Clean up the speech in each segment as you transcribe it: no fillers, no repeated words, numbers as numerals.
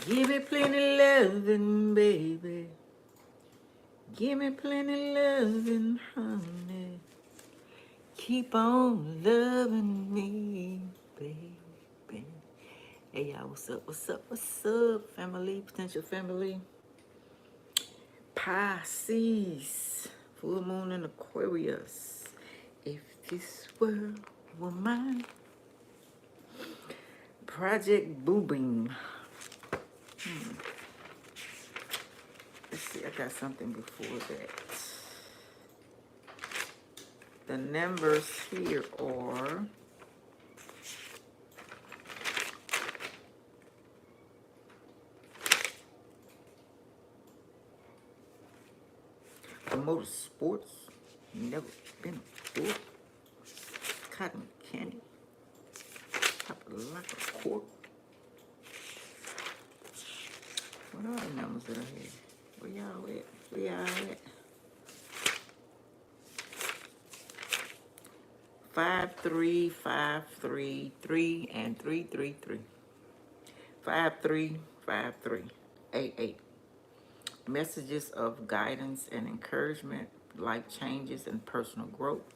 Give me plenty loving, baby. Give me plenty loving, honey. Keep on loving me, baby. Hey, y'all, what's up? What's up? What's up, family? Potential family. Pisces. Full moon in Aquarius. If this world were mine. Project Booming. Let's see, I got something before that. The numbers here are motorsports, never been before. Cotton candy, pop it like a cork. What are the numbers that I had? Where y'all at? Where y'all at? 5, 3, 5, 3, 3, and 3, 3, 3. 5, 3, 5, 3, 8, 8. Messages of guidance and encouragement, life changes and personal growth,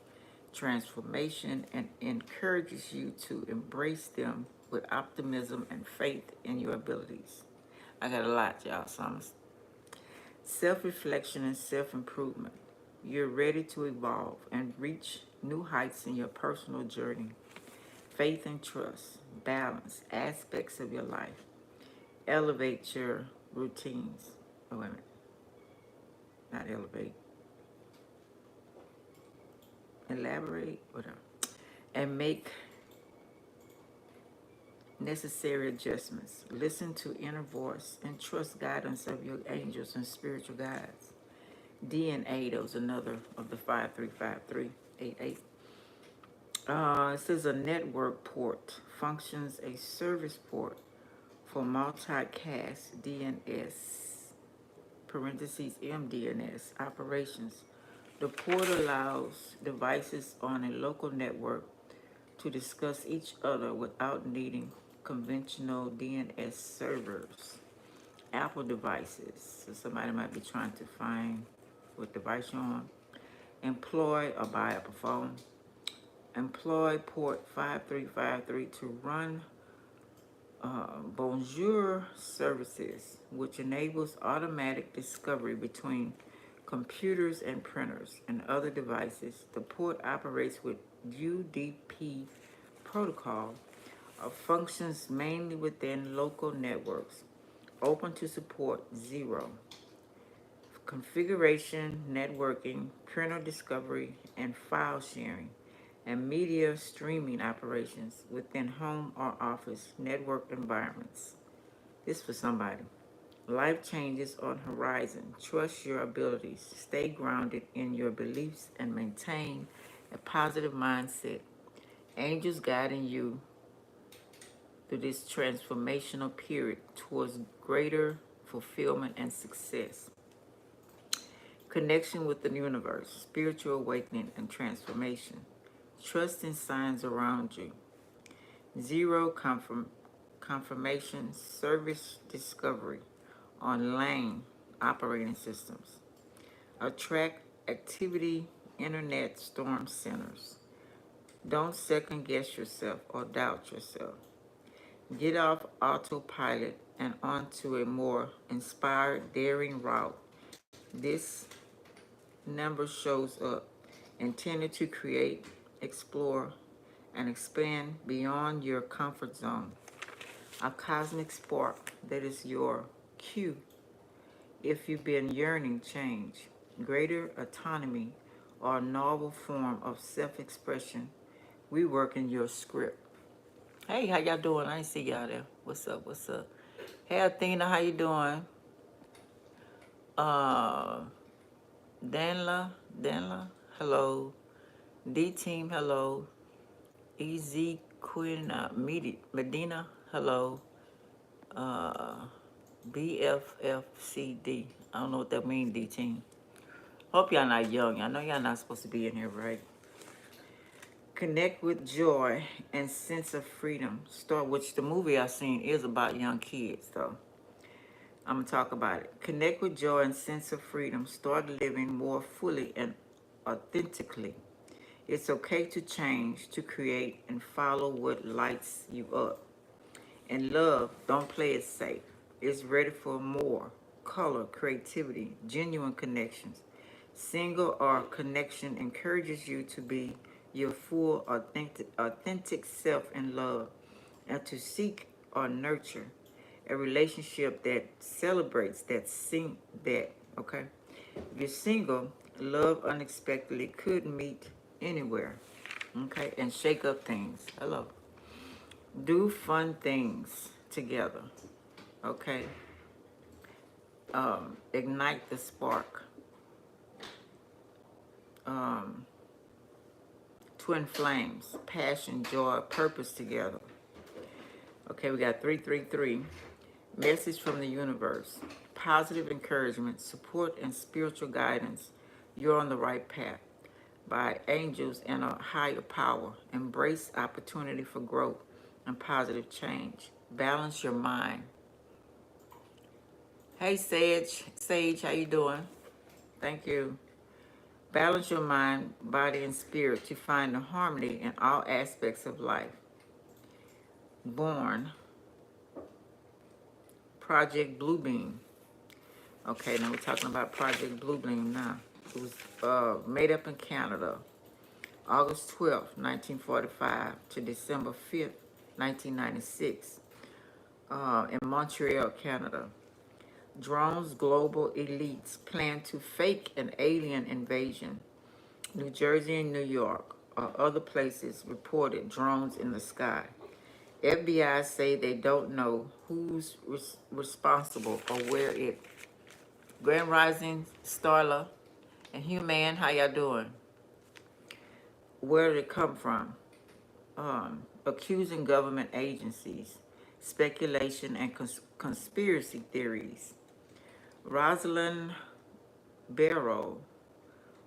transformation, and encourages you to embrace them with optimism and faith in your abilities. I got a lot, y'all, so I'm self-reflection and self-improvement. You're ready to evolve and reach new heights in your personal journey. Faith and trust, balance aspects of your life. Elevate your routines. Oh, wait a minute. Not elevate. Elaborate, whatever. And make necessary adjustments. Listen to inner voice and trust guidance of your angels and spiritual guides. DNA, those another of the 535388. It says a network port functions a service port for multicast DNS, parentheses MDNS operations. The port allows devices on a local network to discuss each other without needing conventional DNS servers. Apple devices, so somebody might be trying to find what device you're on. Employ or buy up a phone. Employ port 5353 to run Bonjour services, which enables automatic discovery between computers and printers and other devices. The port operates with UDP protocol functions mainly within local networks, open to support 0. Configuration, networking, printer discovery, and file sharing, and media streaming operations within home or office network environments. This for somebody. Life changes on horizon. Trust your abilities. Stay grounded in your beliefs and maintain a positive mindset. Angels guiding you through this transformational period towards greater fulfillment and success. Connection with the universe, spiritual awakening and transformation. Trust in signs around you. 0 confirmation service discovery on lane operating systems. Attract activity internet storm centers. Don't second guess yourself or doubt yourself. Get off autopilot and onto a more inspired, daring route. This number shows up, intended to create, explore, and expand beyond your comfort zone. A cosmic spark that is your cue if you've been yearning change, greater autonomy, or a novel form of self-expression. Reworking your script. Hey, how y'all doing? I ain't see y'all there. What's up? What's up? Hey, Athena, how you doing? Danla, hello. D Team, hello. EZ Queen Medina, hello. BFFCD. I don't know what that means, D Team. Hope y'all not young. I know y'all not supposed to be in here, right? Connect with joy and sense of freedom. Which the movie I seen is about young kids, though. I'm going to talk about it. Connect with joy and sense of freedom. Start living more fully and authentically. It's okay to change, to create, and follow what lights you up. And love, don't play it safe. It's ready for more color, creativity, genuine connections. Single or connection encourages you to be your full, authentic self in love and to seek or nurture a relationship that celebrates okay? If you're single, love unexpectedly could meet anywhere, okay? And shake up things. Hello. Do fun things together, okay? Ignite the spark. Um, twin flames, passion, joy, purpose together. Okay, we got 333. Message from the universe. Positive encouragement, support, and spiritual guidance. You're on the right path. By angels and a higher power. Embrace opportunity for growth and positive change. Balance your mind. Hey Sage, how you doing? Thank you. Balance your mind, body, and spirit to find the harmony in all aspects of life. Born, Project Bluebeam. Okay, now we're talking about Project Bluebeam now. It was made up in Canada, August 12th, 1945 to December 5th, 1996, in Montreal, Canada. Drones global elites plan to fake an alien invasion. New Jersey and New York or other places reported drones in the sky. FBI say they don't know who's responsible or where it. Grand Rising, Starla, and Human, how y'all doing? Where did it come from? Accusing government agencies, speculation and conspiracy theories. Rosalind Barrow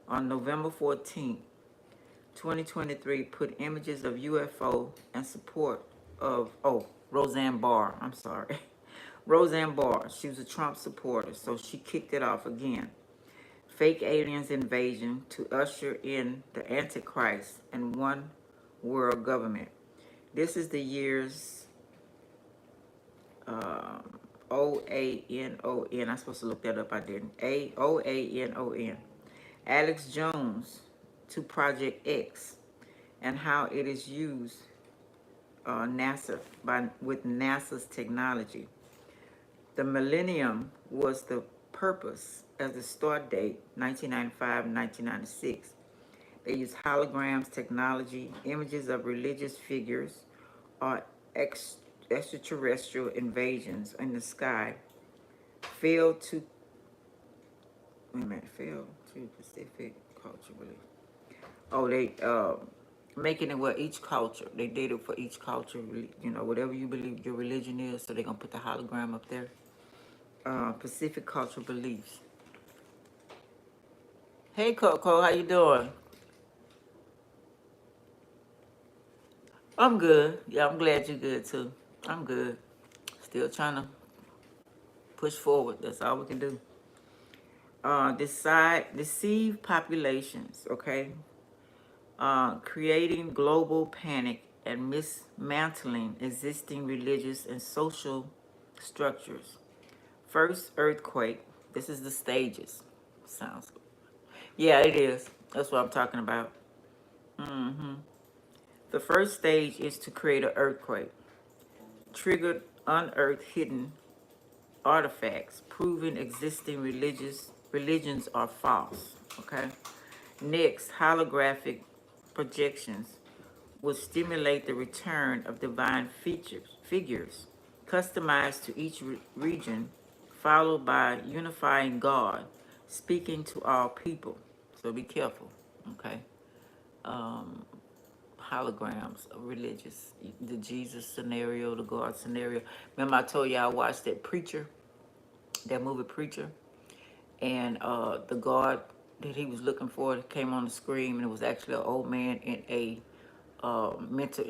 on November 14th, 2023 put images of UFO and support of, Roseanne Barr, I'm sorry. Roseanne Barr, she was a Trump supporter, so she kicked it off again. Fake aliens invasion to usher in the Antichrist and one world government. This is the year's OANON. I'm supposed to look that up, I didn't. OANON. Alex Jones to Project X and how it is used with NASA's technology. The millennium was the purpose as the start date, 1995 and 1996. They use holograms, technology, images of religious figures, or extraterrestrial invasions in the sky. Failed to Pacific culture belief. Oh, they making it where each culture, they did it for each culture, whatever you believe your religion is, so they're going to put the hologram up there. Pacific cultural beliefs. Hey Coco, how you doing? I'm good. Yeah, I'm glad you're good too. I'm good. Still trying to push forward. That's all we can do. Deceive populations, okay? Creating global panic and dismantling existing religious and social structures. First earthquake. This is the stages. Sounds good. Yeah, it is. That's what I'm talking about. The first stage is to create an earthquake. Triggered, unearthed, hidden artifacts, proving existing religions are false. Okay. Next, holographic projections will stimulate the return of divine figures, customized to each region, followed by unifying God, speaking to all people. So be careful, okay? Holograms of religious, the Jesus scenario, the God scenario. Remember I told you I watched that movie Preacher, and the God that he was looking for came on the screen, and it was actually an old man in a mental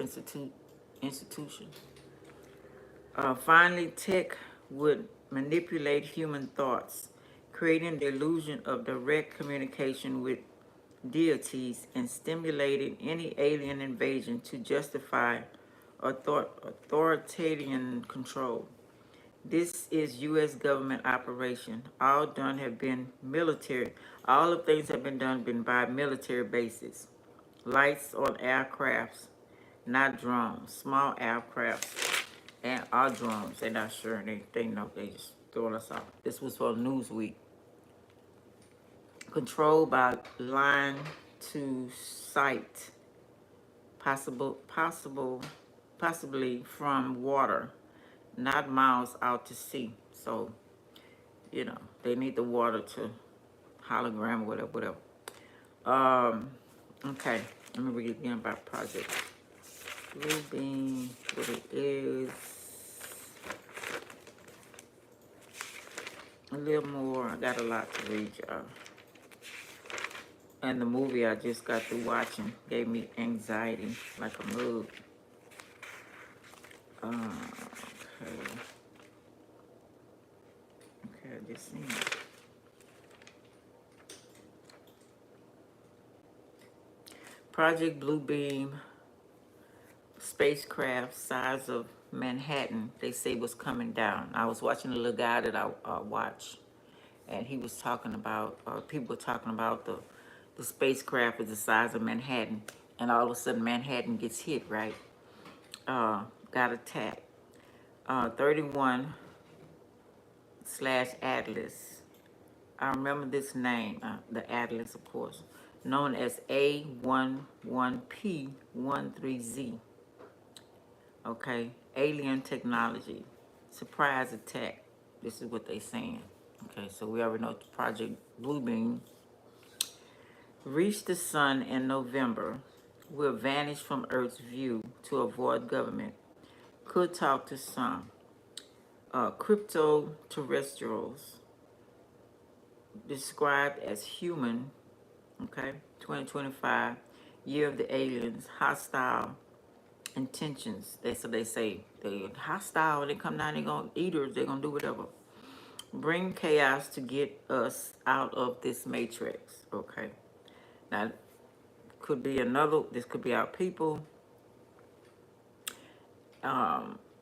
institution. Finally, tech would manipulate human thoughts, creating the illusion of direct communication with deities and stimulating any alien invasion to justify authoritarian control. This is U.S. government operation. All done have been military. All of things have been done been by military bases. Lights on aircrafts, not drones. Small aircrafts and our drones. They're not sure. They know. They just throwing us off. This was for Newsweek. Controlled by line to sight. Possibly from water, not miles out to sea. So, they need the water to hologram, whatever. Okay, let me read again about Project Bluebeam, what it is. A little more, I got a lot to read, y'all. And the movie I just got through watching gave me anxiety, like a mug. Okay, I just seen it. Project Bluebeam spacecraft size of Manhattan, they say was coming down. I was watching a little guy that I watch, and he was talking about, people were talking about the spacecraft is the size of Manhattan, and all of a sudden Manhattan gets hit, right? Got attacked. 31 slash Atlas. I remember this name, the Atlas, of course, known as A11P13Z. Okay, alien technology, surprise attack. This is what they saying. Okay, so we already know the Project Bluebeam reached the sun in November. Will vanish from Earth's view to avoid government. Could talk to some. Crypto terrestrials described as human. Okay, 2025, year of the aliens, hostile intentions. So they say they're hostile. They come down, they're gonna eat us, they're gonna do whatever. Bring chaos to get us out of this matrix. Okay. Now could be this could be our people.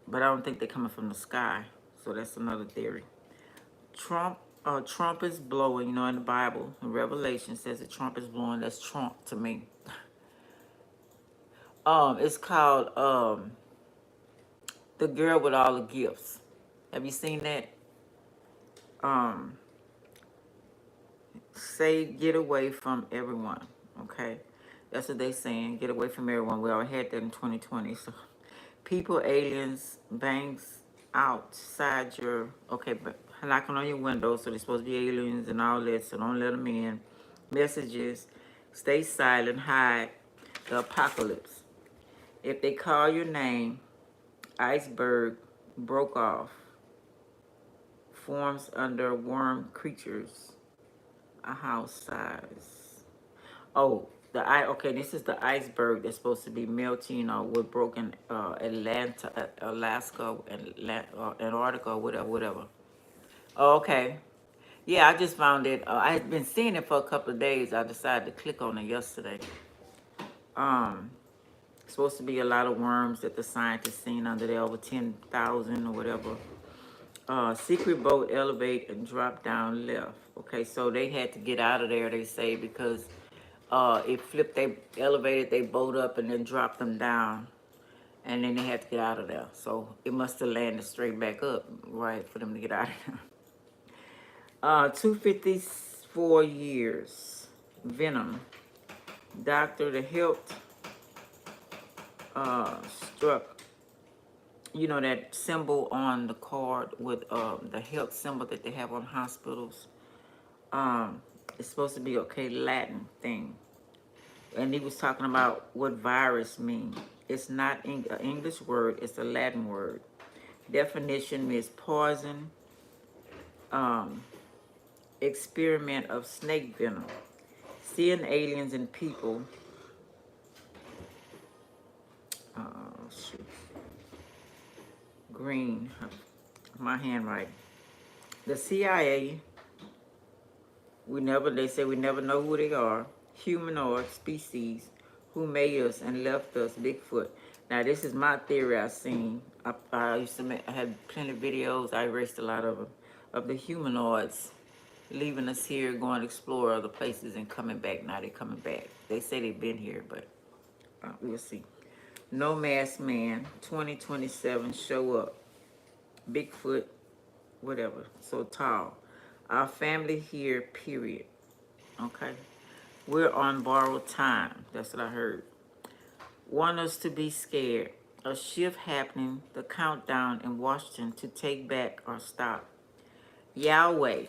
But I don't think they're coming from the sky. So that's another theory. Trump is blowing, in the Bible, in Revelation says that Trump is blowing. That's Trump to me. It's called The Girl with All the Gifts. Have you seen that? Say get away from everyone. Okay, that's what they saying. Get away from everyone. We already had that in 2020. So, people, aliens, banks outside your but knocking on your window. So they're supposed to be aliens and all that. So don't let them in. Messages. Stay silent. Hide. The apocalypse. If they call your name, iceberg broke off. Forms under worm creatures. A house size. Oh, this is the iceberg that's supposed to be melting or with broken Alaska, and Antarctica, whatever. Oh, okay. Yeah, I just found it. I had been seeing it for a couple of days. I decided to click on it yesterday. Supposed to be a lot of worms that the scientists seen under there, over 10,000 or whatever. Secret boat elevate and drop down left. Okay, so they had to get out of there, they say, because it flipped, they elevated their boat up and then dropped them down. And then they had to get out of there. So it must have landed straight back up, right, for them to get out of there. 254 years. Venom. Doctor, the health struck. That symbol on the card with the health symbol that they have on hospitals. It's supposed to be Latin thing. And he was talking about what virus means. It's not an English word, it's a Latin word. Definition is poison, experiment of snake venom. Seeing aliens and people. Green, my handwriting. The CIA, they say we never know who they are. Humanoid species who made us and left us Bigfoot. Now this is my theory I've seen. I used to I had plenty of videos. I erased a lot of them of the humanoids leaving us here, going to explore other places and coming back. Now they're coming back. They say they've been here, but we'll see. No Mask Man 2027 show up. Bigfoot, whatever, so tall. Our family here, period. Okay. We're on borrowed time. That's what I heard. Want us to be scared. A shift happening, the countdown in Washington to take back or stop. Yahweh,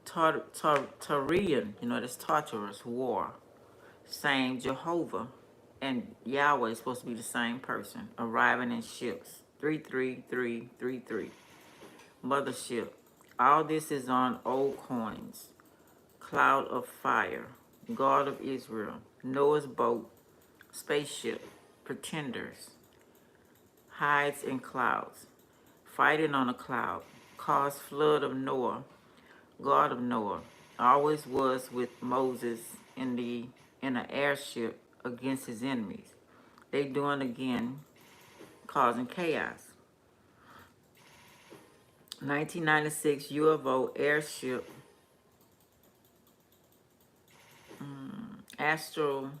Tarian, that's Tartarus, war. Same Jehovah and Yahweh is supposed to be the same person. Arriving in ships. 33333. Mothership. All this is on old coins. Cloud of fire. God of Israel. Noah's boat. Spaceship. Pretenders. Hides in clouds. Fighting on a cloud. Caused flood of Noah. God of Noah. Always was with Moses in an airship against his enemies. They doing again, causing chaos. 1996 UFO airship, astral,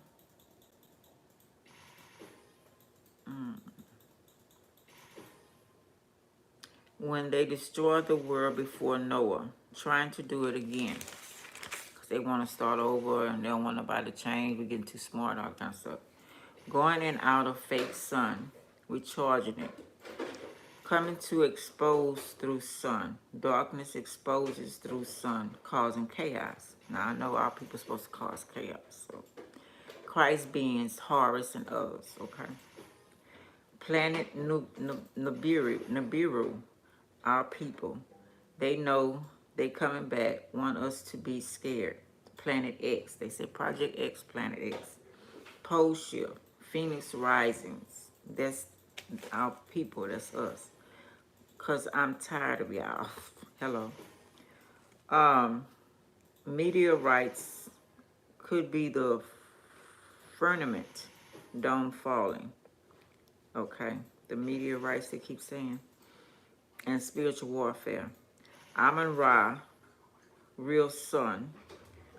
when they destroyed the world before Noah, trying to do it again. Because they want to start over and they don't want nobody to change. We're getting too smart, all kind of stuff. Going in out of fake sun, recharging it. Coming to expose through sun. Darkness exposes through sun, causing chaos. Now, I know all people are supposed to cause chaos. So, Christ beings, Horus, and others, okay? Planet Nibiru, our people. They know they coming back, want us to be scared. Planet X, they said Project X, Planet X. Pole shift, Phoenix Risings. That's our people, that's us. Because I'm tired of y'all. Hello. Meteorites could be the firmament dome falling. Okay. The meteorites they keep saying. And spiritual warfare. Amun-Ra, real sun,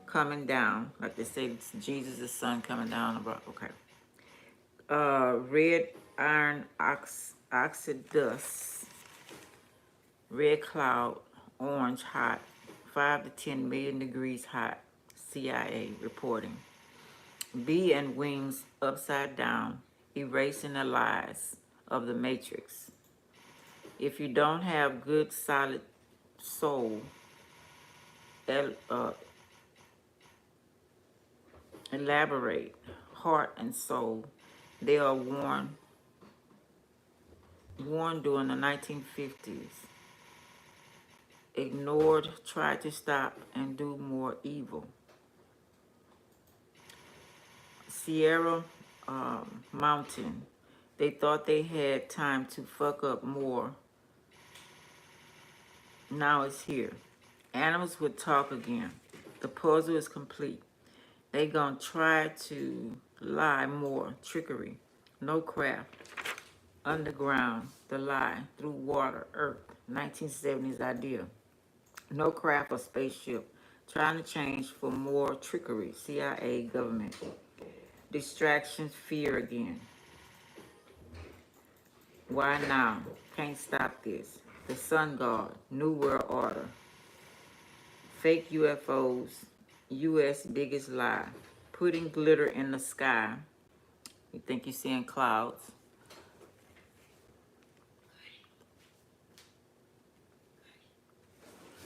coming down. Like they say, it's Jesus' sun coming down. Okay. Red iron oxidus. Red cloud, orange hot, 5 to 10 million degrees hot, CIA reporting. Bee and wings upside down, erasing the lies of the matrix. If you don't have good solid soul, elaborate, heart and soul, they are warned during the 1950s. Ignored, tried to stop, and do more evil. Sierra Mountain, they thought they had time to fuck up more. Now it's here. Animals would talk again. The puzzle is complete. They gonna try to lie more. Trickery. No craft. Underground. The lie. Through water. Earth. 1970s idea. No craft or spaceship. Trying to change for more trickery. CIA, government. Distractions, fear again. Why now? Can't stop this. The Sun God. New World Order. Fake UFOs. U.S. biggest lie. Putting glitter in the sky. You think you're seeing clouds.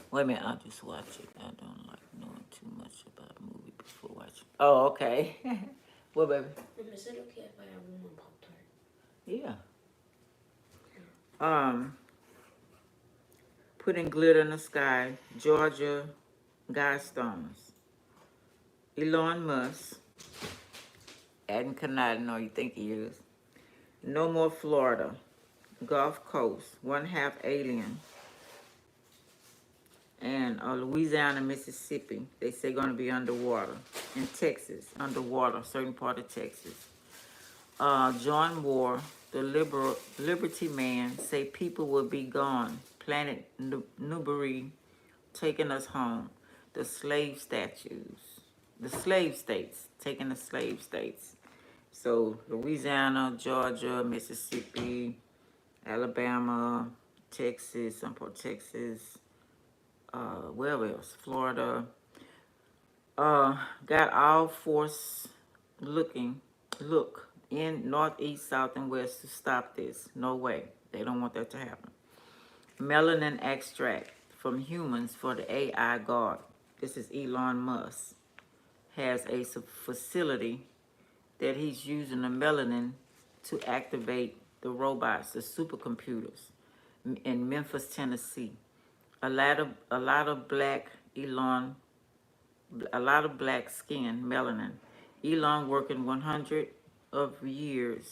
Wait a minute, I'll just watch it. I don't like knowing too much about a movie before watching. Oh, okay. What, baby? Is it okay if I have one more Pop-Tart? Yeah. Putting glitter in the sky. Georgia Guidestones. Elon Musk. Adding Canada, or you think he is. No more Florida. Gulf Coast. One half alien. And Louisiana, Mississippi, they say going to be underwater. In Texas, underwater, certain part of Texas. John Moore, the Liberty Man, say people will be gone. Planet Newbury taking us home. The slave statues, the slave states, taking the slave states. So Louisiana, Georgia, Mississippi, Alabama, Texas, some part Texas, where else? Florida. Got all force look in north, east, south, and west to stop this. No way. They don't want that to happen. Melanin extract from humans for the AI guard. This is Elon Musk. Has a facility that he's using the melanin to activate the robots, the supercomputers in Memphis, Tennessee. A lot of black skin, melanin. Elon working 100 of years,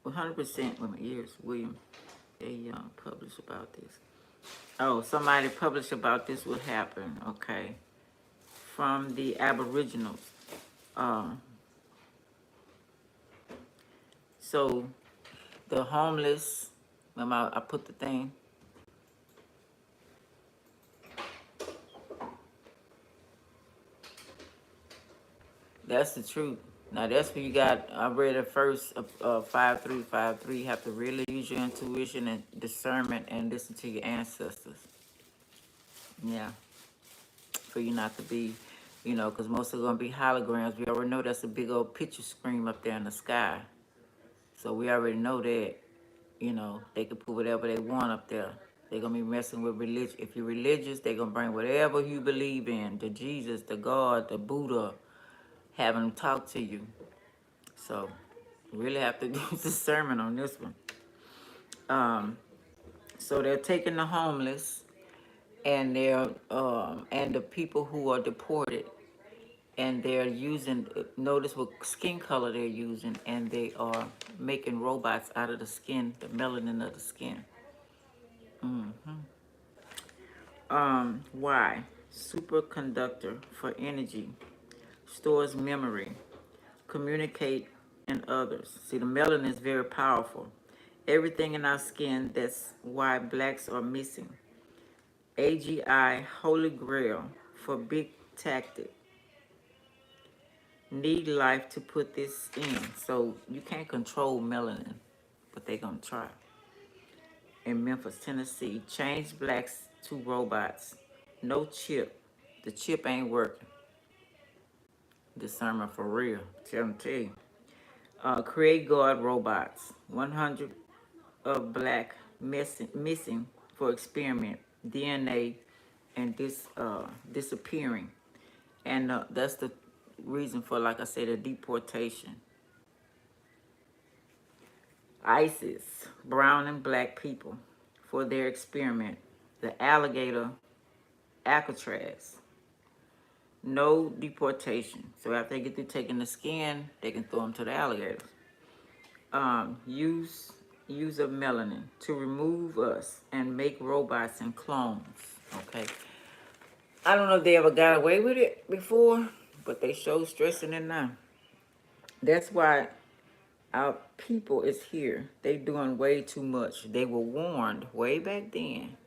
100% women years. William, they published about this. Oh, somebody published about this would happen. Okay, from the Aboriginals. So the homeless. Remember, I put the thing. That's the truth. Now that's where you got. I read it first. 5353. You have to really use your intuition and discernment and listen to your ancestors. Yeah, for you not to be, because most are gonna be holograms. We already know that's a big old picture screen up there in the sky. So we already know that. They can put whatever they want up there. They're gonna be messing with religion. If you're religious, they're gonna bring whatever you believe in, the Jesus, the God, the Buddha, having them talk to you. So you really have to do discernment on this one. So they're taking the homeless and they're and the people who are deported, and they're using, notice what skin color they're using, and they are making robots out of the skin, the melanin of the skin. Why? Superconductor for energy, stores memory, communicate, and others. See, the melanin is very powerful. Everything in our skin, that's why blacks are missing. AGI, Holy Grail for big tactic. Need life to put this in. So you can't control melanin, but they're going to try. In Memphis, Tennessee, change blacks to robots. No chip. The chip ain't working. Discernment for real. Tell you. Create guard robots. 100 of black missing for experiment. DNA and disappearing. And that's the reason for, like I said, the deportation. ISIS, brown and black people, for their experiment. The alligator, Alcatraz. No deportation. So after they get through taking the skin, they can throw them to the alligators. Use of melanin to remove us and make robots and clones. Okay. I don't know if they ever got away with it before, but they show stressing it now. That's why our people is here. They doing way too much. They were warned way back then.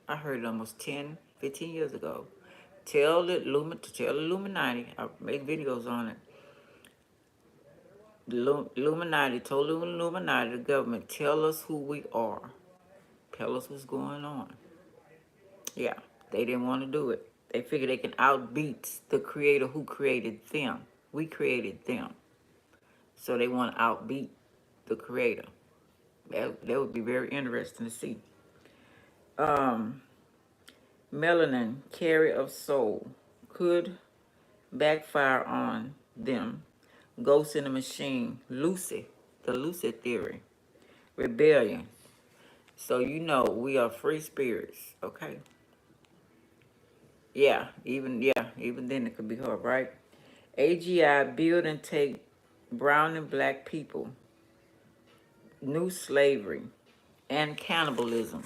I heard it almost 10, 15 years ago. Tell the Illuminati. I make videos on it. The Illuminati told the Illuminati, the government, tell us who we are. Tell us what's going on. Yeah, they didn't want to do it. They figured they can outbeat the creator who created them. We created them. So they want to outbeat the creator. That would be very interesting to see. Melanin, carrier of soul, could backfire on them. Ghost in the machine, lucid, the lucid theory, rebellion. So we are free spirits, okay? Even then it could be hard, right? AGI, build and take brown and black people, new slavery, and cannibalism.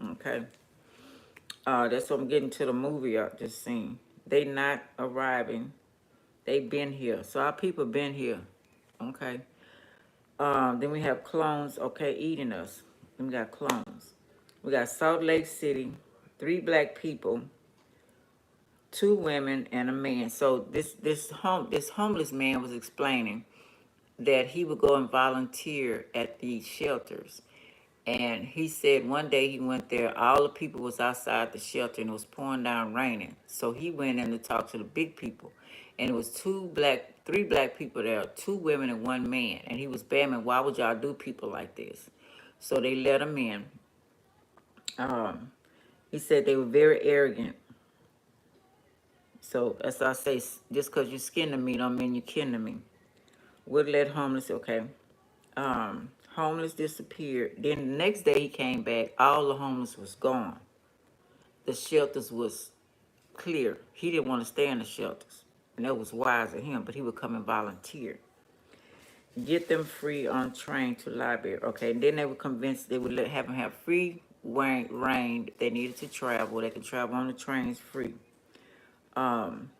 Okay. That's what I'm getting to the movie I just seen. They not arriving. They been here. So our people been here. Okay. Then we have clones, okay, eating us. Then we got clones. We got Salt Lake City, 3 black people, 2 women, and a man. So this homeless man was explaining that he would go and volunteer at these shelters. And he said one day he went there, all the people was outside the shelter and it was pouring down raining. So he went in to talk to the big people. And it was 3 black people there, 2 women and 1 man. And he was bamming, why would y'all do people like this? So they let him in. Um, he said they were very arrogant. So as I say, just because you skin to me don't mean you kin to me. Would let homeless, okay. Homeless disappeared. Then the next day he came back, all the homeless was gone. The shelters was clear. He didn't want to stay in the shelters. And that was wise of him, but he would come and volunteer. Get them free on train to library. Okay, and then they were convinced they would have them have free reign if they needed to travel. They could travel on the trains free. Um,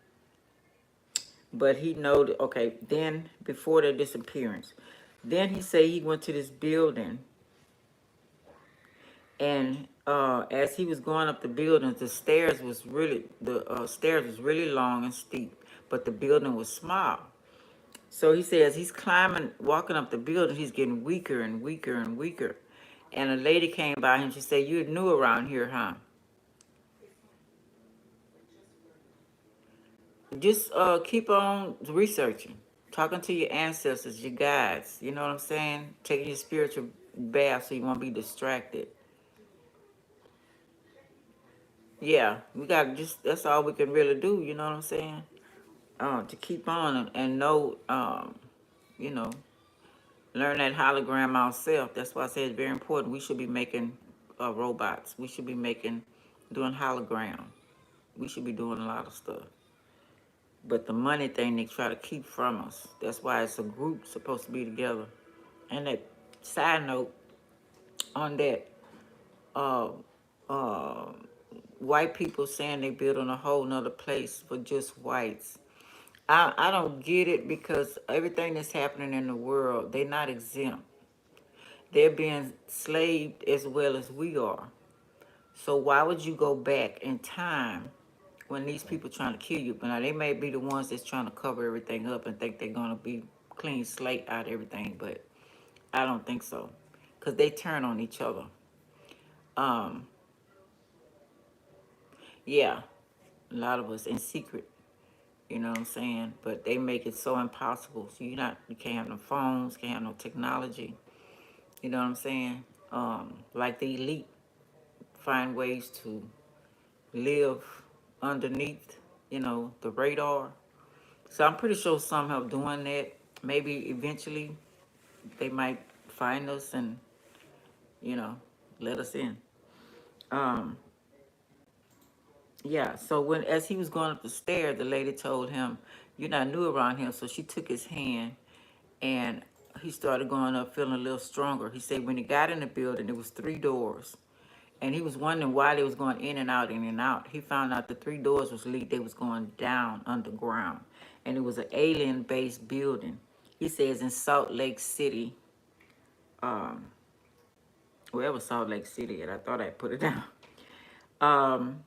but he noted, okay, then before their disappearance, then he said he went to this building, and as he was going up the building, the stairs was really long and steep, but the building was small. So he says he's climbing, walking up the building, he's getting weaker and weaker and weaker. And a lady came by him, she said, "You're new around here, huh?" Just keep on researching, talking to your ancestors, your guides, you know what I'm saying? Taking your spiritual bath so you won't be distracted. Yeah, we got that's all we can really do, you know what I'm saying? To keep on and know, you know, learn that hologram ourselves. That's why I say it's very important. We should be making robots. We should be doing hologram. We should be doing a lot of stuff. But the money thing they try to keep from us. That's why it's a group supposed to be together. And that side note on that, uh, uh, white people saying they building a whole nother place for just whites. I don't get it because everything that's happening in the world, they're not exempt. They're being slaved as well as we are. So why would you go back in time when these people trying to kill you? But now they may be the ones that's trying to cover everything up and think they're gonna be clean slate out of everything, but I don't think so, cause they turn on each other. Um, yeah, a lot of us in secret, you know what I'm saying? But they make it so impossible. So you can't have no phones, can't have no technology. You know what I'm saying? Like the elite find ways to live underneath, the radar. So I'm pretty sure some have doing that. Maybe eventually they might find us and, you know, let us in. Um, yeah, so as he was going up the stairs, the lady told him, "You're not new around here." So she took his hand and he started going up feeling a little stronger. He said when he got in the building, there was 3 doors. And he was wondering why they was going in and out, in and out. He found out the 3 doors was leaked. They was going down underground. And it was an alien-based building. He says in Salt Lake City, um, wherever Salt Lake City at, I thought I put it down. Um,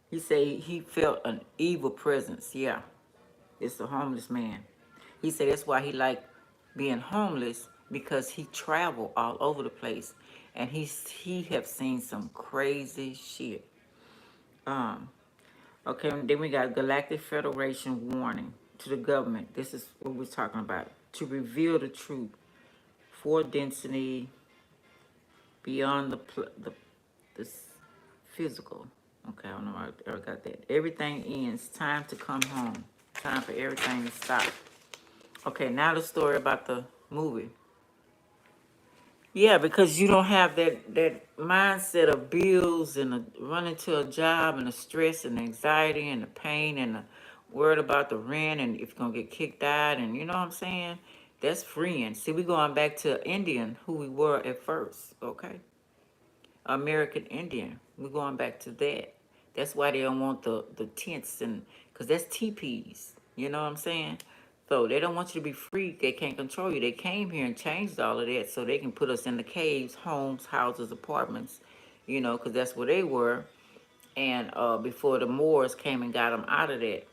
he said he felt an evil presence. Yeah, it's a homeless man. He said that's why he liked being homeless, because he traveled all over the place. And he have seen some crazy shit. Um, Okay, then we got Galactic Federation warning to the government. This is what we're talking about. To reveal the truth for density beyond the physical. Okay, I don't know why I got that. Everything ends. Time to come home. Time for everything to stop. Okay, now the story about the movie. Yeah, because you don't have that mindset of bills and running to a job and the stress and the anxiety and the pain and the worried about the rent and if you're going to get kicked out and you know what I'm saying? That's freeing. See, we going back to Indian, who we were at first, okay? American Indian. We're going back to that. That's why they don't want the tents and, because that's teepees. You know what I'm saying? So they don't want you to be free. They can't control you. They came here and changed all of that so they can put us in the caves, homes, houses, apartments, you know, because that's where they were. And before the Moors came and got them out of that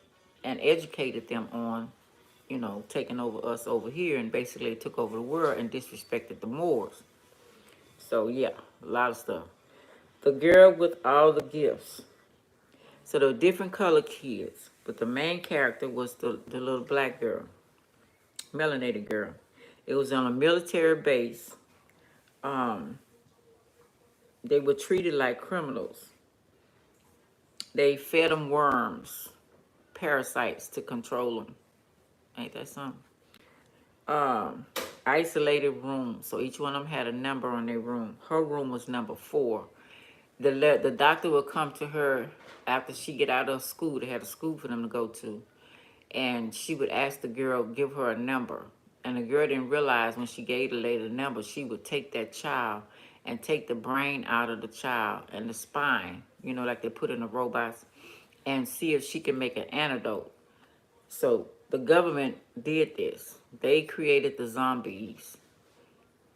and educated them on, you know, taking over us over here and basically took over the world and disrespected the Moors. So yeah, a lot of stuff. The girl with all the gifts. So there were different color kids, but the main character was the little black girl, melanated girl. It was on a military base. Um, they were treated like criminals. They fed them worms, parasites to control them. Ain't that something? Um, Isolated rooms. So each one of them had a number on their room. Her room was number 4. The doctor would come to her after she get out of school. They had a school for them to go to. And she would ask the girl, give her a number. And the girl didn't realize when she gave the lady the number, she would take that child and take the brain out of the child and the spine, you know, like they put in the robots, and see if she can make an antidote. So the government did this. They created the zombies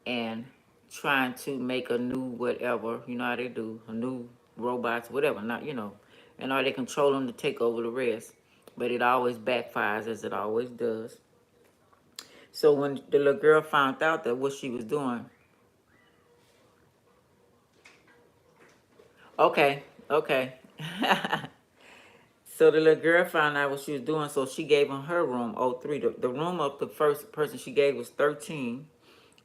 and trying to make a new whatever, you know how they do, a new robots, whatever, not, you know, and are they control them to take over the rest. But it always backfires, as it always does. So when the little girl found out that what she was doing, okay, okay. So the little girl found out what she was doing, so she gave him her room, 03. The room of the first person she gave was 13.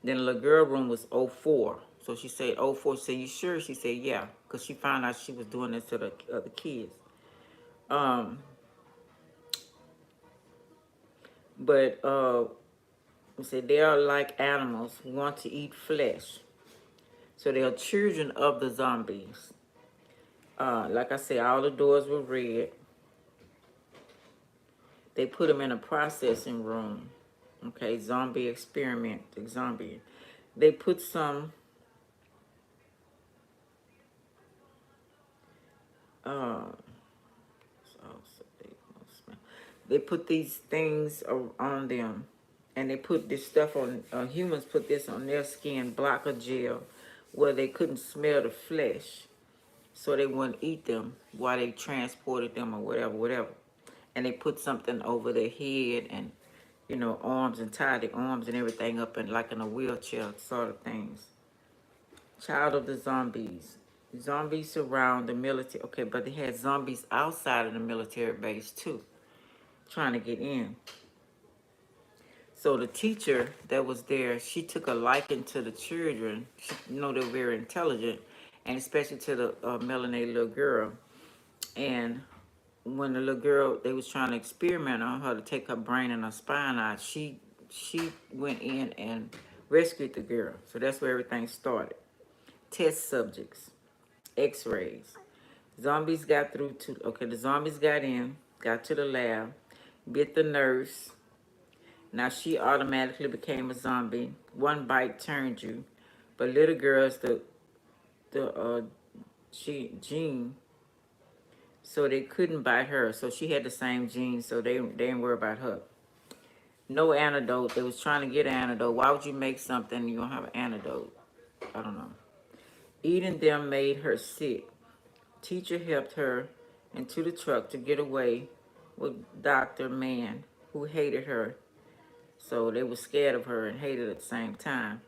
Then the little girl room was 04. So she said 04. She said, you sure? She said, yeah. Because she found out she was doing this to the other kids. But we said they are like animals who want to eat flesh. So they are children of the zombies. Like I said, all the doors were red. They put them in a processing room. Okay, zombie experiment, the zombie. They put some uh, they put these things on them, and they put this stuff on, humans put this on their skin, block of gel, where they couldn't smell the flesh, so they wouldn't eat them while they transported them or whatever. And they put something over their head and, you know, arms, and tied their arms and everything up in like in a wheelchair sort of things. Child of the zombies. Zombies surround the military. Okay, but they had zombies outside of the military base too, trying to get in. So the teacher that was there, she took a liking to the children. She, you know, they're very intelligent, and especially to the melanated little girl. And when the little girl, they was trying to experiment on her to take her brain and her spine out, she went in and rescued the girl. So that's where everything started. Test subjects, x-rays. Zombies got through to, okay, the zombies got in, got to the lab, bit the nurse. Now she automatically became a zombie. One bite turned you. But little girls, gene, so they couldn't bite her. So she had the same gene, so they didn't worry about her. No antidote. They was trying to get an antidote. Why would you make something you don't have an antidote? I don't know. Eating them made her sick. Teacher helped her into the truck to get away with Dr. Man, who hated her. So they were scared of her and hated at the same time.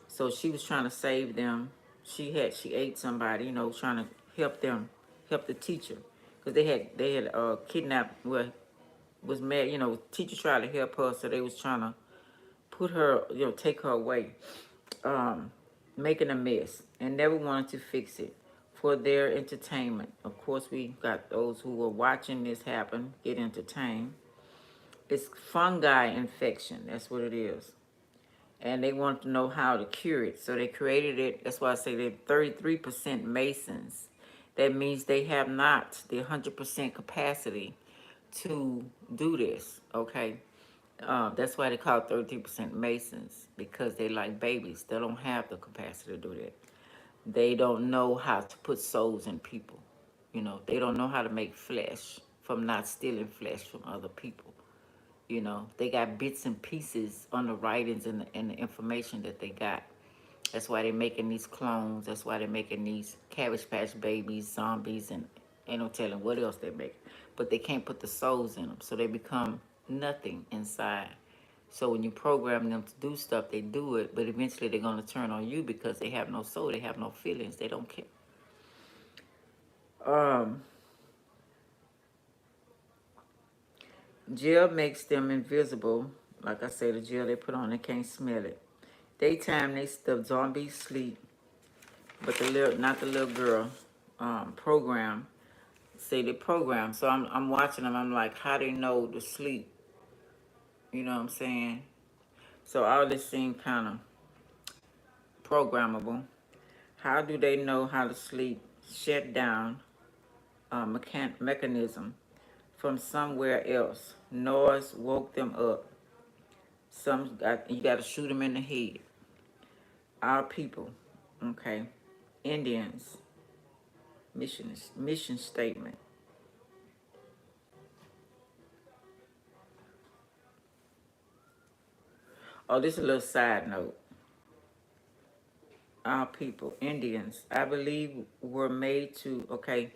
So she was trying to save them. She ate somebody, you know, trying to help them, help the teacher, because they had kidnapped. Well, was mad, you know. Teacher tried to help her, so they was trying to put her, you know, take her away, making a mess, and never wanted to fix it for their entertainment. Of course, we got those who were watching this happen get entertained. It's fungi infection. That's what it is. And they wanted to know how to cure it. So they created it. That's why I say they're 33% Masons. That means they have not the 100% capacity to do this, okay? That's why they call 33% Masons, because they like babies. They don't have the capacity to do that. They don't know how to put souls in people. You know, they don't know how to make flesh from not stealing flesh from other people. You know, they got bits and pieces on the writings and the information that they got. That's why they're making these clones. That's why they're making these Cabbage Patch babies, zombies, and ain't no telling what else they make. But they can't put the souls in them, so they become nothing inside. So when you program them to do stuff, they do it, but eventually they're going to turn on you because they have no soul, they have no feelings, they don't care. Um, Gel makes them invisible. Like I say, the gel they put on, they can't smell it. Daytime, the zombies sleep, but not the little girl, program. Say they program. So I'm watching them. I'm like, how they know to sleep? You know what I'm saying? So all this seem kind of programmable. How do they know how to sleep? Shut down mechanism from somewhere else. Noise woke them up. You got to shoot them in the head. Our people, okay. Indians, mission statement. Oh, this is a little side note. Our people, Indians, I believe were made to, okay,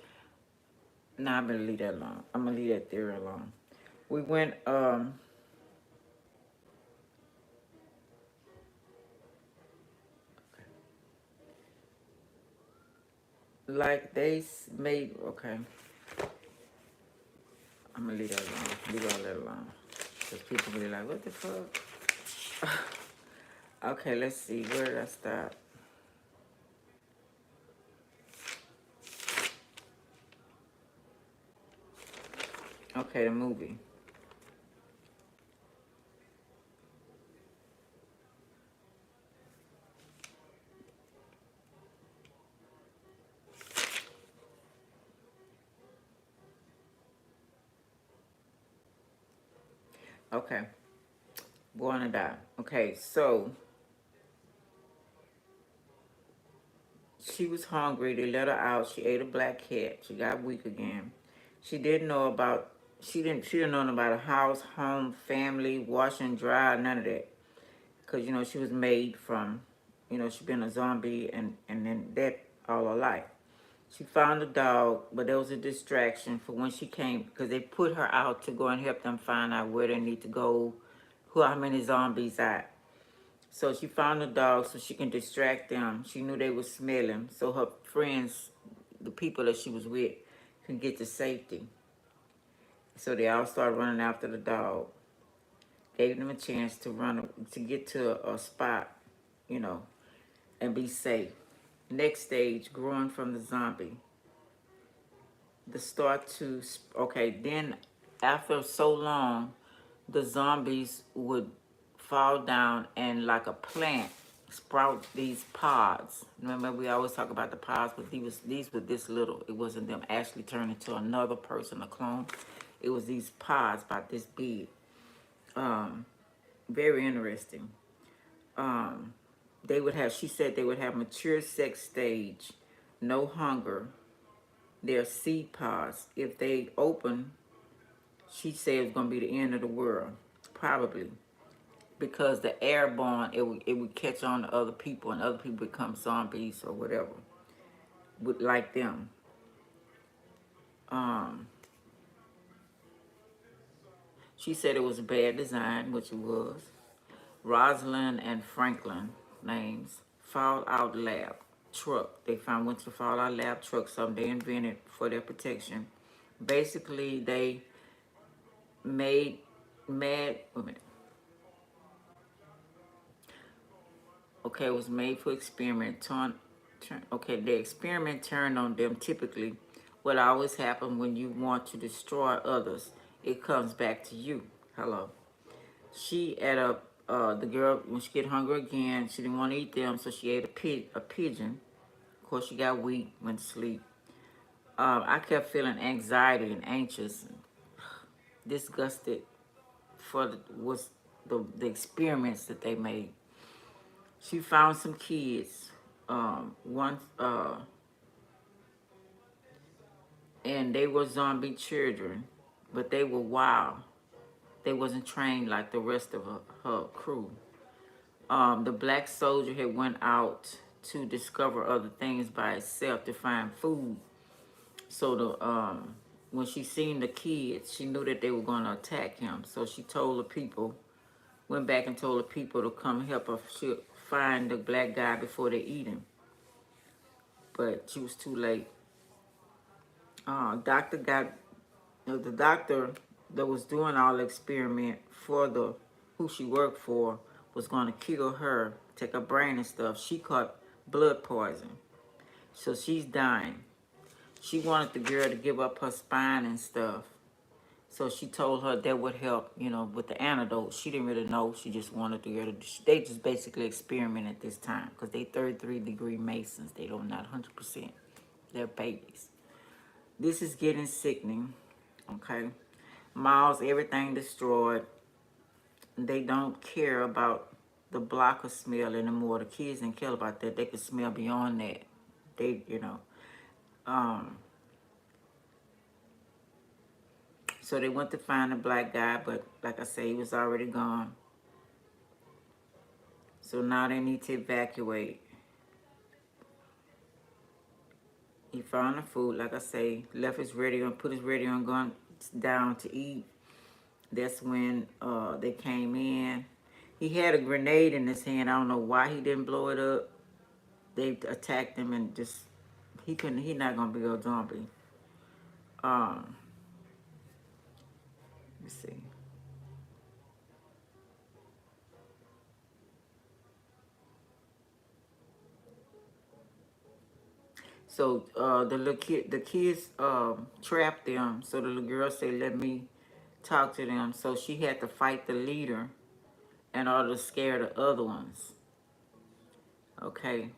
nah, I'm gonna leave that alone. I'm gonna leave that theory alone. We went, like made, okay, I'm gonna leave that alone. Leave all that alone. Because people be like, what the fuck? Okay, let's see, where did I stop? Okay, the movie. Okay, born to die. Okay, so she was hungry. They let her out. She ate a black cat. She got weak again. She didn't know about. She didn't know about a house, home, family, wash and dry, none of that. Cause you know she was made from, you know, she been a zombie and then that all her life. She found a dog, but there was a distraction for when she came because they put her out to go and help them find out where they need to go, how many zombies at. So she found a dog so she can distract them. She knew they would smell him, so her friends, the people that she was with, can get to safety. So they all started running after the dog. Gave them a chance to to get to a spot, you know, and be safe. Next stage, growing from the zombie. The start to, okay, then after so long, the zombies would fall down and like a plant sprout these pods. Remember, we always talk about the pods, but these were this little. It wasn't them actually turning into another person, a clone. It was these pods about this big. Very interesting. Um, she said they would have mature sex stage, no hunger. They're seed pods. If they open, she said it's going to be the end of the world. Probably. Because the airborne, it would catch on to other people and other people become zombies or whatever. Would like them. Um, she said it was a bad design, which it was. Rosalind and Franklin names. Fallout Lab truck. They went to the Fallout Lab truck, something they invented for their protection. Basically, they made mad. Wait a minute. Okay, it was made for experiment. Okay, the experiment turned on them typically. What always happens when you want to destroy others, it comes back to you. Hello. She ate up, the girl, when she get hungry again, she didn't want to eat them, so she ate a pigeon. Of course, she got weak, went to sleep. I kept feeling anxiety and anxious, disgusted the experiments that they made. She found some kids, one, and they were zombie children, but they were wild. They wasn't trained like the rest of her crew. The black soldier had went out to discover other things by itself to find food. So when she seen the kids, she knew that they were going to attack him. So she told the people, went back and told the people to come help her find the black guy before they eat him. But she was too late. Doctor got the doctor that was doing all the experiment for the who she worked for was going to kill her, take her brain and stuff. She caught blood poison, so she's dying. She wanted the girl to give up her spine and stuff. So she told her that would help, with the antidote. She didn't really know. She just wanted the girl to. They just basically experiment at this time because they 33-degree Masons. They don't not 100%. They're babies. This is getting sickening. Okay, malls, everything destroyed. They don't care about the blocker smell anymore. The kids didn't care about that. They could smell beyond that. They, So they went to find the black guy, but like I say, he was already gone. So now they need to evacuate. He found the food, like I say, left his radio and put his radio and gone down to eat. That's when they came in. He had a grenade in his hand. I don't know why he didn't blow it up. They attacked him and just, he not gonna be a zombie. Let's see. So the kids trapped them. So the little girl said, "Let me talk to them." So she had to fight the leader in order to scare the other ones. Okay,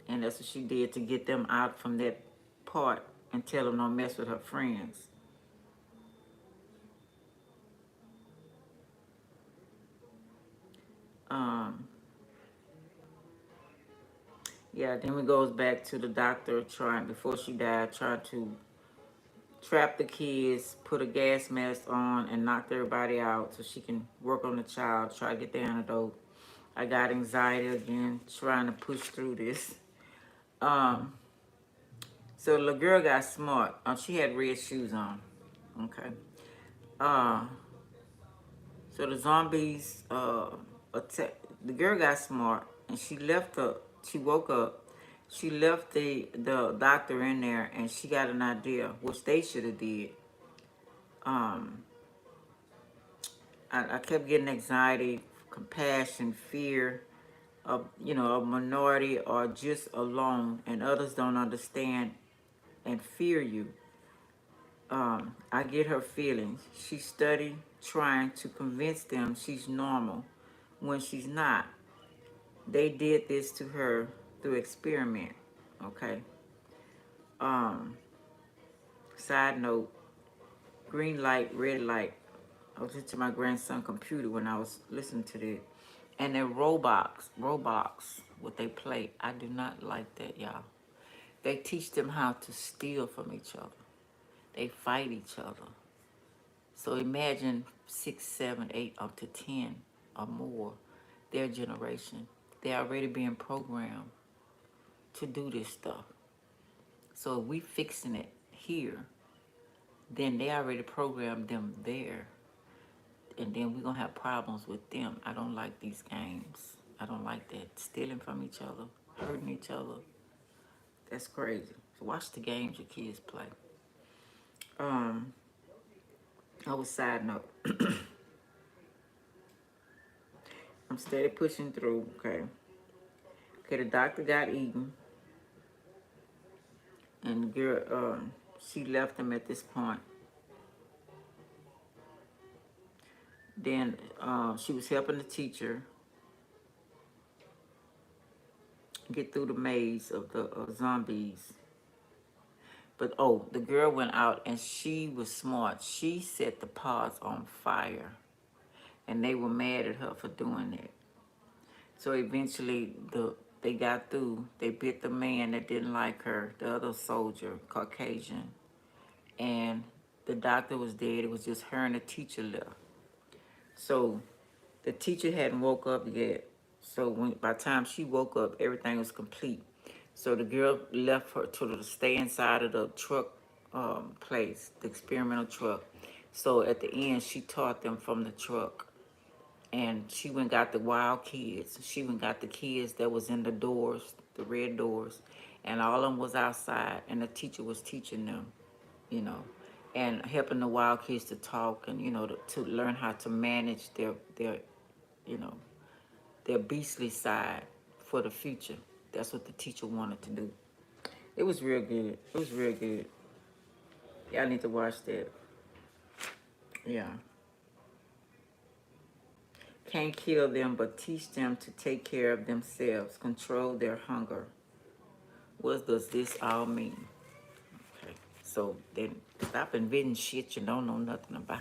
and that's what she did to get them out from that part and tell them don't mess with her friends. Yeah, then it goes back to the doctor trying, before she died, trying to trap the kids, put a gas mask on, and knocked everybody out so she can work on the child, try to get the antidote. I got anxiety again, trying to push through this. So the girl got smart. She had red shoes on. Okay. Uh, so the zombies attack. The girl got smart, and she left the. She woke up. She left the doctor in there, and she got an idea, which they should have did. I kept getting anxiety, compassion, fear of a minority or just alone, and others don't understand and fear you. I get her feelings. She studied trying to convince them she's normal when she's not. They did this to her through experiment. Okay. Side note, green light, red light. I was into my grandson's computer when I was listening to this. And they're Roblox, what they play. I do not like that, y'all. They teach them how to steal from each other. They fight each other. So imagine 6, 7, 8, up to 10 or more, their generation. They're already being programmed to do this stuff. So if we fixing it here, then they already programmed them there. And then we're going to have problems with them. I don't like these games. I don't like that. Stealing from each other, hurting each other. That's crazy. So watch the games your kids play. Side note. I'm steady pushing through, okay. Okay, the doctor got eaten. And the girl, she left him at this point. Then she was helping the teacher get through the maze of the zombies. But the girl went out and she was smart. She set the pods on fire. and they were mad at her for doing that. So eventually, they got through. They bit the man that didn't like her, the other soldier, Caucasian, and the doctor was dead. It was just her and the teacher left. So the teacher hadn't woke up yet. So by the time she woke up, everything was complete. So the girl left her to stay inside of the truck place, the experimental truck. So at the end, she taught them from the truck. And she went and got the wild kids. She went and got the kids that was in the doors, the red doors. And all of them was outside. And the teacher was teaching them, you know, and helping the wild kids to talk and, you know, to learn how to manage their you know, their beastly side for the future. That's what the teacher wanted to do. It was real good. It was real good. Y'all need to watch that. Yeah. Can't kill them, but teach them to take care of themselves, control their hunger. What does this all mean? Okay. So then stop inventing shit you don't know nothing about.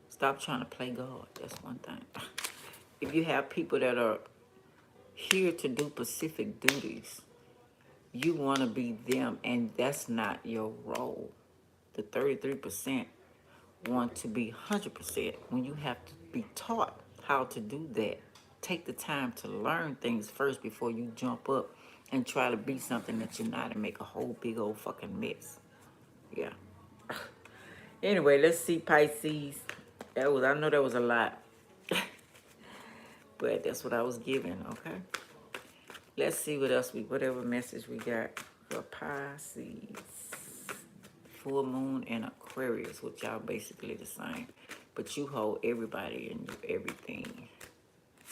Stop trying to play God. That's one thing. If you have people that are here to do specific duties, you want to be them, and that's not your role. The 33% want to be 100% when you have to be taught how to do that. Take the time to learn things first before you jump up and try to be something that you're not and make a whole big old fucking mess. Yeah. Anyway, let's see Pisces. I know that was a lot, but that's what I was given, okay? Let's see what else whatever message we got for Pisces. Full moon and Aquarius, which y'all basically the same. But you hold everybody and everything.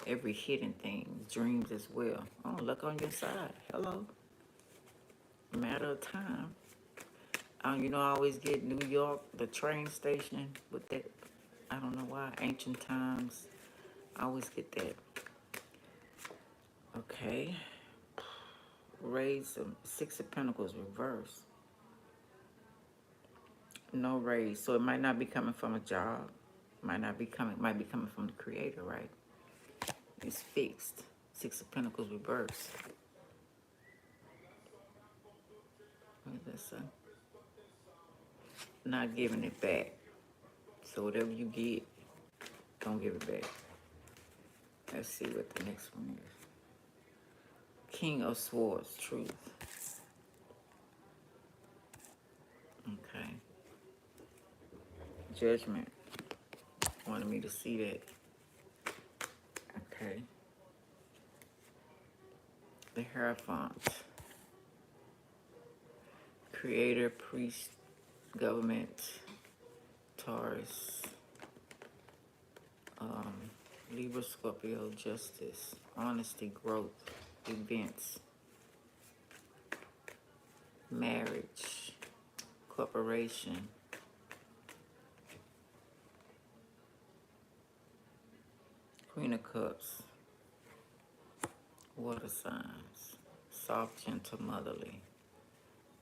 Every hidden thing. Dreams as well. Oh, look on your side. Hello. Matter of time. You know, I always get New York, the train station with that. I don't know why. Ancient times. I always get that. Okay. Raise Six of Pentacles reverse. No raise. So it might not be coming from a job. Might be coming from the creator, right? It's fixed. Six of Pentacles reverse. What does that say? Not giving it back. So whatever you get, don't give it back. Let's see what the next one is. King of Swords, truth. Okay. Judgment. Wanted me to see that. Okay. The Hierophant. Creator, priest, government, Taurus. Libra, Scorpio, justice, honesty, growth, events, marriage, corporation, Queen of Cups, water signs, soft, gentle, motherly,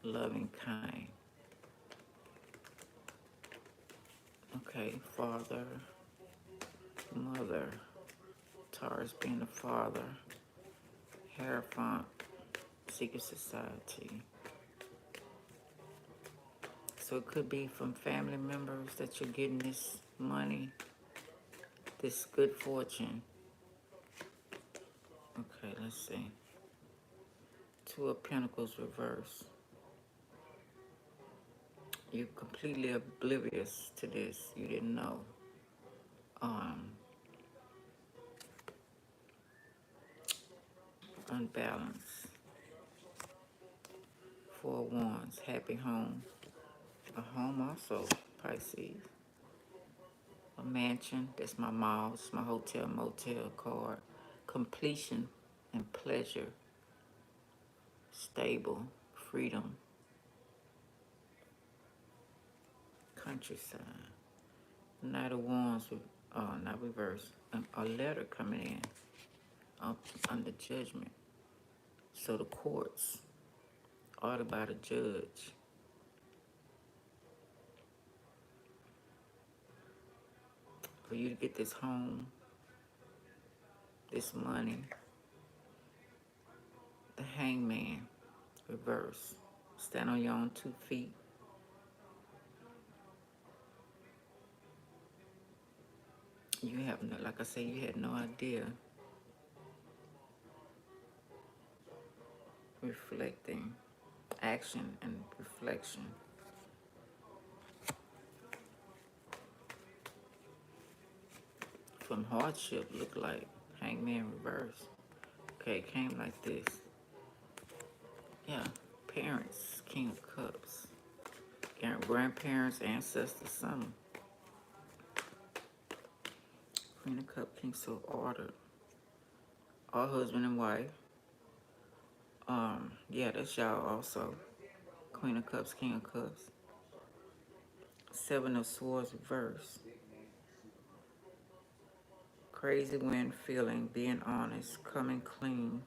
loving, kind. Okay, father, mother, Taurus being the father, Hierophant, secret society. So it could be from family members that you're getting this money, this good fortune. Okay, let's see. Two of Pentacles reverse. You're completely oblivious to this. You didn't know. Unbalanced. Four of Wands, happy home. A home also, Pisces. A mansion, that's my malls, my hotel, motel card. Completion and pleasure. Stable, freedom. Countryside. Knight of Wands, not reverse. A letter coming in under judgment. So the courts, ordered by the judge. For you to get this home, this money. The Hangman, reverse. Stand on your own 2 feet. You have no, like I said, you had no idea. Reflecting, action and reflection. From hardship, look like Hangman reverse. Okay, it came like this. Yeah, parents, King of Cups. Grandparents, ancestors, some. Queen of Cups, King, so ordered. All husband and wife. Yeah, that's y'all also. Queen of Cups, King of Cups. Seven of Swords reverse. Crazy wind feeling, being honest, coming clean,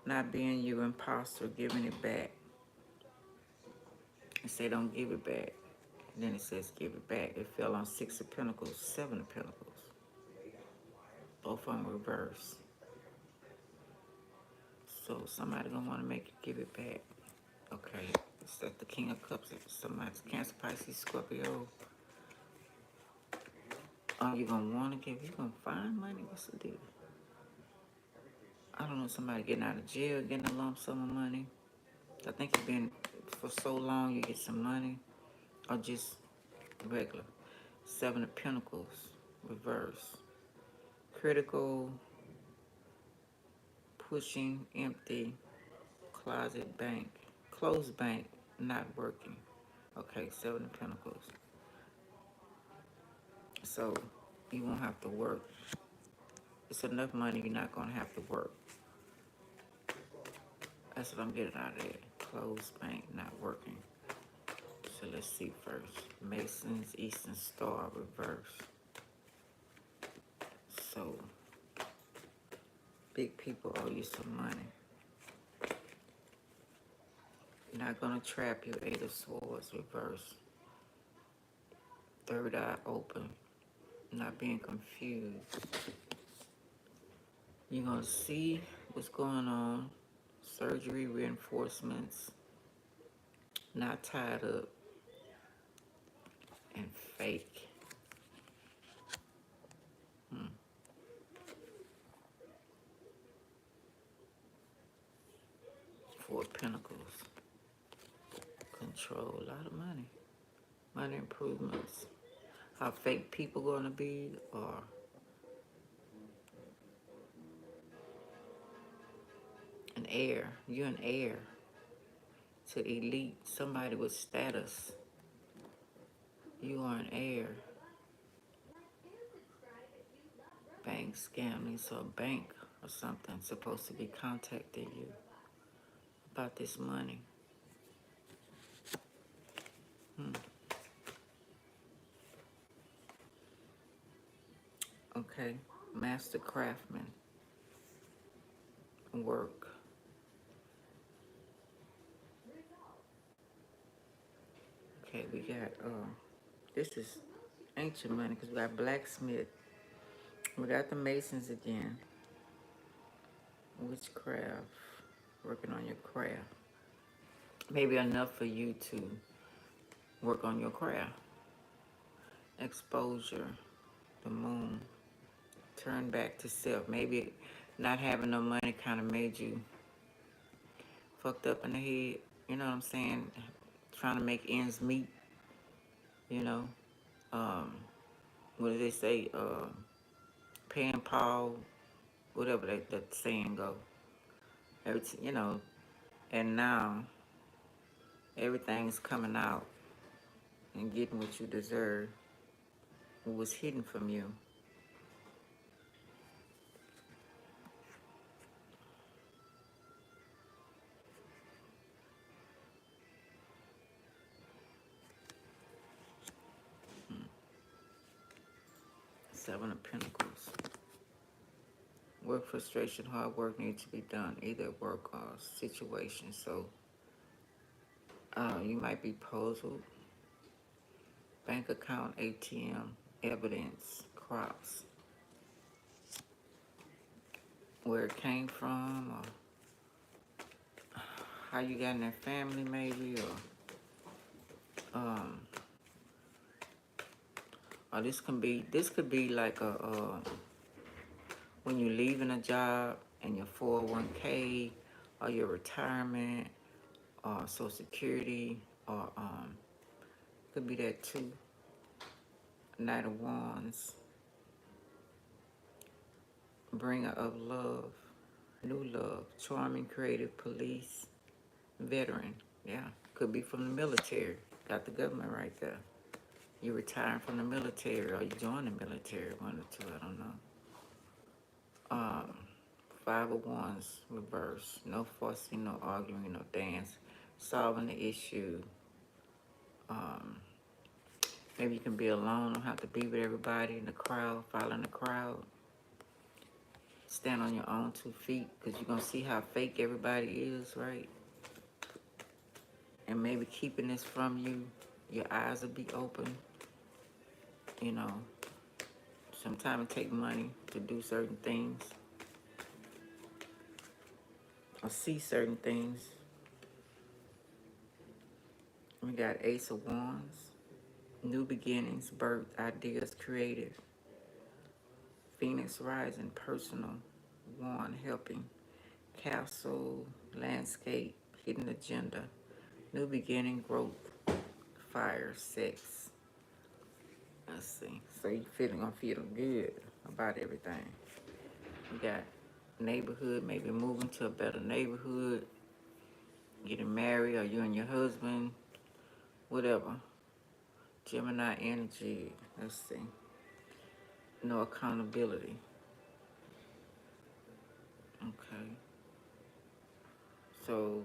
not being you imposter, giving it back. It say don't give it back. And then it says give it back. It fell on Six of Pentacles, Seven of Pentacles. Both of them reverse. So somebody gonna want to make you give it back. Okay, it's like the King of Cups. Somebody's Cancer, Pisces, Scorpio. Oh, you gonna want to give? You gonna find money? What's the deal? I don't know. Somebody getting out of jail, getting a lump sum of money. I think you've been for so long. You get some money, or just regular. Seven of Pentacles, reverse. Critical, pushing, empty, closet, bank, closed bank, not working. Okay, Seven of Pentacles. So you won't have to work. It's enough money you're not going to have to work. That's what I'm getting out of it. Closed bank, not working. So let's see first. Masons, Eastern Star, reverse. So big people owe you some money. Not going to trap you. Eight of Swords, reverse. Third eye open. Not being confused. You're going to see what's going on. Surgery, reinforcements. Not tied up. And fake. Four of Pentacles. Control, a lot of money. Money improvements. How fake people going to be, or an heir. You're an heir to elite, somebody with status. You are an heir. Bank scamming, so a bank or something supposed to be contacting you about this money. Okay, master craftsman, work. Okay, we got, this is ancient money because we got blacksmith. We got the Masons again. Witchcraft, working on your craft. Maybe enough for you to work on your craft. Exposure, the moon, turn back to self. Maybe not having no money kind of made you fucked up in the head. You know what I'm saying? Trying to make ends meet, you know. What do they say? Paying Paul, whatever that saying go. You know, and now everything's coming out and getting what you deserve. What was hidden from you. Seven of Pentacles. Work frustration, hard work needs to be done, either at work or situation. So you might be puzzled. Bank account, ATM, evidence, crops. where it came from, or how you got in that family, maybe, or this could be like when you're leaving a job and your 401k, or your retirement, or Social Security, or could be that too. Knight of Wands, bringer of love, new love, charming, creative, police, veteran. Yeah, could be from the military. Got the government right there. You retiring from the military, or you join the military, one or two, I don't know. Five of Wands, reverse. No fussing, no arguing, no dance. Solving the issue. Maybe you can be alone, don't have to be with everybody in the crowd, following the crowd. Stand on your own 2 feet, because you're going to see how fake everybody is, right? And maybe keeping this from you, your eyes will be open. You know, sometimes it takes money to do certain things, or see certain things. We got Ace of Wands, new beginnings, birth, ideas, creative. Phoenix rising, personal, wand, helping. Castle, landscape, hidden agenda. New beginning, growth, fire, sex. Let's see. So you gonna feel good about everything. You got neighborhood, maybe moving to a better neighborhood, getting married, or you and your husband, whatever. Gemini energy. Let's see. No accountability. Okay. So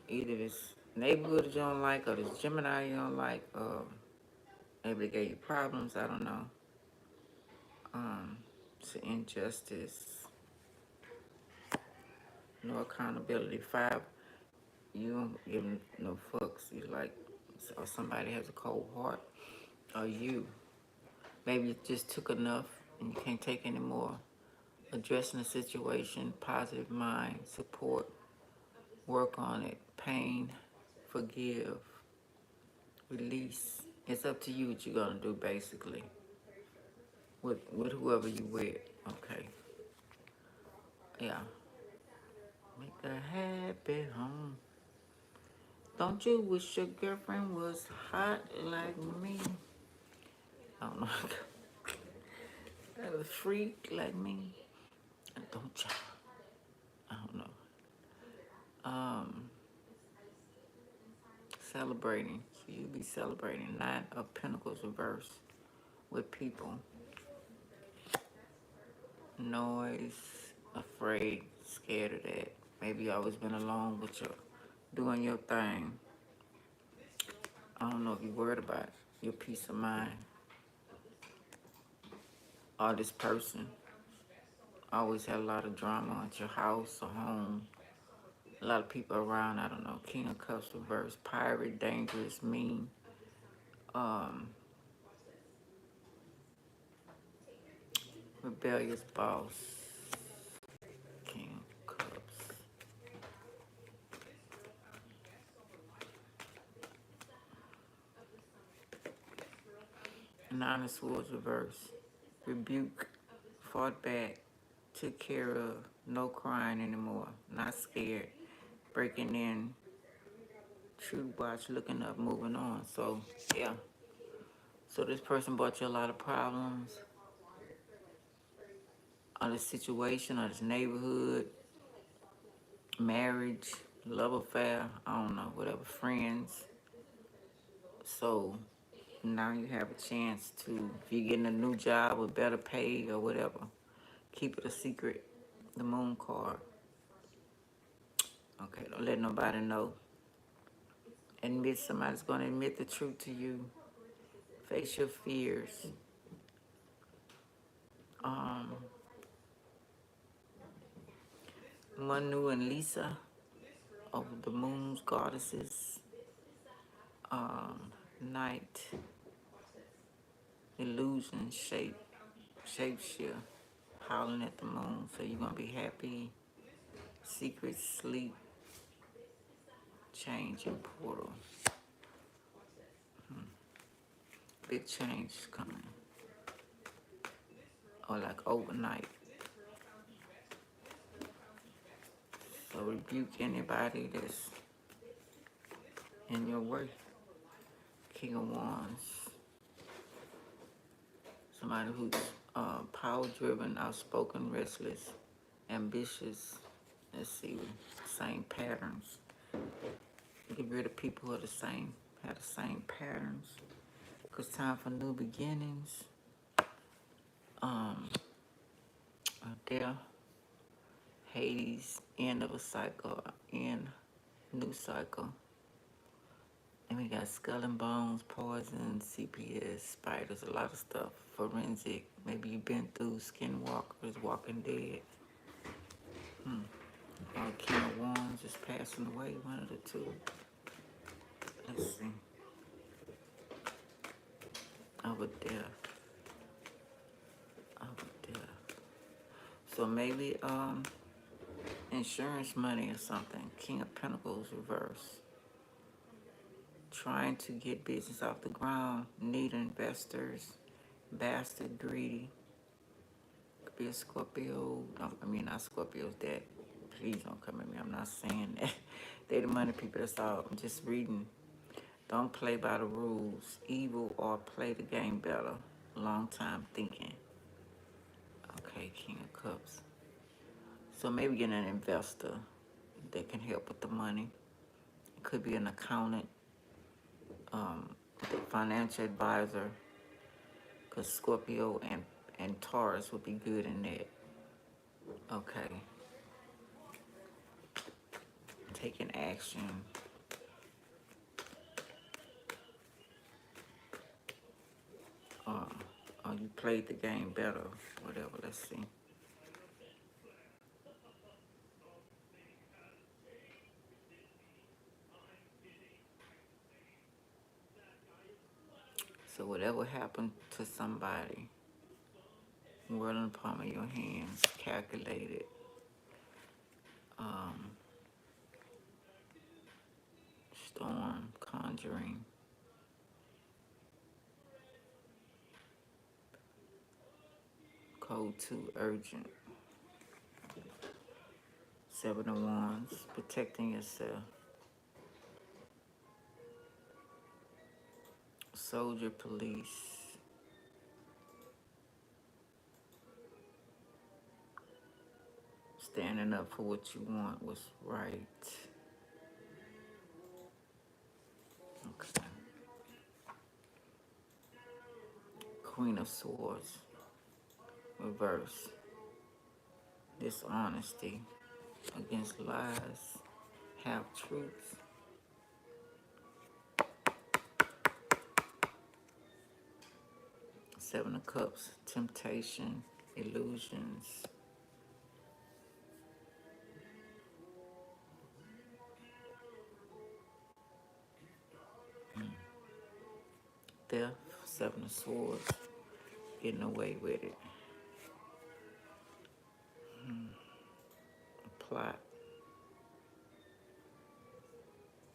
either this neighborhood you don't like, or this Gemini you don't like, maybe they gave you problems, I don't know. It's an injustice. No accountability. 5, you don't give no fucks. You like, or somebody has a cold heart, or you. Maybe you just took enough and you can't take any more. Addressing the situation, positive mind, support, work on it, pain, forgive, release. It's up to you what you're gonna do, basically, with whoever you with. Okay. Yeah. Make a happy home. Don't you wish your girlfriend was hot like me? I don't know. A freak like me? Don't you? I don't know. Celebrating. So you be celebrating. 9 of Pentacles reverse with people. Noise, afraid, scared of that. Maybe you always been alone with your doing your thing. I don't know if you're worried about your peace of mind. Or this person always had a lot of drama at your house or home. A lot of people around, I don't know. King of Cups reverse, pirate, dangerous, mean. Rebellious boss. King of Cups. 9 of Swords reverse. Rebuke, fought back, took care of, no crying anymore, not scared, breaking in, true watch, looking up, moving on. So, yeah. So this person brought you a lot of problems, or this situation, or this neighborhood, marriage, love affair, I don't know, whatever, friends. So now you have a chance to, if you're getting a new job with better pay or whatever, keep it a secret. The moon card. Okay, don't let nobody know. Admit, somebody's going to admit the truth to you. Face your fears. Manu and Lisa of the moon's goddesses. Night. Illusion, shape shift. howling at the moon. So you're gonna be happy. Secret sleep, change and portal. Big change is coming. Or like overnight. So rebuke anybody that's in your way. King of Wands. Somebody who's power-driven, outspoken, restless, ambitious. Let's see, same patterns. Get rid of people who are have the same patterns. Cause time for new beginnings. There, Hades, end of a cycle, end, new cycle. And we got skull and bones, poison, CPS, spiders, a lot of stuff. Forensic. Maybe you've been through skinwalkers, Walking Dead. King of Wands is passing away, one of the two. Let's see. Over there. Over there. So maybe insurance money or something. King of Pentacles reverse. Trying to get business off the ground. Need investors. Bastard greedy. Could be a Scorpio. I mean, not Scorpios. That. Please don't come at me. I'm not saying that. They the money people. That's all. I'm just reading. Don't play by the rules. Evil or play the game better. Long time thinking. Okay, King of Cups. So maybe get an investor that can help with the money. It could be an accountant, financial advisor, because Scorpio and Taurus would be good in that. Okay. Taking action. Or you played the game better, whatever, let's see. So whatever happened to somebody, world in the palm of your hands, calculated. Storm, conjuring. Code 2, urgent. 7 of Wands, protecting yourself. Soldier, police. Standing up for what you want, what's right. Okay. Queen of Swords, reverse. Dishonesty, against lies, half truths. Seven of Cups, temptation, illusions. Theft, Seven of Swords, getting away with it. Plot,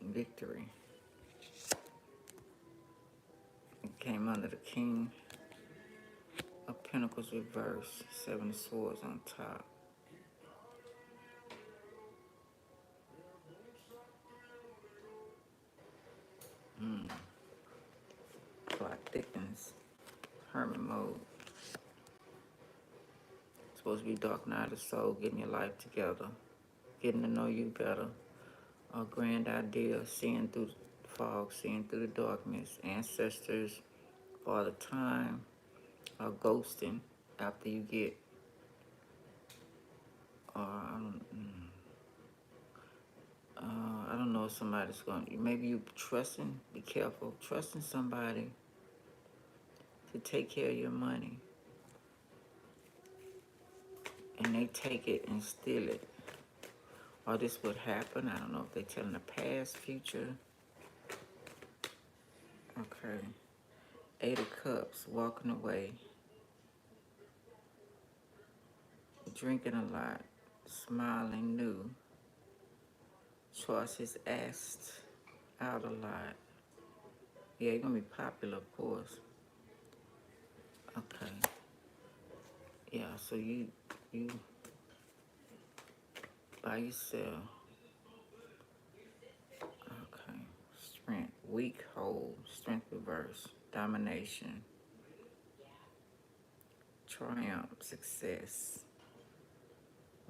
victory. It came under the King of Pentacles reverse, Seven of Swords on top. Plot thickens, hermit mode. Supposed to be dark night of the soul, getting your life together, getting to know you better. A grand idea, seeing through the fog, seeing through the darkness. Ancestors, Father Time, or ghosting after you get, I don't know if somebody's going to, maybe you trusting, be careful, trusting somebody to take care of your money. And they take it and steal it. Or this would happen. I don't know if they're telling the past, future. Okay. 8 of Cups, walking away. drinking a lot, smiling new, choices asked out a lot. Yeah, you're gonna be popular, of course. Okay. Yeah, so you by yourself. Okay. Strength, weak, whole, strength reverse, domination, triumph, success,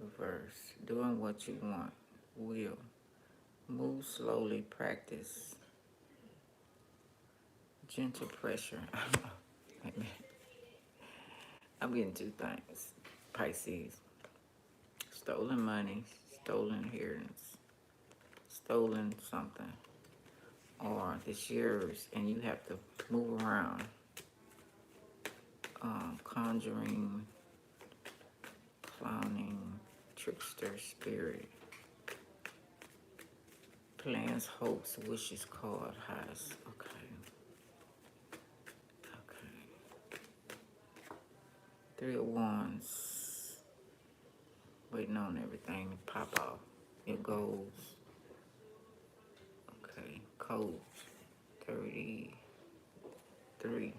reverse, doing what you want, will, move slowly, practice, gentle pressure. I'm getting two things. Pisces, stolen money, stolen inheritance, stolen something, or it's yours and you have to move around. Conjuring, clowning, trickster, spirit, plans, hopes, wishes, card, highs. Okay. Okay. 3 of Wands. Waiting on everything to pop off. Your goals. Okay. Code 33.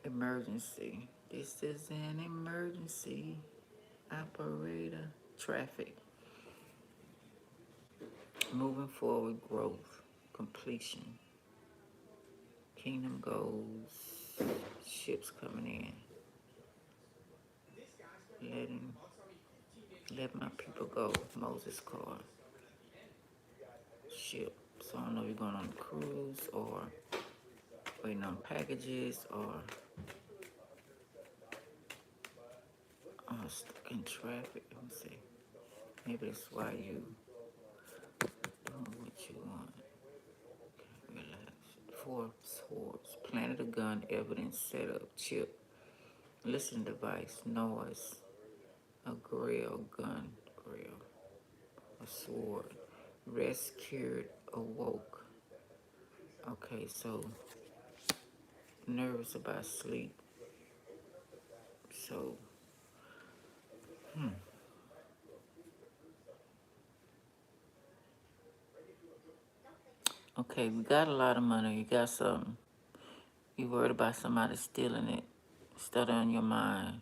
Emergency. This is an emergency. Operator. Traffic. Moving forward, growth. Completion. Kingdom goals. Ships coming in. Let my people go. Moses card. Ship. So I don't know if you're going on a cruise or waiting on packages or stuck in traffic. Let me see. Maybe that's why you doing what you want. Okay, relax. 4 of Swords. Planted a gun, evidence, setup, chip. Listen device, noise. A grill, gun, grill. A sword. Rescued, awoke. Okay, so nervous about sleep. So, okay, we got a lot of money. You got something. You worried about somebody stealing it. Study on your mind.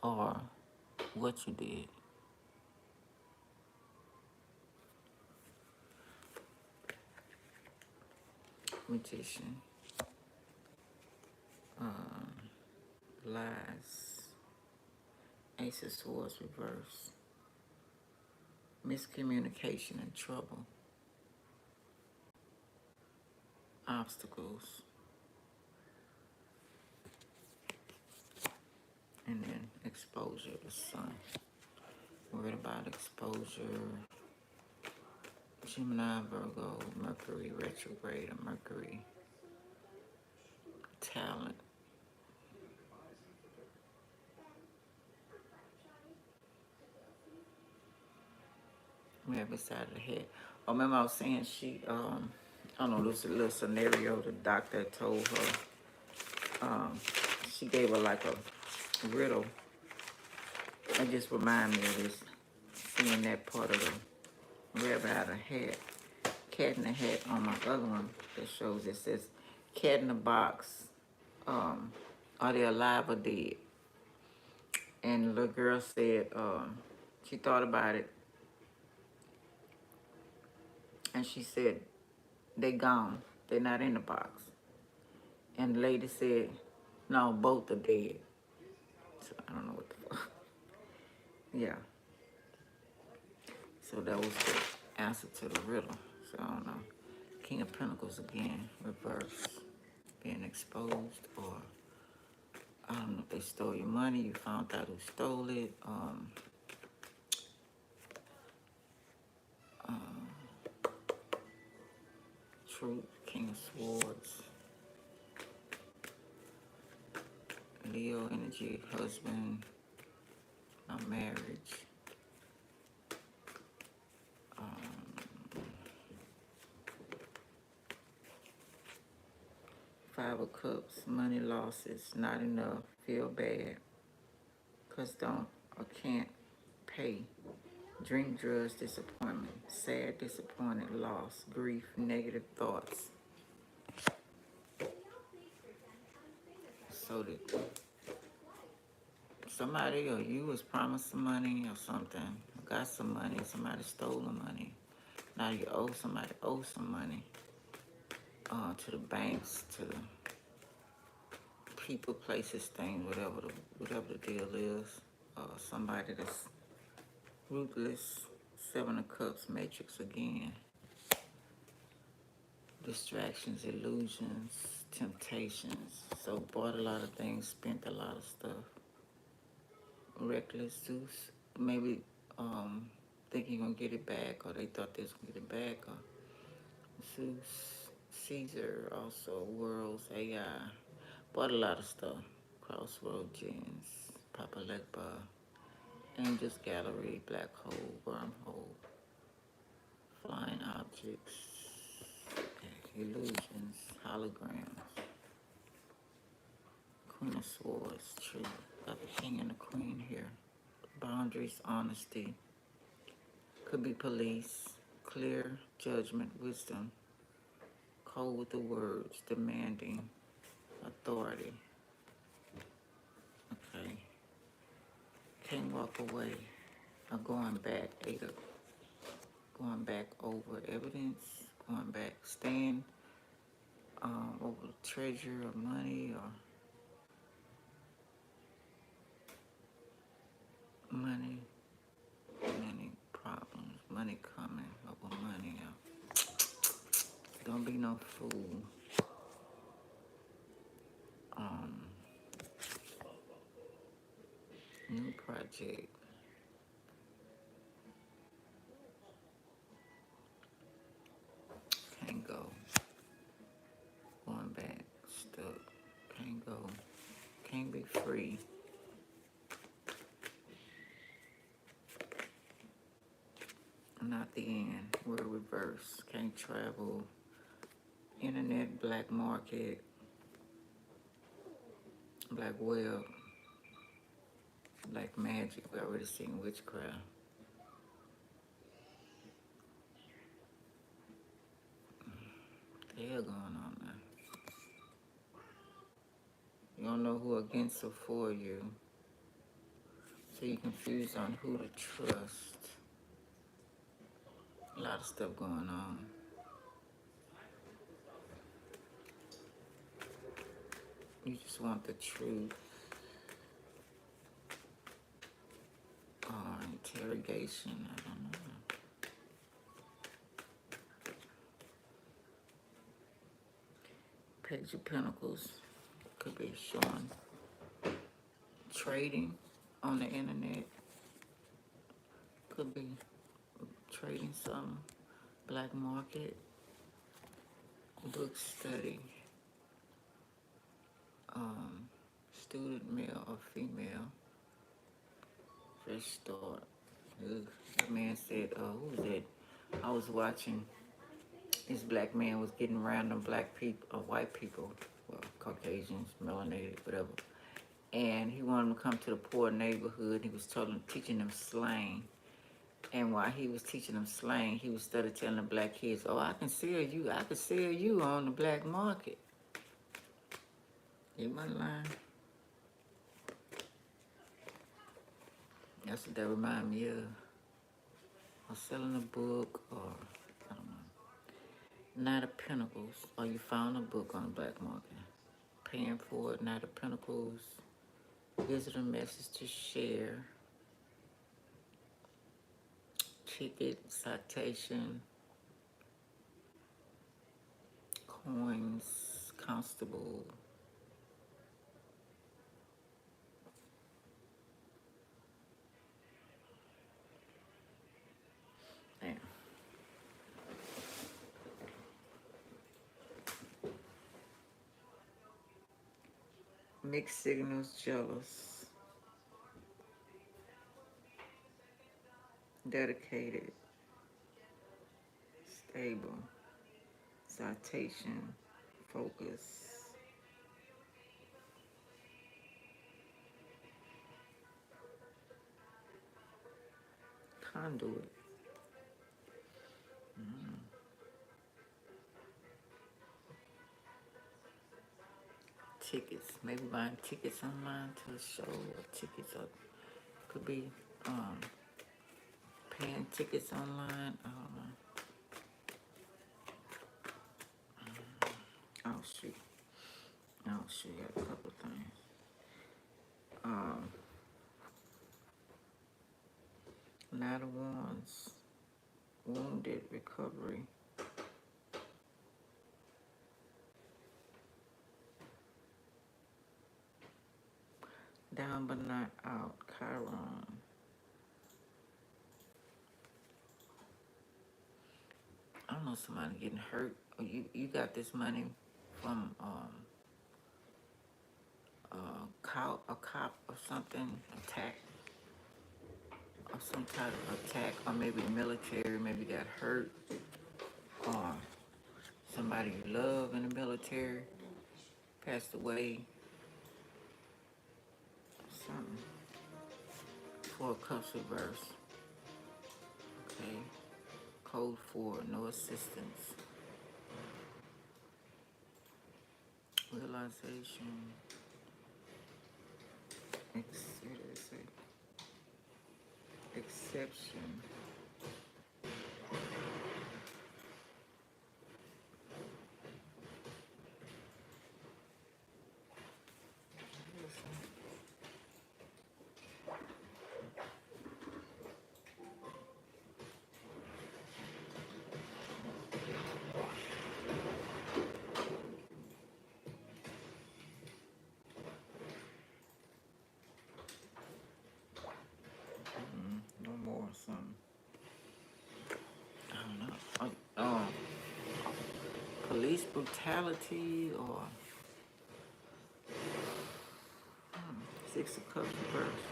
Or what you did. Magician. Lies. Ace of Swords reverse. Miscommunication and trouble. Obstacles. And then exposure, the sun. Worried about exposure. Gemini, Virgo, Mercury retrograde, or Mercury talent. We have beside the head. Oh, remember I was saying I don't know, this is a little scenario the doctor told her. She gave her like a riddle. It just reminded me of this, seeing that part of the rabbit out of hat. Cat in the hat on my other one that shows it says, cat in the box, are they alive or dead? And the little girl said, she thought about it, and she said, they gone. They're not in the box. And the lady said, no, both are dead. So I don't know what the fuck. Yeah. So that was the answer to the riddle. So I don't know. King of Pentacles again, reverse. Being exposed, or I don't know if they stole your money, you found out who stole it. Truth, King of Swords. Leo energy, husband, a marriage. 5 Five of Cups, money losses, not enough, feel bad, cause don't or can't pay. Drink, drugs, disappointment, sad, disappointed, loss, grief, negative thoughts. So that somebody or you was promised some money or something, got some money, somebody stole the money. Now you owe somebody, some money to the banks, to the people, places, things, whatever the deal is. Somebody that's ruthless. Seven of Cups, Matrix again. Distractions, illusions, temptations. So bought a lot of things, spent a lot of stuff. Reckless, Zeus, maybe think you're gonna get it back, or they thought they was gonna get it back, or Zeus, Caesar, also Worlds, AI. Bought a lot of stuff. Crossroad Gens, Papa Legba, Angels Gallery, Black Hole, Wormhole, Flying Objects, Illusions, Holograms, Queen of Swords, True. Got the King and the Queen here. Boundaries, honesty. Could be police. Clear judgment, wisdom. Cold with the words, demanding, authority. Okay. Can't walk away. Or going back, going back over evidence, going back, staying over treasure or money or money, problems, money coming over money. Don't be no fool. New project. Can't go. Going back, stuck. Can't go. Can't be free. Not the end. We're reverse. Can't travel. Internet, black market, black web, black magic. We already seen witchcraft. What the hell going on now? You don't know who against or for you. So you're confused on who to trust. A lot of stuff going on. You just want the truth. Interrogation, I don't know. Page of Pentacles could be showing trading on the internet. Could be trading some black market, book study, student male or female, fresh start. Ugh. That man said, who was that? I was watching, this black man was getting random black people, white people, well, Caucasians, melanated, whatever. And he wanted them to come to the poor neighborhood. He was teaching them slang. And while he was teaching them slang, he was started telling the black kids, oh, I can sell you on the black market. He wasn't lying. That's what that reminded me of. Or selling a book, or I don't know. Knight of Pentacles, or you found a book on the black market. Paying for it, Knight of Pentacles. Visitor message to share. Ticket, citation. Coins, constable. Damn. Mixed signals, jealous. Dedicated. Stable. Citation. Focus. conduit. Tickets, maybe buying tickets online to a show, or tickets, or could be paying tickets online. I don't know. Oh shoot. Oh shoot, a couple things. Ladder ones, wounded recovery. Down but not out, Chiron. I don't know, somebody getting hurt. Or you got this money from a cop or something, attack, or some type of attack, or maybe the military, maybe got hurt, or somebody you love in the military passed away, something. Four cups reverse. Okay. Code 4, no assistance. Realization. What did it say? Exception. No more something. I don't know. Police brutality, or 6 of cups reverse.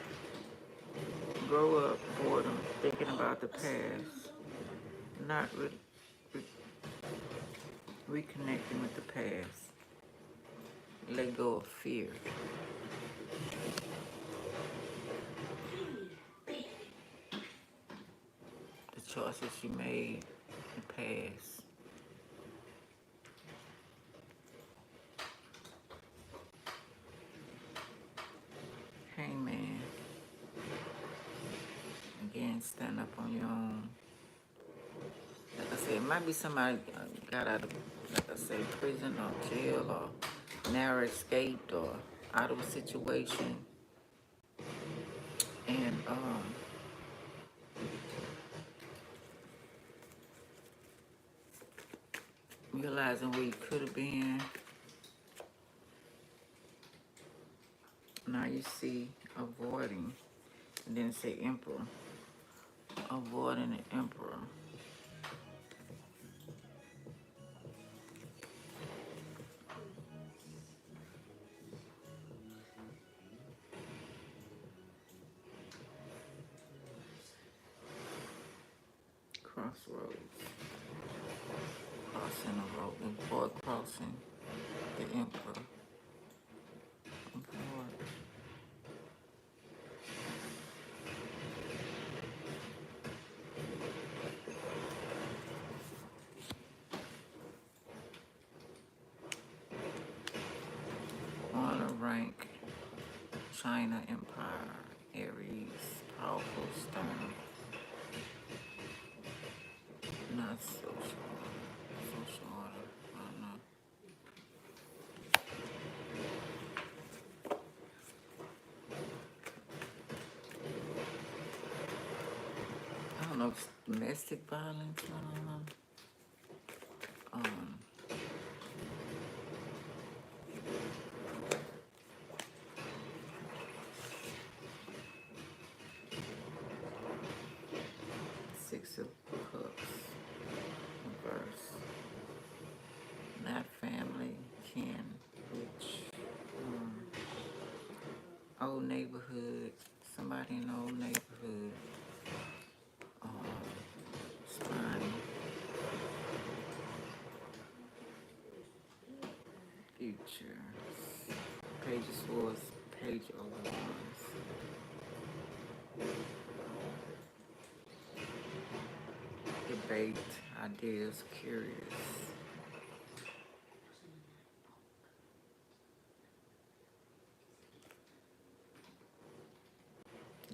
Grow up, boredom, thinking about the past, not reconnecting with the past. Let go of fear. The choices you made in the past. Hangman. Again, stand up on your own. Like I said, it might be somebody got out of, like I say, prison or jail, or narrow escaped, or out of a situation. And realizing where you could have been. Now you see avoiding, and then say emperor. Avoiding the emperor. Crossroads. Crossing the road. Avoid crossing the emperor. Avoid. Honor rank. China Empire. Aries. Powerful stone. Not social order. Social order. I don't know. I don't know if it's domestic violence. I don't know. 6 of cups. Reverse. Not family, kin, rich. Old neighborhood. Somebody in the old neighborhood. Spine. Future. Page of Swords. Page of Wands. debate, ideas, curious.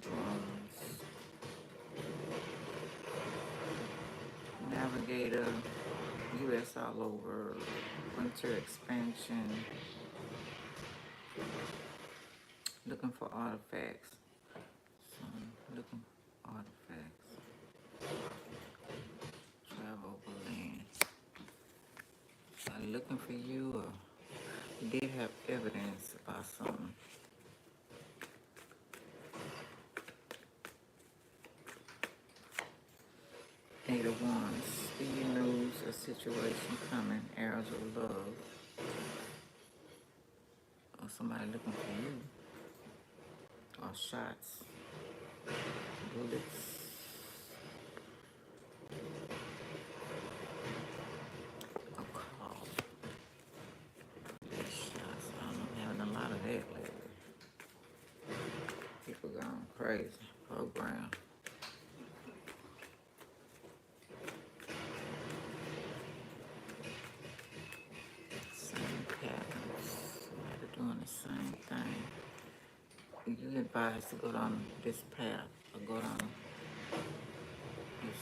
Drums. Navigator. U.S. all over. Winter expansion. Looking for artifacts. So I'm looking for artifacts. Travel overland. Are they looking for you, or you did have evidence about something? Eight of Wands. See your news, a situation coming, arrows of love. Or somebody looking for you. Or shots. Bullets. A call. Shots. I'm having a lot of that lately. People going crazy. Program. Same patterns. Somebody doing the same thing. You advised to go down this path or go down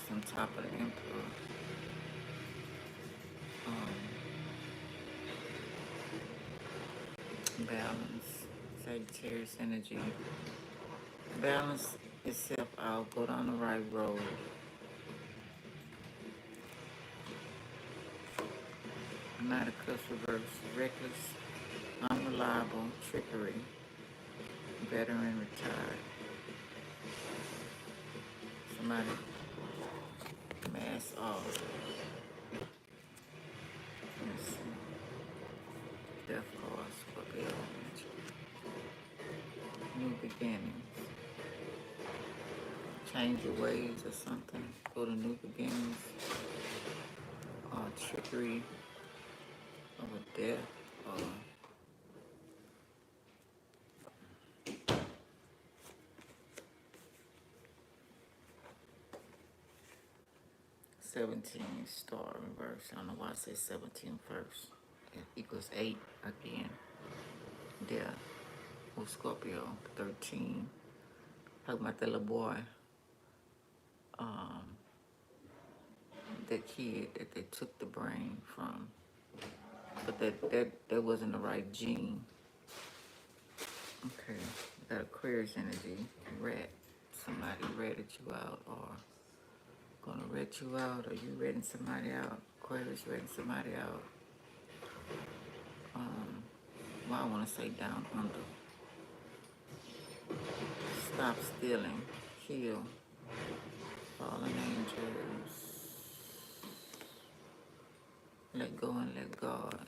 some top of the emperor. Balance, Sagittarius energy. Balance itself out, go down the right road. Knight of Cups reverse, reckless, unreliable, trickery, veteran, retired. Somebody mask off. Let's see. Death card, Scorpio. New beginnings. Change your ways or something. Go to new beginnings. Or trickery of a death. Or 17 star reverse. I don't know why I say 17 first. It equals 8 again. Death. With Scorpio, 13. Talking about that little boy. That kid that they took the brain from. But that wasn't the right gene. Okay. Got Aquarius energy. Rat. Somebody ratted you out or gonna rat you out, or you ratting somebody out. Aquarius ratting somebody out. Well, I want to say down under. Stop stealing. Heal. Fallen angels. Let go and let God.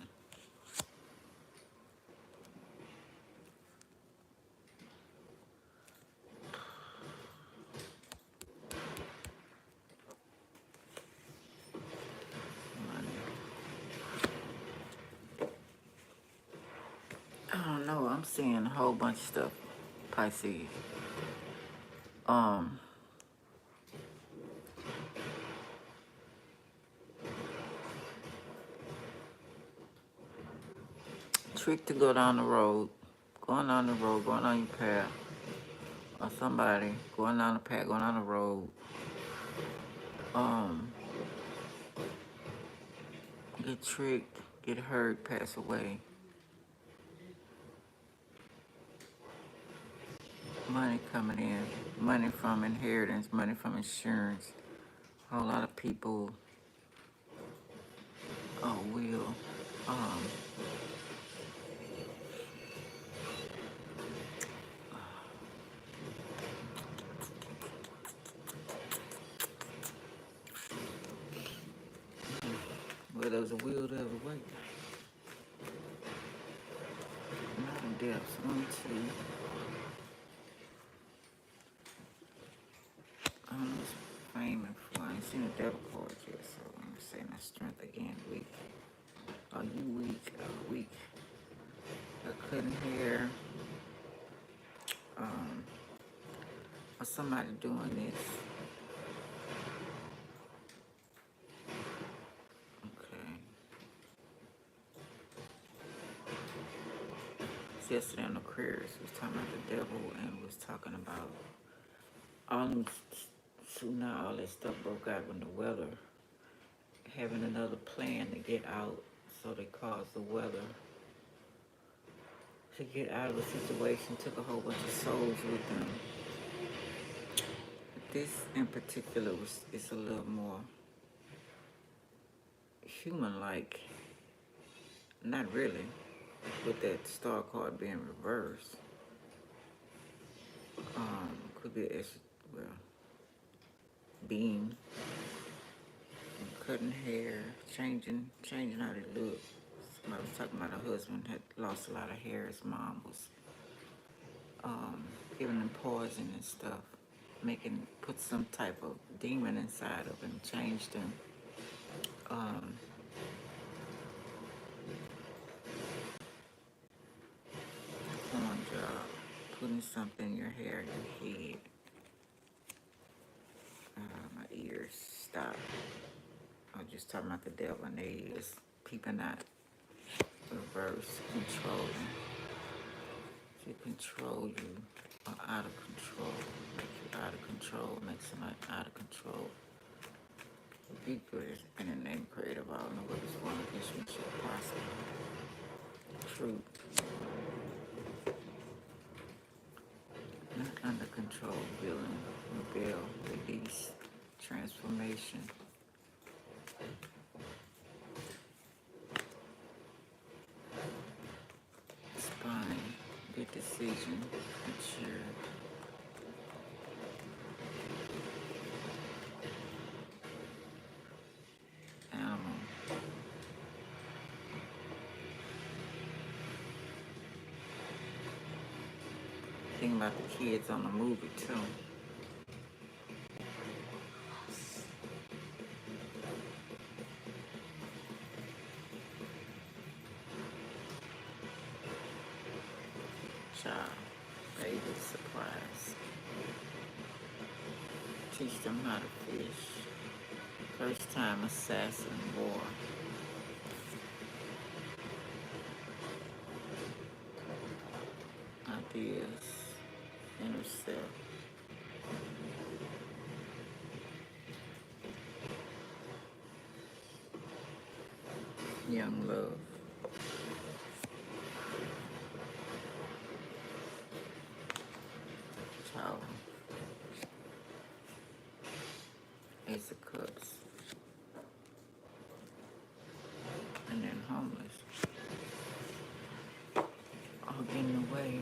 I don't know. I'm seeing a whole bunch of stuff. Pisces. Trick to go down the road. Going down the road, going on your path. Or somebody going down the path, going down the road. Get tricked, get hurt, pass away. Money coming in, money from inheritance, money from insurance. A whole lot of people will where there's a will, there's a way. Not in depth. Let me see. I don't know what's famous for. I ain't seen a devil card yet, so I'm saying that strength again, weak. Are you weak? Weak. I couldn't hear or somebody doing this. Aquarius was talking about the devil and was talking about all them, soon all that stuff broke out when the weather, having another plan to get out, so they caused the weather to get out of the situation, took a whole bunch of souls with them. This in particular is a little more human-like. Not really, with that star card being reversed. Could be a, well, being, cutting hair, changing how they look. Somebody was talking about her husband had lost a lot of hair. His mom was giving them poison and stuff, put some type of demon inside of him, changed him. On job, putting something in your hair, your head. My ears stop. I was just talking about the devil and they is peeping out, reverse, controlling. To control you or out of control, make you out of control, make somebody out of control. Be good in the name creative. I don't know what this one against me shall prosper. Truth. Not under control, villain, rebel, release, transformation. Spine, good decision, mature. Animal. Thinking about the kids on the movie too. Child, baby surprise. Teach them how to fish. First time assassin war. Ideas. Inner self. Young love. Child. Ace of Cups. And then homeless. All getting away.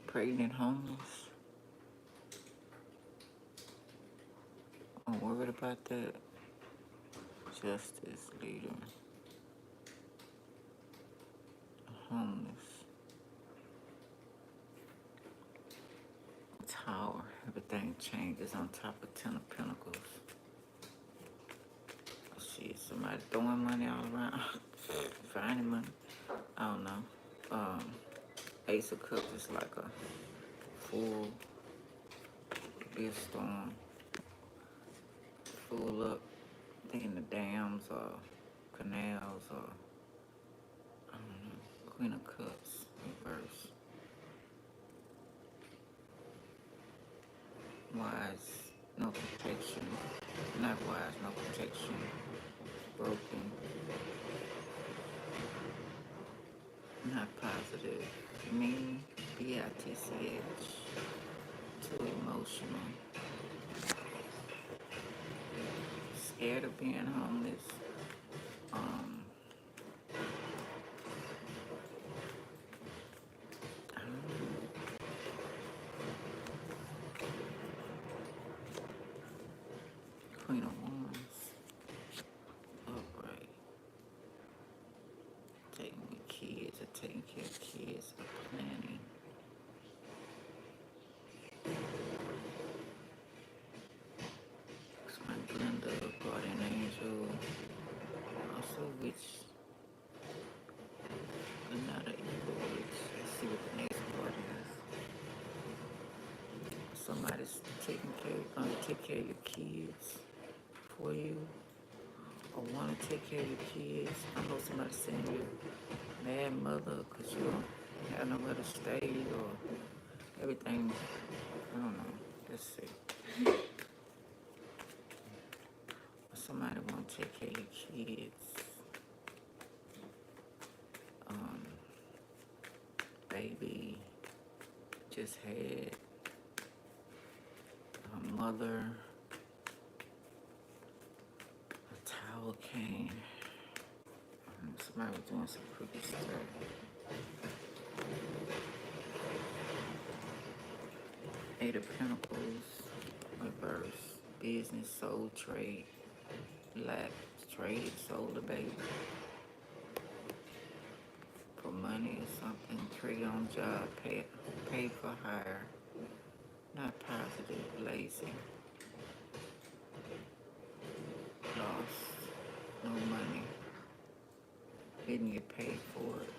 Pregnant, homeless. I'm worried about that. Justice leader. Homeless. Tower. Everything changes on top of 10 of Pentacles. Shit, somebody throwing money all around. Finding money. I don't know. Ace of Cups is like a full, could be a storm. Full up, thinking the dams or canals or, I don't know, Queen of Cups, reverse. Wise, no protection. Not wise, no protection. Broken. Not positive. Mean, B-I-T-C-H. Too emotional. Scared of being homeless. Queen of Wands. Upright. Taking with kids or taking care of kids or planning. It's my Glenda, guardian angel. Also witch. But not an evil witch. Let's see what the next card is. somebody's gonna take care of your kids for you, or want to take care of your kids. I know somebody's saying you're a mad mother because you don't have nowhere to stay or everything. I don't know. Let's see. Somebody want to take care of your kids. Baby just had a mother. A towel came. Somebody was doing some crooked stuff. Eight of Pentacles, reverse, business, soul, trade, lack, trade, sold a baby for money or something, trade on job, pay for hire, not positive, lazy, lost, no money, didn't get paid for it.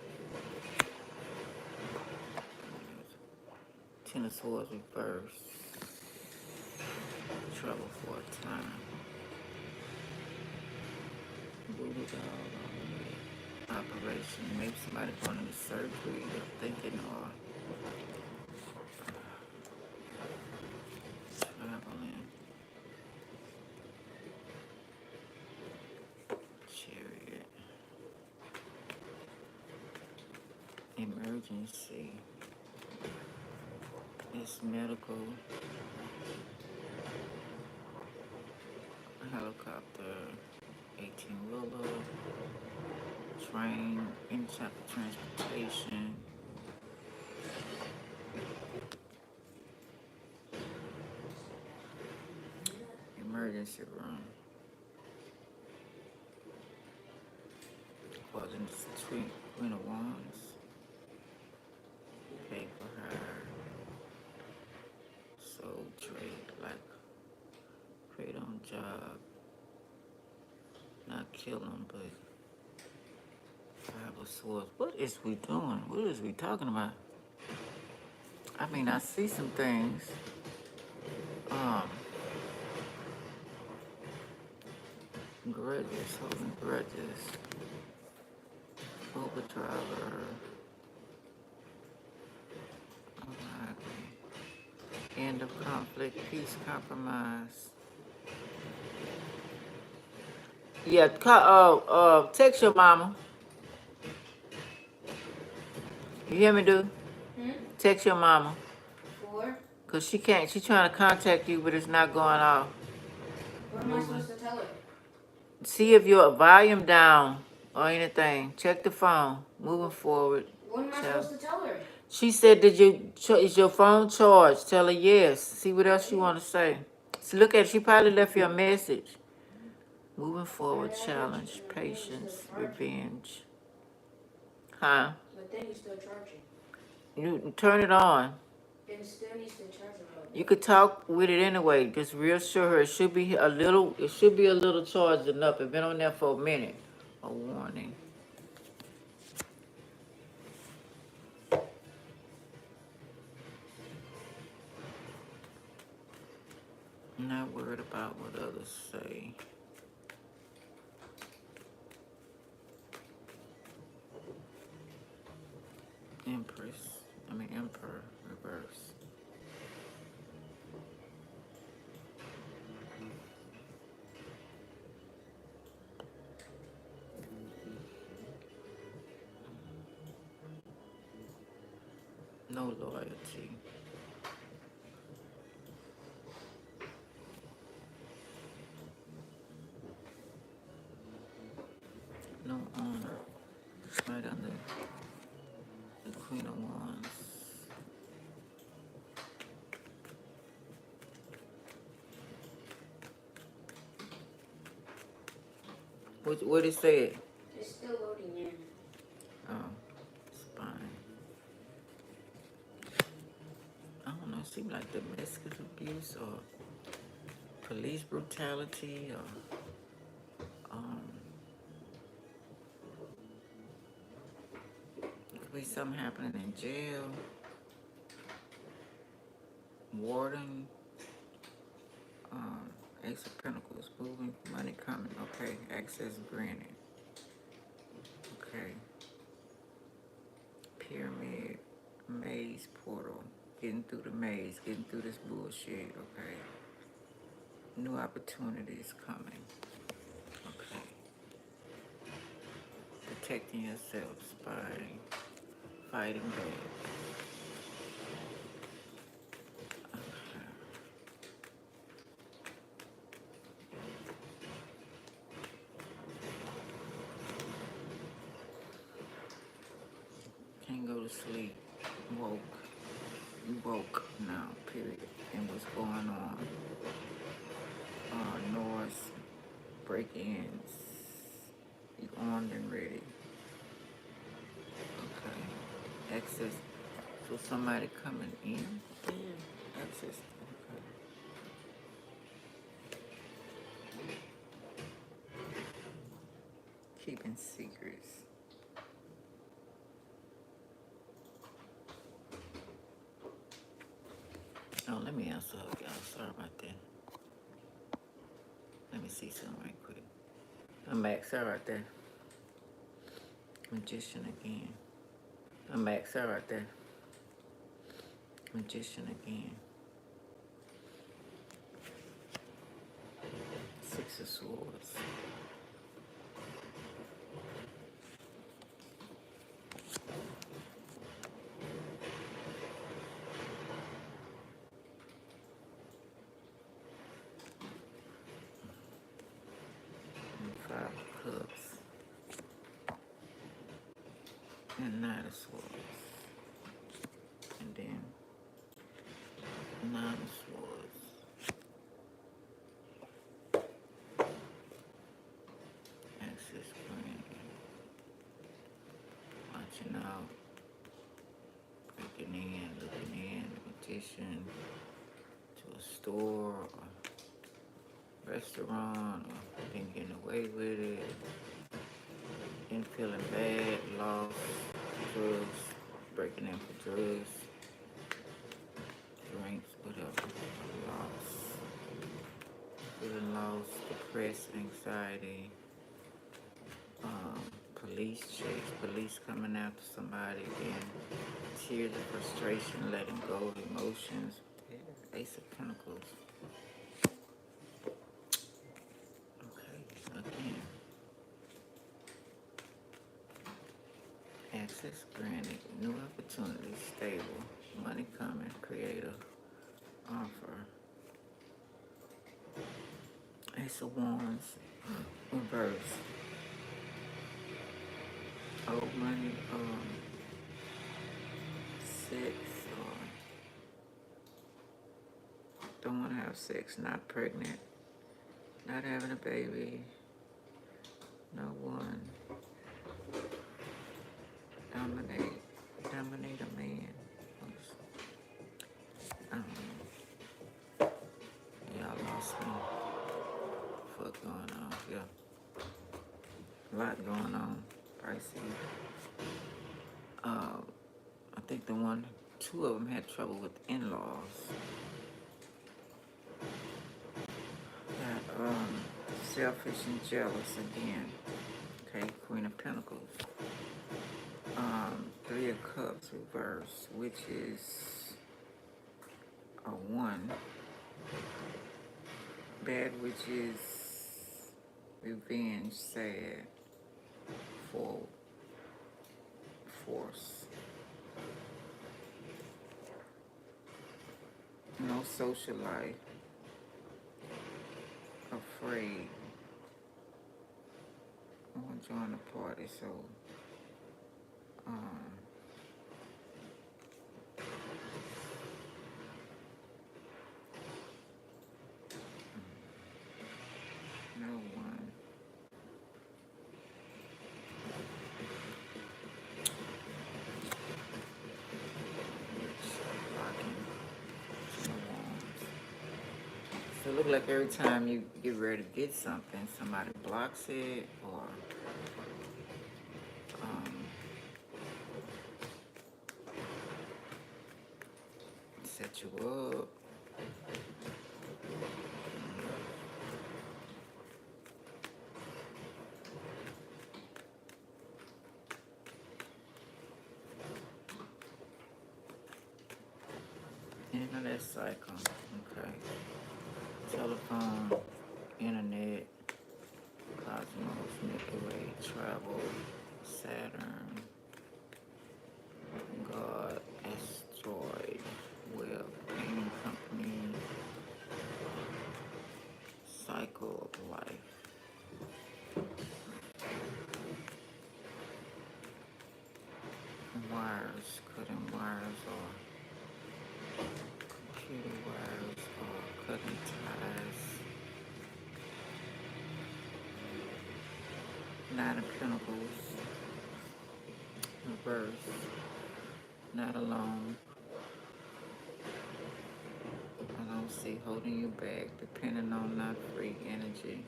Ten of Swords reverse, trouble for a time. Voodoo doll operation. Maybe somebody going into surgery or thinking or traveling. Chariot. Emergency. It's medical. Helicopter. 18-wheeler. Train. Any type of transportation. Emergency room. Wasn't Queen of Wands. Pay for her. Soul trade, like trade on job. Not kill them, but Five of Swords. What is we doing? What is we talking about? I mean, I see some things. Grudges, holding grudges. Uber driver. End of conflict, peace, compromise. Yeah, text your mama. You hear me, dude? Text your mama. For? Cause she can't. She's trying to contact you, but it's not going off. What am I supposed to tell her? See if your volume down or anything. Check the phone. Moving forward. What am I supposed to tell her? She said, is your phone charged? Tell her yes. See what else she want to say. So look at it. She probably left you a message. Moving forward, challenge, patience, revenge. Huh? But then he's still charging. You turn it on. It still needs to charge a little bit. You could talk with it anyway. Just reassure her it should be a little charged enough. It's been on there for a minute. A warning. I'm not worried about what others say. Emperor, reverse. No loyalty. No honor. Right under the Queen of Wands. What it say? It's still loading in. Oh, spine. I don't know, it seems like domestic abuse or police brutality or could be something happening in jail. Warden, Ace of Pentacles, moving, money coming. Okay, access granted. Okay. Pyramid, maze portal. Getting through the maze, getting through this bullshit. Okay. New opportunities coming. Okay. Protecting yourselves by fighting back. Okay. Can't go to sleep. Woke. You woke now, period. And what's going on? North, break-ins. You armed and ready. Okay. Access. So somebody coming in? Yeah. Access. Okay. Keeping secrets. Oh, let me answer her, y'all. Sorry about that. Let me see something right quick. I'm back. Sorry about that. Magician again. I'm back. Sorry about that. Magician again. Six of Swords. And Five of Cups. And Nine of Swords. And then Nine of Swords. Access Grand. Watching out. Breaking in, looking in. Magician. To a store or restaurant or been getting away with it. Been feeling bad, lost, drugs, breaking in for drugs, drinks, whatever, lost, feeling lost, depressed, anxiety, police chase, police coming after somebody, then tears of frustration, letting go of emotions, Ace of Pentacles. Okay, again. Access granted, new opportunities, stable, money coming, creative, offer. Ace of Wands, reverse. Old money, sex, or don't want to have sex, not pregnant, not having a baby, no one. Dominate a man. Y'all lost me. Fuck going on? Yeah, a lot going on. Pricey. I think two of them had trouble with in-laws. Got selfish and jealous again. Okay, Queen of Pentacles. Three of Cups reverse, which is a 1. Bad, which is revenge, sad, full force. No social life. Afraid. I want to join the party, so no one. So it looks like every time you get ready to get something, somebody blocks it or set you up. that cycle. Okay. Telephone, internet, cosmos, Milky Way, travel, Saturn, God, asteroid, web, painting company, cycle of life. Wires, cutting wires or computer wires or cutting ties. Nine of Pentacles, reverse, not alone. I don't see holding you back, depending on not free energy,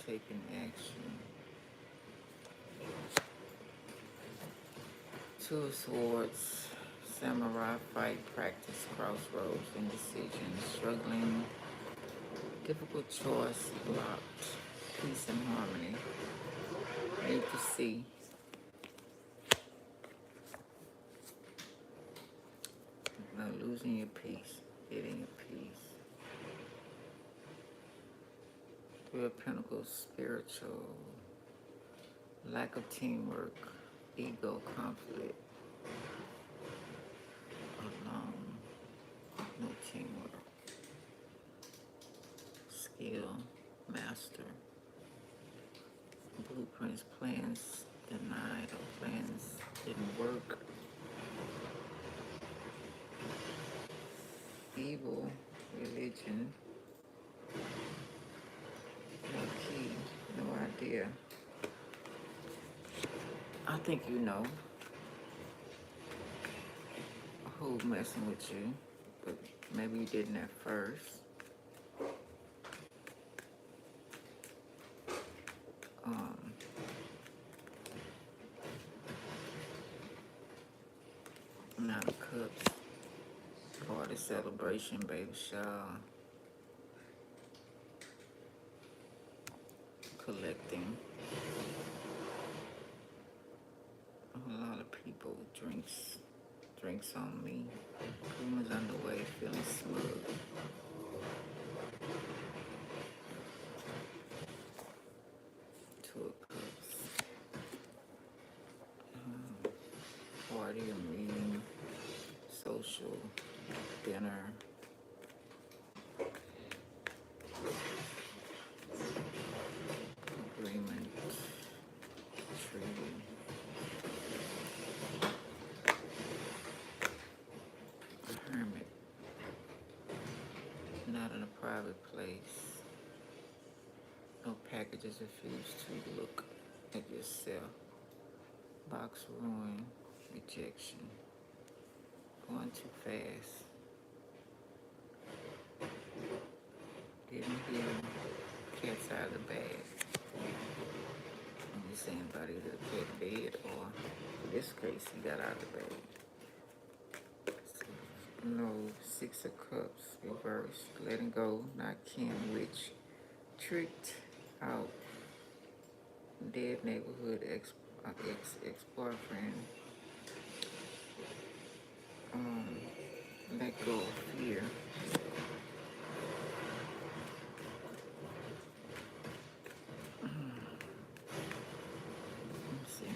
taking action. Two of Swords, samurai fight, practice, crossroads, indecision, struggling, difficult choice, blocked, peace and harmony. Need to see. No, losing your peace, getting your peace. Three of Pentacles, spiritual, lack of teamwork, ego conflict, alone, no teamwork. Skill, master, blueprints, plans denied or plans didn't work. Evil, religion, no key, no idea. I think you know who's messing with you, but maybe you didn't at first. Nine of Cups, party, celebration, baby shower, collecting. A lot of people, drinks on me. Rumors underway, feeling smug. Two of Cups. Party, a meeting, social, dinner. Agreement, treaty. Hermit, not in a private place. No packages, refuse to look at yourself. Box ruin, rejection. Going too fast. Didn't hear cat's out of the bag. I'm just saying anybody that cat bed, or in this case, he got out of the bag. No, Six of Cups, reverse, letting go, not kin, witch, tricked out, dead neighborhood, ex-boyfriend, let go of fear. Let's see.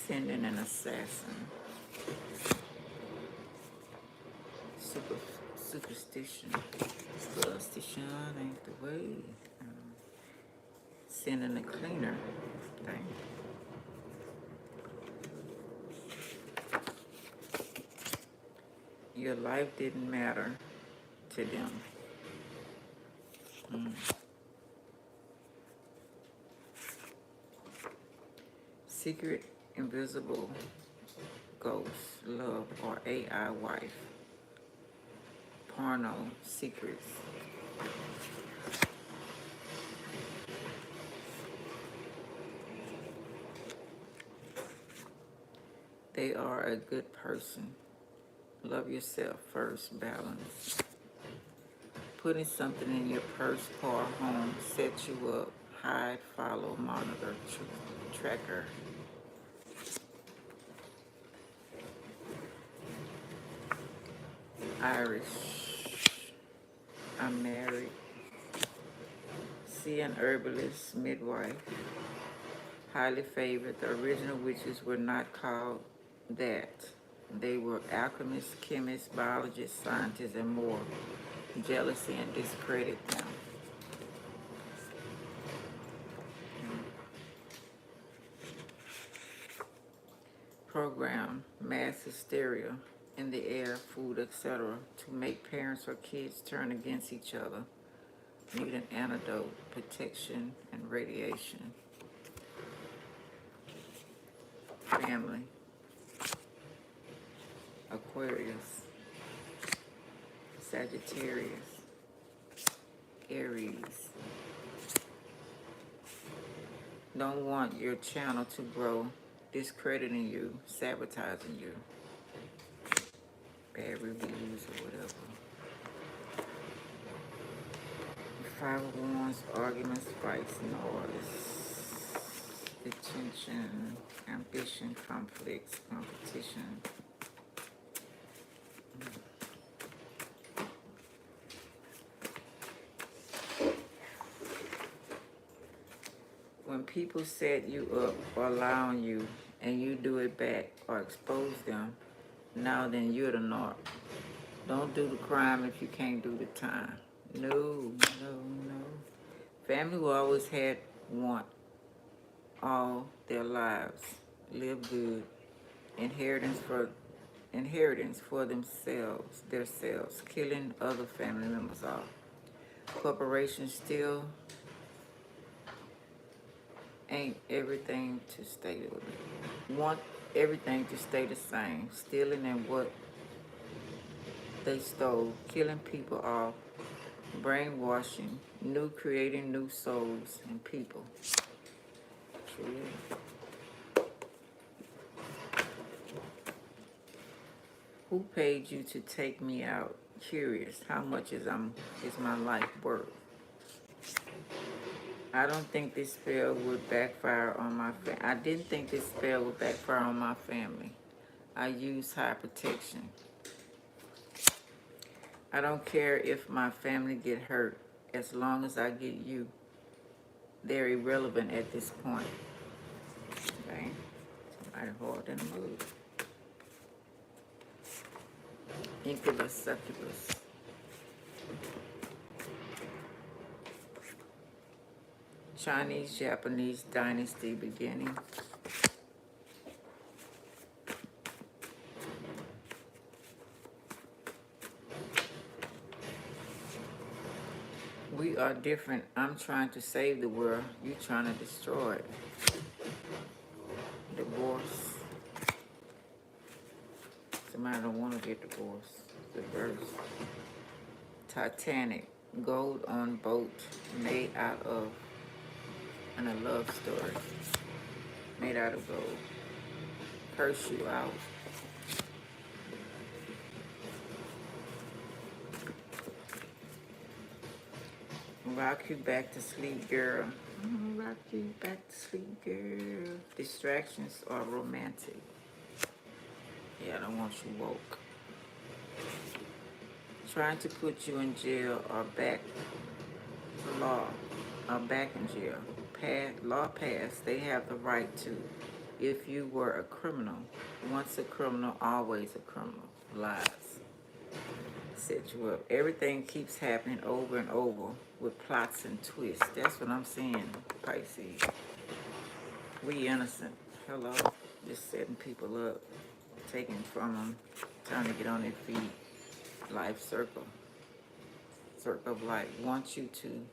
Sending an assassin. Superstition. Superstition ain't the way. Sending a cleaner thing. Your life didn't matter to them. Secret, invisible, ghost, love, or AI wife. Porno, secrets. They are a good person. Love yourself first, balance. Putting something in your purse, car, home, set you up. Hide, follow, monitor, tracker. Irish. I'm married. See an herbalist, midwife. Highly favored. The original witches were not called that. They were alchemists, chemists, biologists, scientists, and more. Jealousy and discredit them. Program mass hysteria in the air, food, etc. to make parents or kids turn against each other. Need an antidote, protection, and radiation. Family. Aquarius. Sagittarius. Aries. Don't want your channel to grow, discrediting you, sabotaging you. Bad reviews or whatever. Five of Wands, arguments, fights, noise, attention, ambition, conflicts, competition. When people set you up or lie on you and you do it back or expose them, now then you're the narc. Don't do the crime if you can't do the time. No, no, no. Family will always want all their lives. Live good. Inheritance for themselves, themselves. Killing other family members off. Corporations still ain't everything to stay with it. Want everything to stay the same. Stealing and what they stole. Killing people off. Brainwashing. Creating new souls and people. True. Who paid you to take me out? Curious. How much is my life worth? I don't think this spell would backfire on my family. I didn't think this spell would backfire on my family. I use high protection. I don't care if my family get hurt. As long as I get you, they're irrelevant at this point. Okay? Somebody hard in the mood. Incubus, succubus. Chinese, Japanese dynasty beginning. We are different. I'm trying to save the world. You trying to destroy it. Divorce. Somebody don't want to get divorced. Divorce. Titanic. Gold on boat. Made out of. And a love story. Made out of gold. Curse you out. Rock you back to sleep, girl. Rock you back to sleep, girl. Distractions are romantic. Yeah, I don't want you woke. Trying to put you in jail or back in jail. Law passed. They have the right to. If you were a criminal, once a criminal, always a criminal. Lies. Set you up. Everything keeps happening over and over with plots and twists. That's what I'm seeing, Pisces. We innocent. Hello. Just setting people up, taking from them, trying to get on their feet. Life circle. Circle of life. Want you to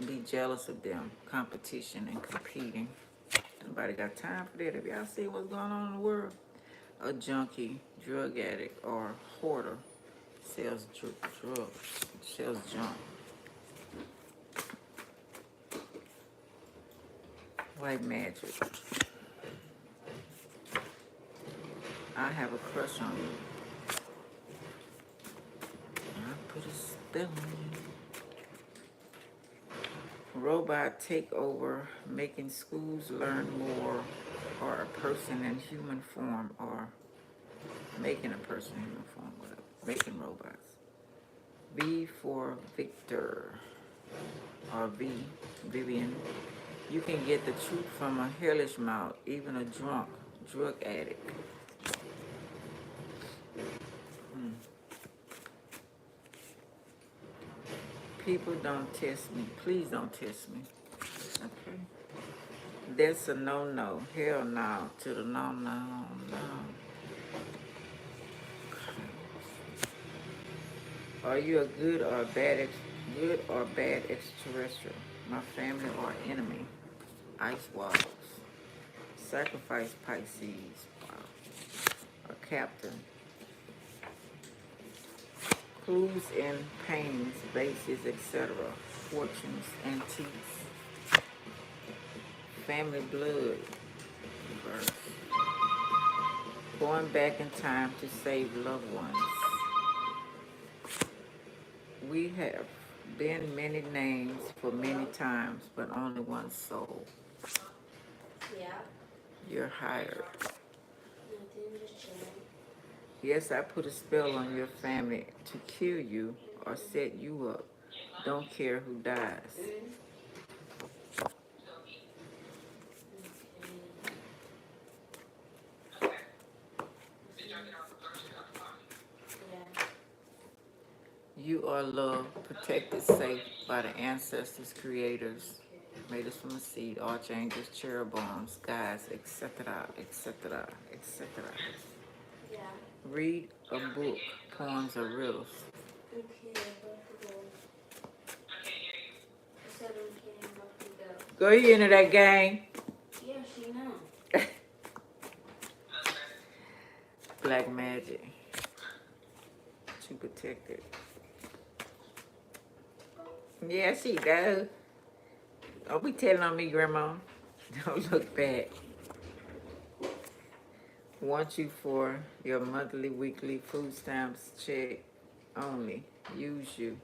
be jealous of them. Competition and competing. Nobody got time for that. If y'all see what's going on in the world, a junkie, drug addict, or hoarder sells drugs, sells junk. White magic. I have a crush on you. I put a spell on you. Robot take over, making schools learn more, or a person in human form, or making a person in human form, whatever. Making robots. V for Victor, or V, Vivian. You can get the truth from a hellish mouth, even a drunk, drug addict. People don't test me. Please don't test me. Okay. That's a no-no. Hell no to the no. Are you a good or bad extraterrestrial? My family or enemy? Ice walls. Sacrifice Pisces. Wow. A captain. Clues and paintings, vases, etc. Fortunes, antiques. Family blood. Reverse. Going back in time to save loved ones. We have been many names for many times, but only one soul. Yeah. You're hired. Nothing, just chilling. Yes, I put a spell on your family to kill you or set you up. Don't care who dies. Yeah. You are loved, protected, safe by the ancestors, creators, made us from a seed, archangels, cherubims, guides, etc., etc., etc. Yeah. Read a book, poems or riddles. Okay, about to go. I said okay, I'm about to go. Go you into that game. Yeah, she know. Black magic. To protect it. Yeah, she does. Don't be telling on me, Grandma. Don't look back. Want you for your monthly, weekly food stamps check only. Use you.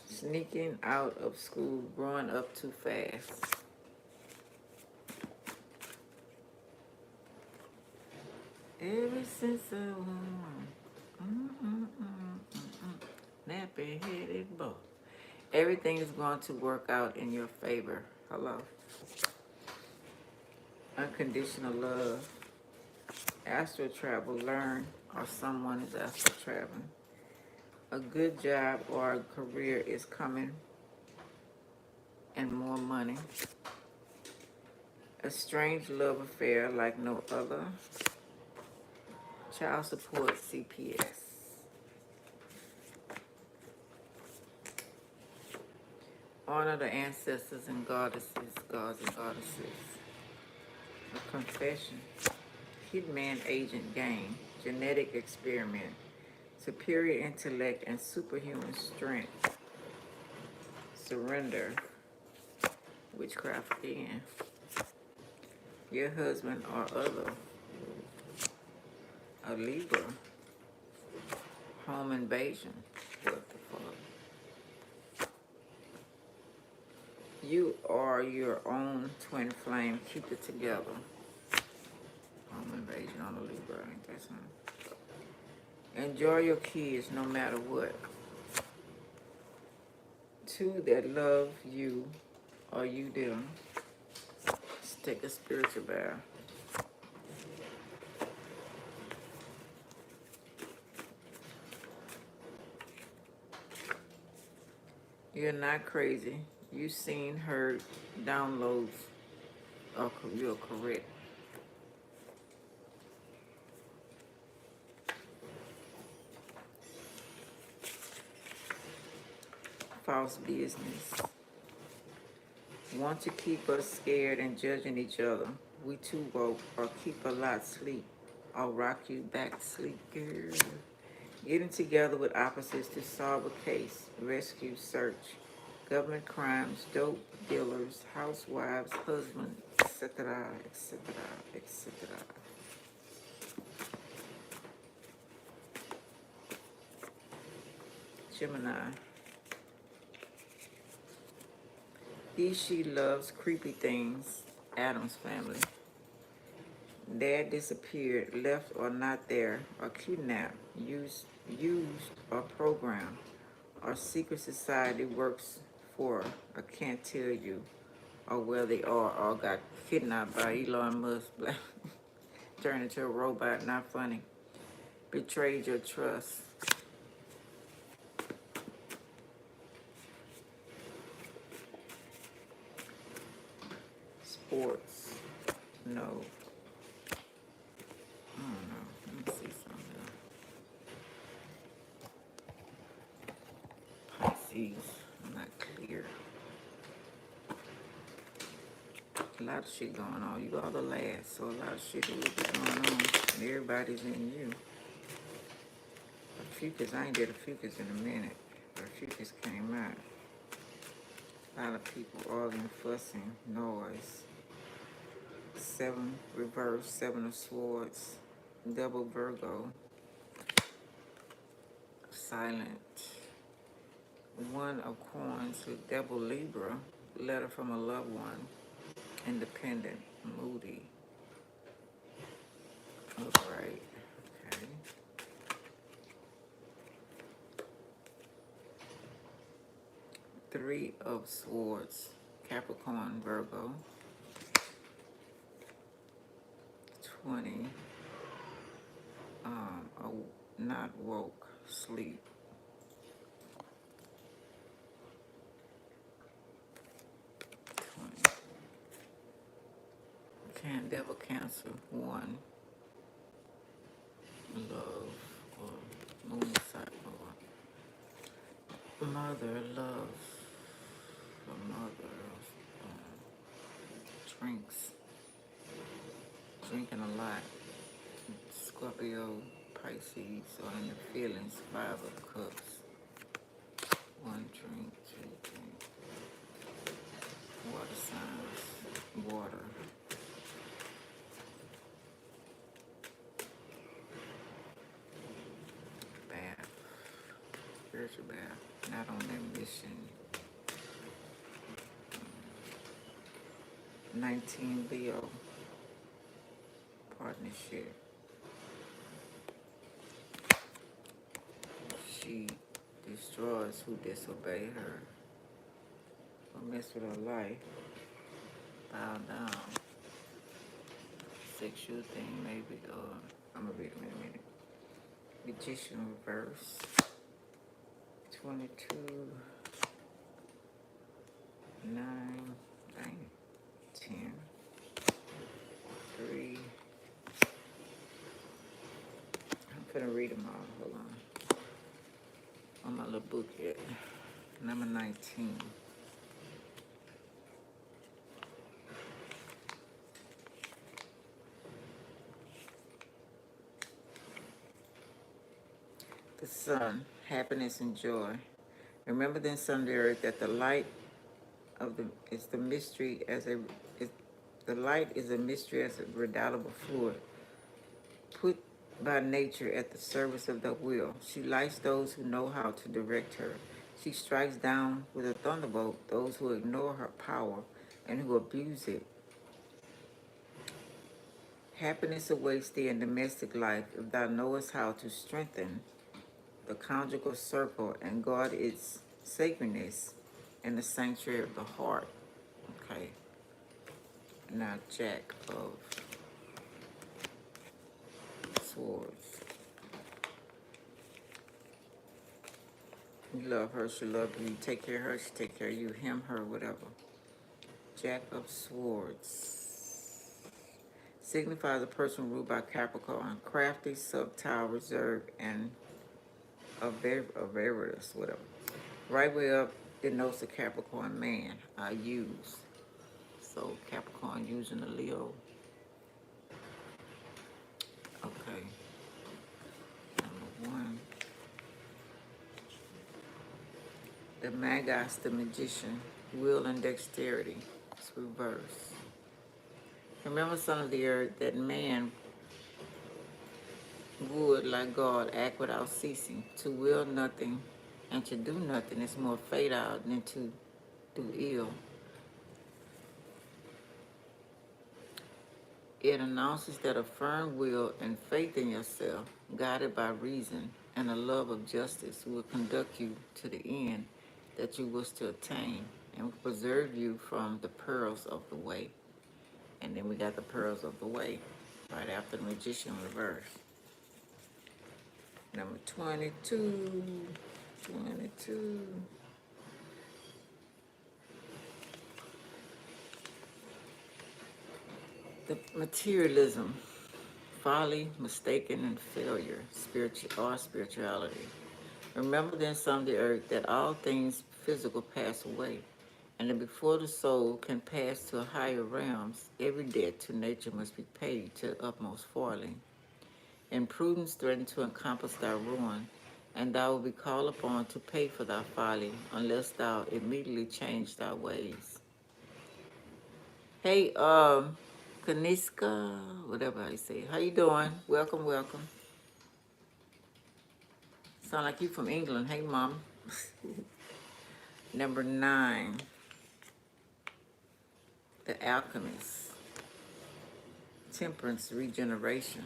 Sneaking out of school, growing up too fast. Ever since I was nappy-headed boy. Everything is going to work out in your favor. Hello. Unconditional love. Astral travel, learn, or someone is astral traveling. A good job or a career is coming and more money. A strange love affair like no other. Child support, CPS. Honor the ancestors and goddesses, gods and goddesses. A confession. Hitman agent game. Genetic experiment. Superior intellect and superhuman strength. Surrender. Witchcraft again. Your husband or other. A Libra. Home invasion. What the fuck? You are your own twin flame. Keep it together. Home invasion on a Libra. Ain't that something? Enjoy your kids no matter what. Two that love you or you them. Let's take a spiritual bath. You're not crazy. You seen, heard, downloads, or you're correct. False business. Want to keep us scared and judging each other. We too woke, or keep a lot sleep. I'll rock you back to sleep, girl. Getting together with opposites to solve a case, rescue, search, government crimes, dope dealers, housewives, husbands, etc., etc., etc. Gemini. He, she loves creepy things. Adam's family. Dad disappeared, left or not there, or kidnapped, used or programmed, or secret society works for, or can't tell you, or where they are, or got kidnapped by Elon Musk, turned into a robot, not funny. Betrayed your trust. Sports. No. I don't know. Let me see something else. Pisces. I'm not clear. A lot of shit going on. You are the last, so a lot of shit will be going on. And everybody's in you. A fucus, I ain't did a fucus in a minute. But a fucus came out. A lot of people arguing, fussing, noise. 7 reverse, 7 of swords, double Virgo, silent. 1 of coins with double Libra, letter from a loved one, independent, moody. All right, okay. 3 of swords, Capricorn, Virgo. 20, not woke, sleep. 20. Devil, Cancer, 1, love, or moon cycle. Mother, love, a mother, drinks, drinking a lot. Scorpio, Pisces, or in the feelings, 5 of cups. 1 drink, 2 drink. Water signs, water. Bath, spiritual bath, not on that mission. 19 Leo, partnership. She destroys who disobey her or mess with her life. Bow down. Sexual thing maybe, or I'm gonna read them in a minute. Magician reverse. 22, 9, dang, 10, 3. I'm gonna read them all. Hold on my little book yet. Number 19. The sun, happiness and joy. Remember then, son of the earth, that the light of the is the mystery as a is, the light is a mystery as a redoubtable fluid, put by nature at the service of the will. She lights those who know how to direct her. She strikes down with a thunderbolt those who ignore her power and who abuse it. Happiness awaits thee in domestic life if thou knowest how to strengthen the conjugal circle and guard its sacredness in the sanctuary of the heart. Okay. Now, Jack of Swords. You love her, she loves you. You take care of her, she take care of you. Him, her, whatever. Jack of Swords signifies a person ruled by Capricorn, crafty, subtle, reserved, and avaricious, whatever. Right way up denotes a Capricorn man. I use. So Capricorn using the Leo. Okay. Number 1. The Magus, the magician, will and dexterity. It's reverse. Remember, son of the earth, that man would, like God, act without ceasing, to will nothing and to do nothing is more fatal than to do ill. It announces that a firm will and faith in yourself, guided by reason and a love of justice, will conduct you to the end that you wish to attain and will preserve you from the perils of the way. And then we got the pearls of the way right after the magician reverse. Number 22. 22. The materialism, folly, mistaken, and failure, spirituality. Remember then, son of the earth, that all things physical pass away, and that before the soul can pass to higher realms, every debt to nature must be paid to the utmost farthing. And prudence threatened to encompass thy ruin, and thou wilt be called upon to pay for thy folly, unless thou immediately change thy ways. Hey, Kaniska, whatever I say. How you doing? Welcome, welcome. Sound like you from England. Hey, Mom. Number 9, The Alchemist, temperance, regeneration.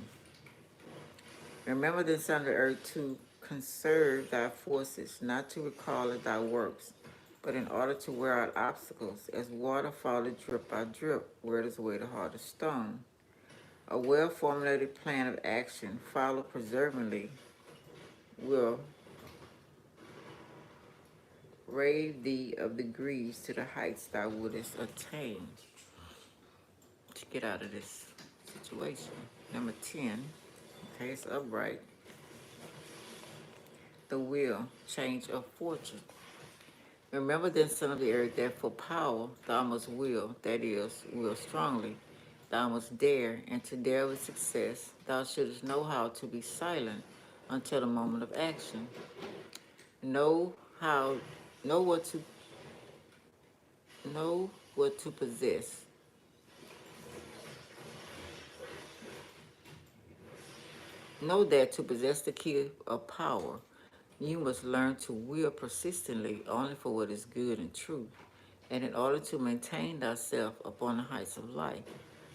Remember this on the earth to conserve thy forces, not to recall at thy works, but in order to wear out obstacles, as water falleth drip by drip, where it is away the heart of stone. A well-formulated plan of action, followed perseveringly, will raise thee of degrees to the heights thou wouldest attain. To get out of this situation. Number 10, okay, it's upright. The will, change of fortune. Remember then, son of the earth, that for power thou must will, that is, will strongly. Thou must dare, and to dare with success, thou shouldst know how to be silent until the moment of action. Know what to possess. Know that to possess the key of power, you must learn to will persistently only for what is good and true. And in order to maintain thyself upon the heights of life,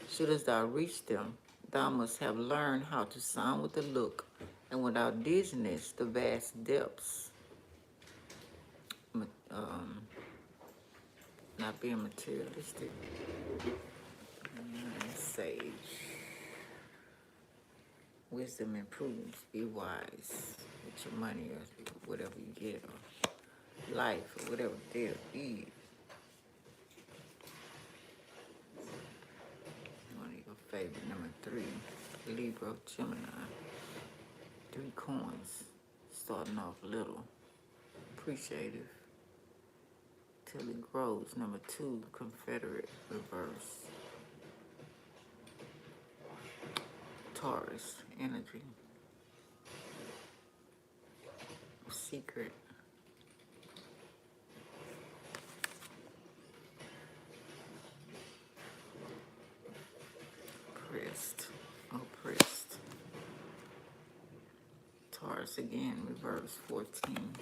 shouldst thou reach them, thou must have learned how to sound with the look, and without dizziness, the vast depths. Not being materialistic. Sage. Wisdom and prudence. Be wise with your money or whatever you get, or life, or whatever there is. One of your favorite. Number 3, Libra, Gemini. 3 coins. Starting off little. Appreciative. Till it grows. Number 2, Confederate, reverse. Taurus, energy. Secret. Oppressed. Taurus again, reverse, 14.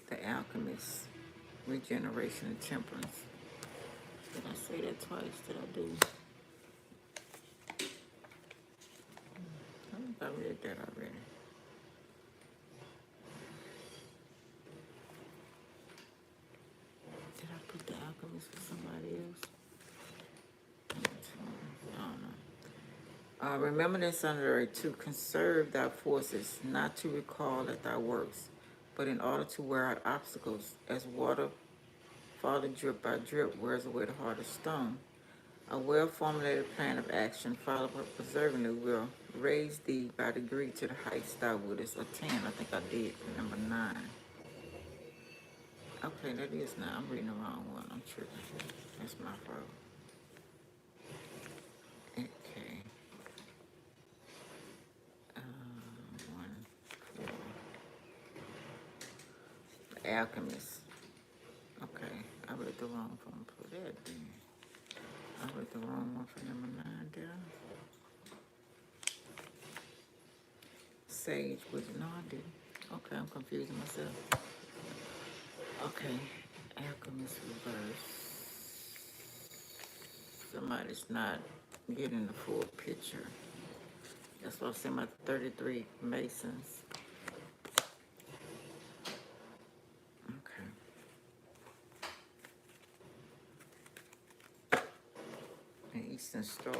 The Alchemist, regeneration and temperance. Did I say that twice? Did I do? I think I read that already. Did I put the Alchemist for somebody else? I don't know. Remember this under to conserve thy forces, not to recall at thy works, but in order to wear out obstacles, as water falling drip by drip wears away the heart of stone. A well-formulated plan of action, followed perseveringly, will raise thee by degree to the heights thou wouldest attain. I think I did number 9. Okay, that is 9. I'm reading the wrong one. I'm tripping. That's my fault. Okay. 1, 4. The Alchemist. Okay, I read the wrong one. Put that in. I wrote the wrong one for number 9 there. Sage was no, I didn't. Okay, I'm confusing myself. Okay, alchemist reverse. Somebody's not getting the full picture. That's what I said about 33 Masons. Okay. And Eastern Star.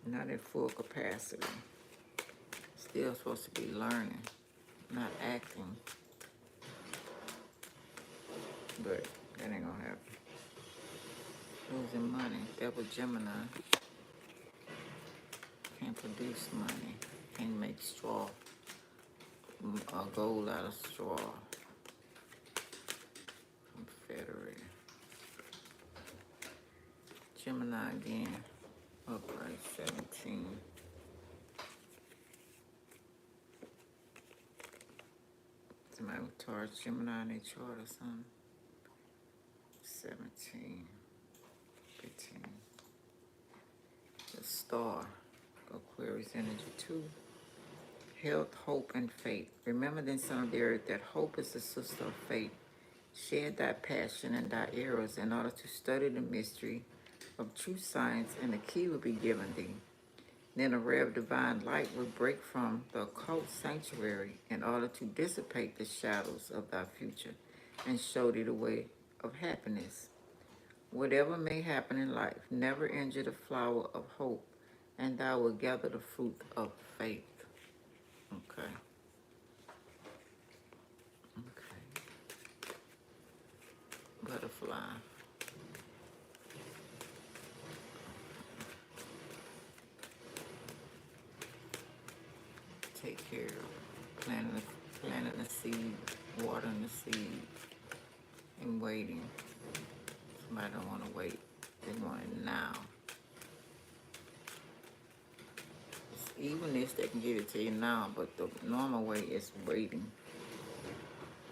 Not at full capacity. Still supposed to be learning, not acting. But that ain't gonna happen. Losing money. Devil Gemini. Can't produce money. Can't make straw. Gold out of straw. Confederate. Gemini again. Upright 17. Somebody with Taurus Gemini in their chart or something. 17. 15. The star. Aquarius energy 2. Health, hope, and faith. Remember then, son of the earth, that hope is the sister of faith. Share thy passion and thy errors in order to study the mystery of true science, and the key will be given thee. Then a ray of divine light will break from the occult sanctuary in order to dissipate the shadows of thy future and show thee the way of happiness. Whatever may happen in life, never injure the flower of hope, and thou will gather the fruit of faith. Okay. Okay. Butterfly. Take care of planting the seed, watering the seed, and waiting. Somebody don't want to wait. They want it now. Even if they can give it to you now, but the normal way is waiting.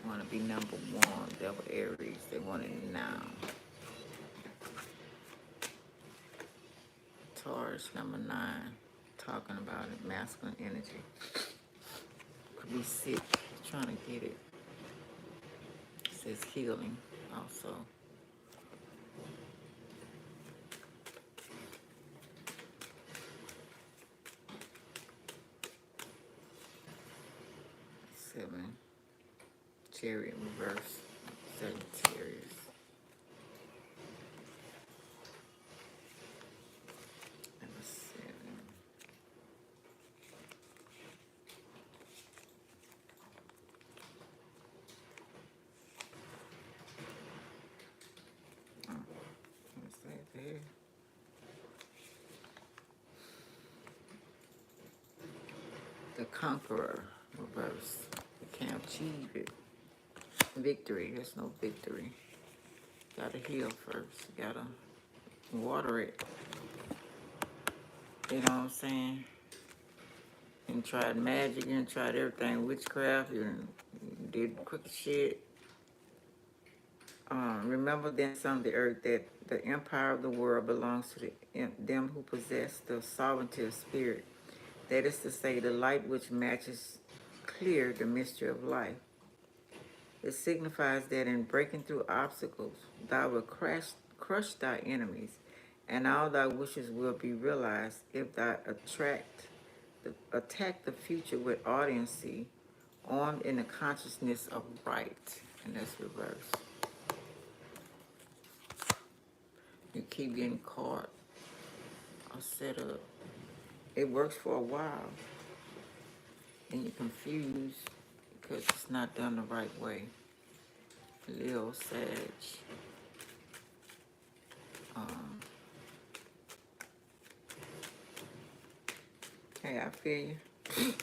Want to be number 1, Devil Aries. They want it now. Taurus number 9, talking about it, masculine energy. Could be sick, trying to get it. It says healing also. Seven. Chariot reverse. Sagittarius. Number 7. Oh, what's that there? The Conqueror reverse. You can't achieve it. Victory. There's no victory. Gotta heal first. Gotta water it. You know what I'm saying? You tried magic, you tried everything, witchcraft, you did quick shit. Remember then, son of the earth, that the empire of the world belongs to them who possess the sovereignty of spirit. That is to say, the light which matches clear the mystery of life. It signifies that in breaking through obstacles, thou wilt crush thy enemies, and all thy wishes will be realized if thou attack the future with audiency, armed in the consciousness of right. And that's reverse. You keep getting caught or set up. It works for a while, and you're confused because it's not done the right way. Leo, Sag. Hey, I feel you.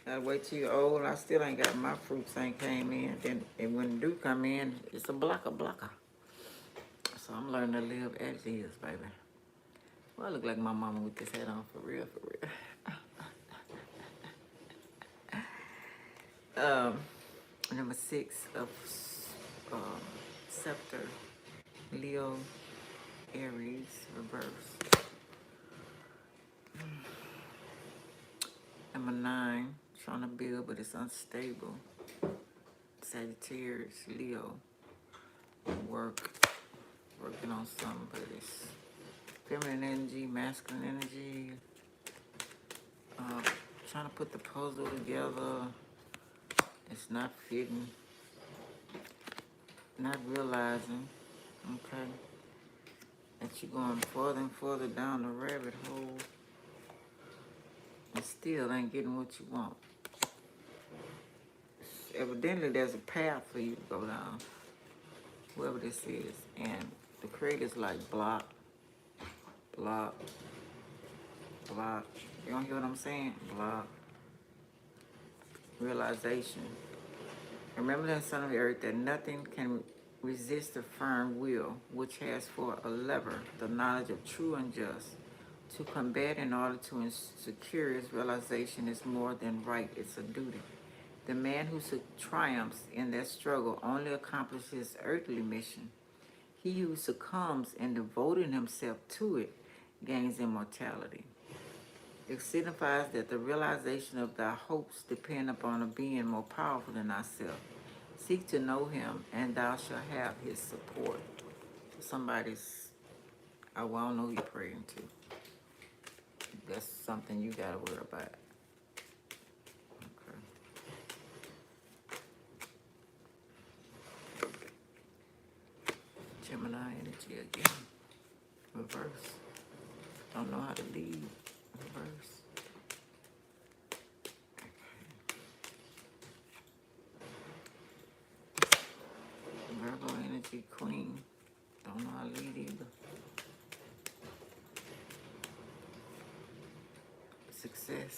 Gotta wait till you're old. I still ain't got my fruits ain't came in. Then and when it do come in, it's a blocker. So I'm learning to live as is, baby. Well, I look like my mama with this hat on for real, for real. Number 6 of um, scepter, Leo, Aries, reverse. Number 9, trying to build, but it's unstable. Sagittarius, Leo, working on something, but it's feminine energy, masculine energy. Trying to put the puzzle together. It's not fitting. Not realizing, okay, that you're going further and further down the rabbit hole and still ain't getting what you want. Evidently, there's a path for you to go down, whoever this is. And the creator's like block, block, block. You don't hear what I'm saying? Block. Realization. Remember that son of the earth, that nothing can resist the firm will, which has for a lever the knowledge of true and just. To combat in order to secure its realization is more than right, it's a duty. The man who triumphs in that struggle only accomplishes his earthly mission. He who succumbs in devoting himself to it gains immortality. It signifies that the realization of thy hopes depend upon a being more powerful than thyself. Seek to know him, and thou shalt have his support. Somebody's, I don't know who you're praying to. That's something you gotta worry about. Okay. Gemini energy again. Reverse. Don't know how to lead. Reverse. Virgo energy, Queen. Don't know how to lead either. Success.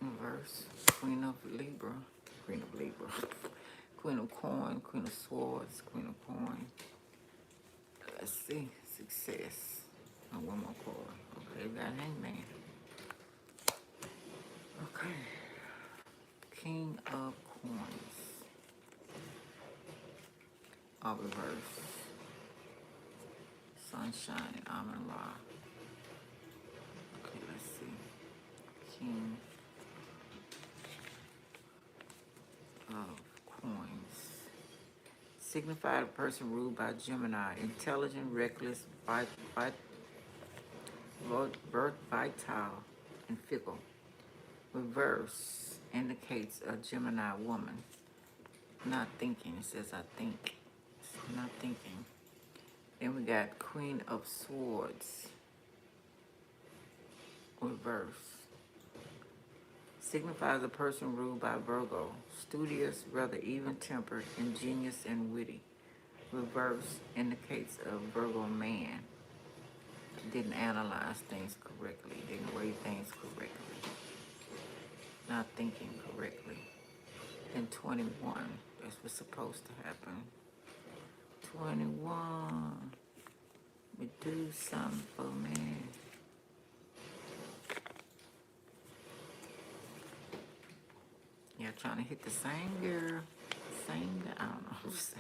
Reverse. Queen of Libra. Queen of Libra. Queen of Coin. Queen of Swords. Queen of Coin. Let's see. Success. And one more card. Okay, we got Hangman. Okay. King of Coins. All reverse. Sunshine and Amun Ra. Okay, let's see. King of Coins. Signified a person ruled by Gemini. Intelligent, reckless, versatile, and fickle. Reverse indicates a Gemini woman. Not thinking. It says I think. It's not thinking. Then we got Queen of Swords. Reverse. Signifies a person ruled by Virgo. Studious, rather even-tempered, ingenious, and witty. Reverse indicates a Virgo man. Didn't analyze things correctly. Didn't weigh things correctly. Not thinking correctly. And 21. That's what's supposed to happen. 21. We do something for me. Yeah, trying to hit the same girl. Same, I don't know what to say.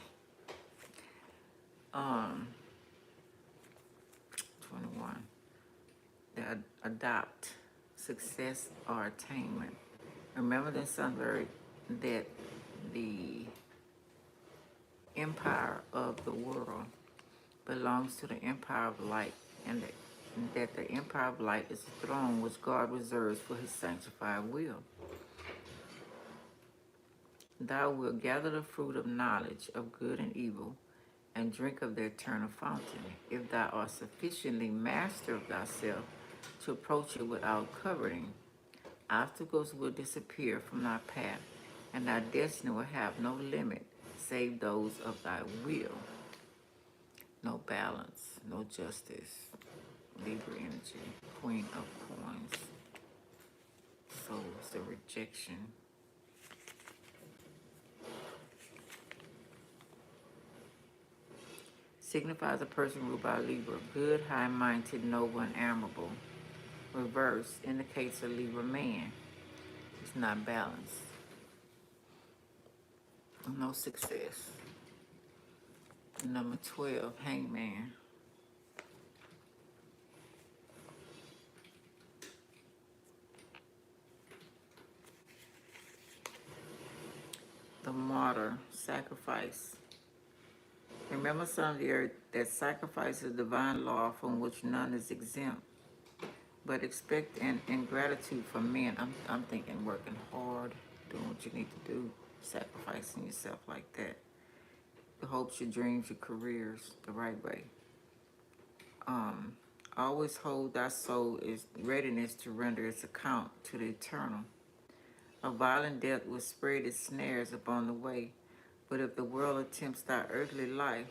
21. The adopt, success or attainment. Remember this sunbird, that the empire of the world belongs to the empire of light, and that the empire of light is the throne which God reserves for his sanctified will. Thou wilt gather the fruit of knowledge of good and evil, and drink of the eternal fountain, if thou art sufficiently master of thyself to approach it without coveting. Obstacles will disappear from thy path, and thy destiny will have no limit save those of thy will. No balance, no justice. Libra energy, Queen of Coins. So it's the rejection. Signifies a person ruled by Libra. Good, high-minded, noble, and admirable. reverse indicates a Libra man. It's not balanced. No success. Number 12, hangman. The martyr, sacrifice. Remember, son of the earth, that sacrifice is a divine law from which none is exempt. But expect an ingratitude from men. I'm thinking working hard, doing what you need to do, sacrificing yourself like that. Your hopes, your dreams, your careers the right way. Always hold thy soul is readiness to render its account to the eternal. A violent death will spread its snares upon the way, but if the world attempts thy earthly life,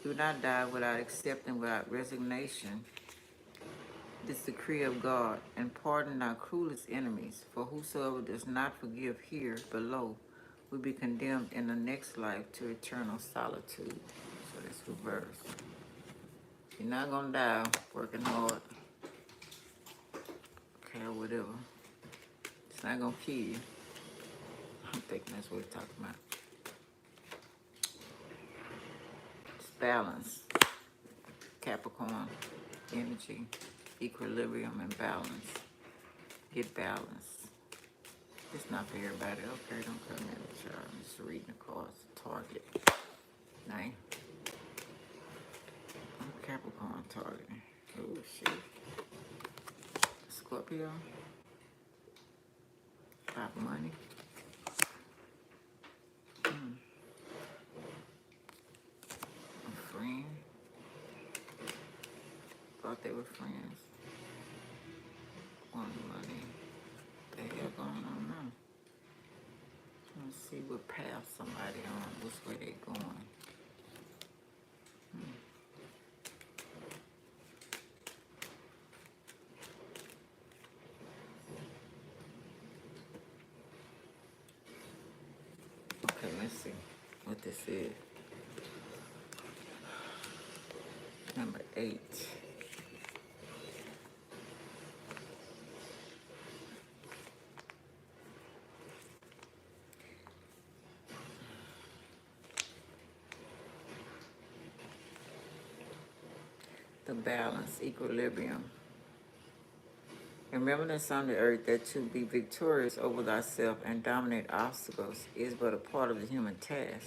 do not die without accepting, without resignation, this decree of God, and pardon thy cruelest enemies, for whosoever does not forgive here below will be condemned in the next life to eternal solitude. So that's reverse. You're not gonna die working hard, okay, or whatever. It's not gonna kill you. I'm thinking that's what we're talking about. It's balance. Capricorn energy, equilibrium and balance. Get balance. It's not for everybody. Okay, don't come in the chart. I'm just reading the cards. Target. Nine. Capricorn target. Oh shit. Scorpio. 5 money. A friend. Thought they were friends. One money. The hell going on now? Let's see what path somebody on. Which way they going. Okay, let's see what this is. Number 8. The balance, equilibrium. Remember that on the earth that to be victorious over thyself and dominate obstacles is but a part of the human task.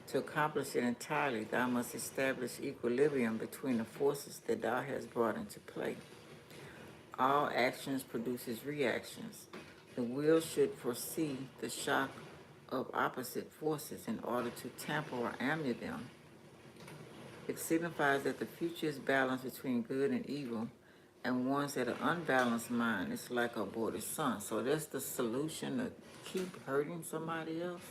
To accomplish it entirely, thou must establish equilibrium between the forces that thou hast brought into play. All actions produces reactions. The will should foresee the shock of opposite forces in order to tamper or ameliorate them. It signifies that the future is balanced between good and evil, and ones that are unbalanced mind is like a aborted sun. So that's the solution, to keep hurting somebody else.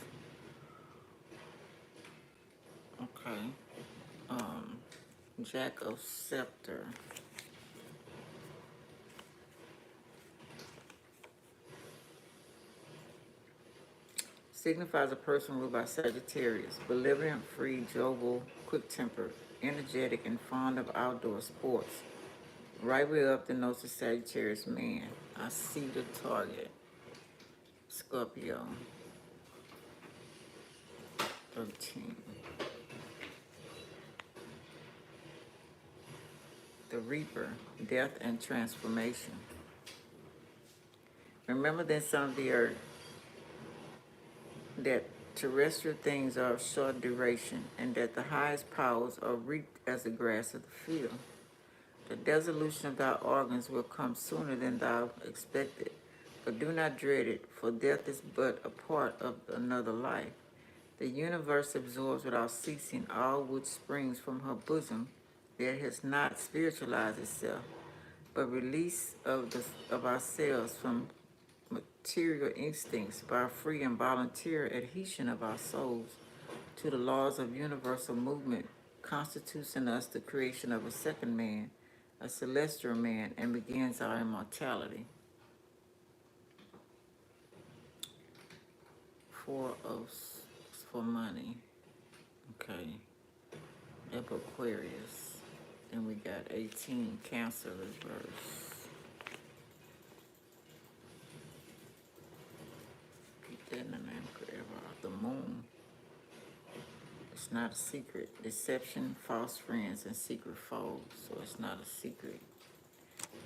Okay. Jack of Scepter. Signifies a person ruled by Sagittarius, benevolent, free, jovial, quick-tempered, energetic, and fond of outdoor sports. Right way up denotes the Sagittarius man. I see the target. Scorpio. 13. The Reaper, death and transformation. Remember that, son of the earth, that terrestrial things are of short duration, and that the highest powers are reaped as the grass of the field. The dissolution of thy organs will come sooner than thou expected, but do not dread it, for death is but a part of another life. The universe absorbs without ceasing all which springs from her bosom that has not spiritualized itself, but release of ourselves from material instincts by free and volunteer adhesion of our souls to the laws of universal movement constitutes in us the creation of a second man, a celestial man, and begins our immortality. 4 of for money. Okay. Up Aquarius. Then we got 18, Cancer reverse. moon. It's not a secret. Deception, false friends, and secret foes. So it's not a secret.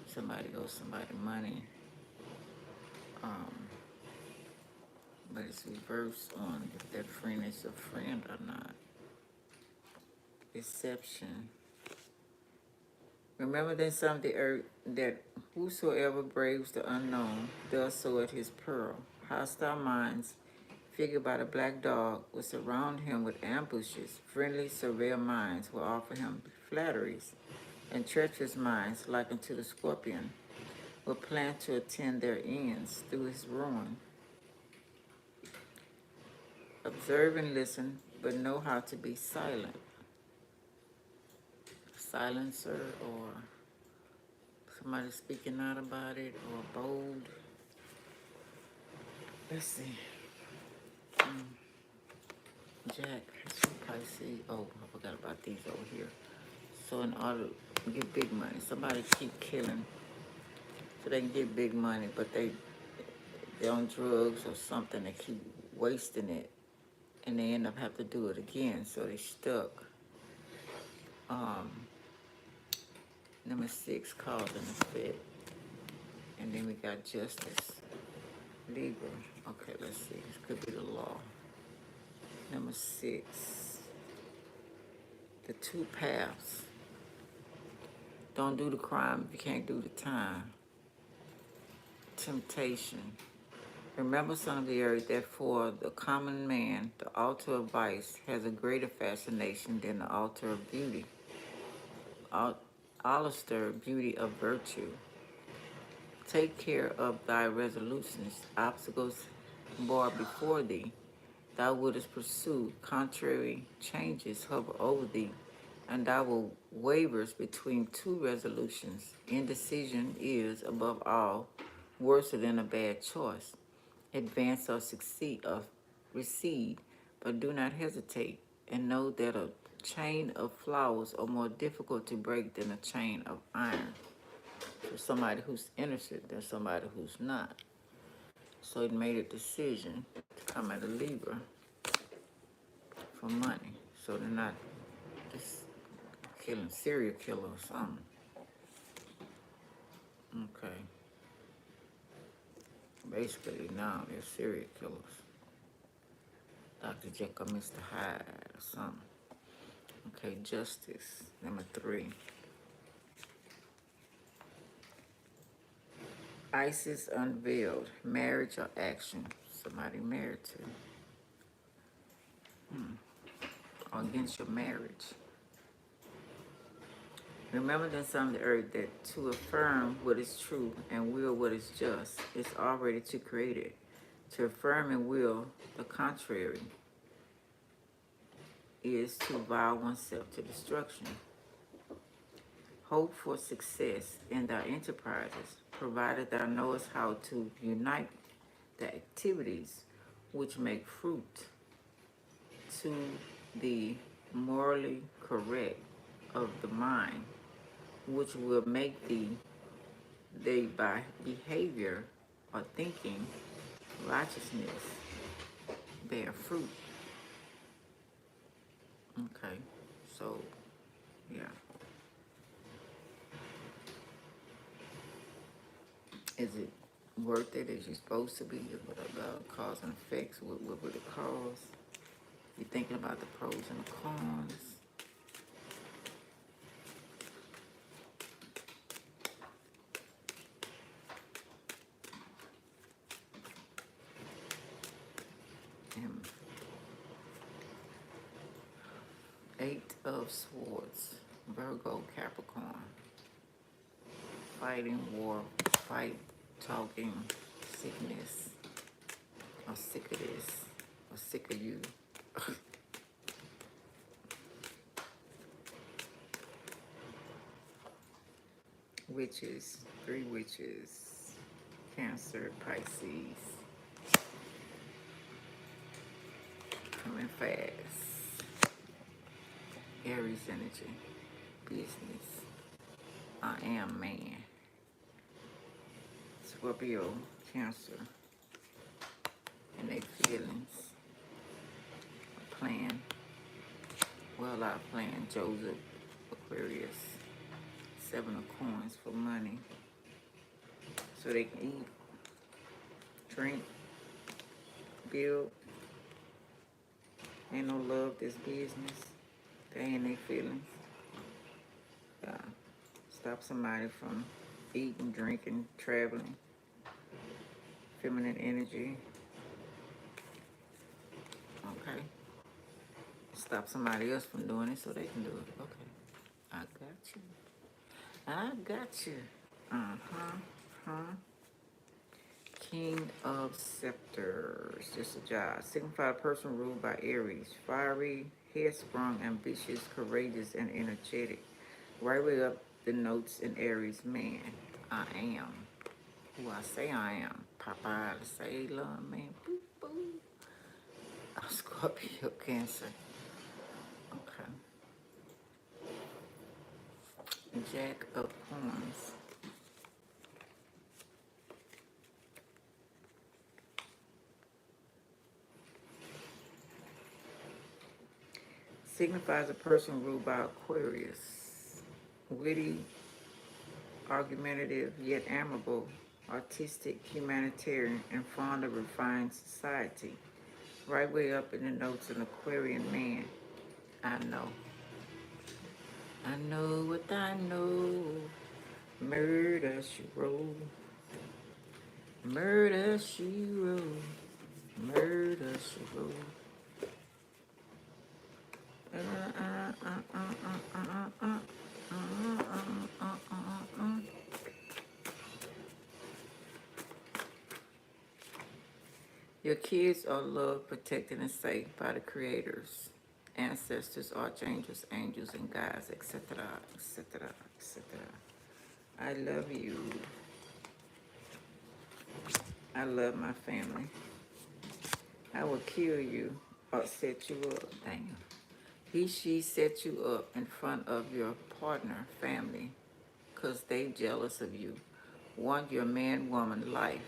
Somebody owes somebody money. But it's reversed on if that friend is a friend or not. Deception. Remember then some of the earth that whosoever braves the unknown does so at his peril. Hostile minds, figured by the black dog, will surround him with ambushes. Friendly, surveil minds will offer him flatteries, and treacherous minds, like unto the scorpion, will plan to attend their ends through his ruin. Observe and listen, but know how to be silent. Silencer or somebody speaking out about it or bold. Let's see. Jack, Pisces. Oh, I forgot about these over here. So in order to get big money, somebody keep killing so they can get big money, but they're on drugs or something. They keep wasting it, and they end up having to do it again. So they stuck. Number 6, cause and effect, and then we got justice. Libra. Okay, let's see. This could be the law. Number 6, the 2 paths. Don't do the crime if you can't do the time. Temptation. Remember, son of the earth, that for the common man, the altar of vice has a greater fascination than the altar of beauty. Alistair, beauty of virtue. Take care of thy resolutions. Obstacles bar before thee. Thou wouldest pursue. Contrary changes hover over thee, and thou will wavers between 2 resolutions. Indecision is, above all, worse than a bad choice. Advance or succeed or recede, but do not hesitate, and know that a chain of flowers are more difficult to break than a chain of iron. For somebody who's innocent than somebody who's not. So it made a decision to come at a Libra for money. So they're not just killing serial killer or something. Okay. Basically now they're serial killers. Dr. Jekyll, Mr. Hyde or something. Okay, justice. Number 3. Isis unveiled. Marriage or action. Somebody married to. Or against your marriage. Remember then some of the earth that to affirm what is true and will what is just is already to create it. To affirm and will the contrary is to vow oneself to destruction. Hope for success in thy enterprises, provided thou knowest how to unite the activities which make fruit to the morally correct of the mind, which will make they by behavior or thinking righteousness bear fruit. Okay, so yeah. Is it worth it? Is you supposed to be? About cause and effects? What would it cause? You're thinking about the pros and the cons. And 8 of Swords, Virgo, Capricorn. Fighting, war, fight, talking, sickness. I'm sick of this. I'm sick of you. Witches, 3 witches. Cancer, Pisces. Coming fast. Aries energy. Business. I am man. Scorpio, Cancer. And they feelings. plan. Well-out plan, Joseph, Aquarius. 7 of coins for money. So they can eat, drink, build. Ain't no love this business. They ain't their feelings. Stop somebody from eating, drinking, traveling. Feminine energy. Okay. Stop somebody else from doing it so they can do it. Okay. I got you. I got you. King of Scepters. Just a job. Signify a person ruled by Aries. Fiery, headstrong, ambitious, courageous, and energetic. Right way up the notes in Aries. Man, I am who I say I am. Popeye the Sailor Man. Boop, boop. Scorpio, Cancer. Okay. Jack of Wands. Signifies a person ruled by Aquarius. Witty, argumentative, yet amiable, artistic, humanitarian, and fond of refined society. Right way up in the notes, an Aquarian man. I know. I know what I know. Murder, she wrote. Murder, she wrote. Murder, she wrote. Your kids are loved, protected, and safe by the creators, ancestors, archangels, angels, and guides, etc., etc., etc. I love you. I love my family. I will kill you or set you up. Damn. He, she set you up in front of your partner, family, because they jealous of you. Want your man, woman life.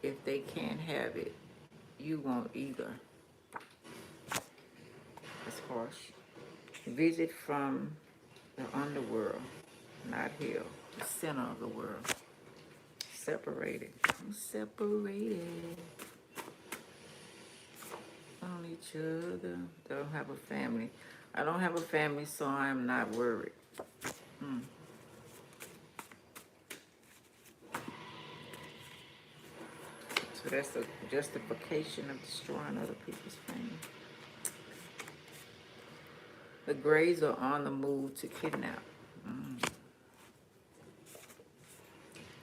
If they can't have it, you won't either. It's harsh. Visit from the underworld, not hell, the center of the world. Separated. I'm separated from each other. Don't have a family. I don't have a family, so I'm not worried. So that's the justification of destroying other people's family. The Greys are on the move to kidnap.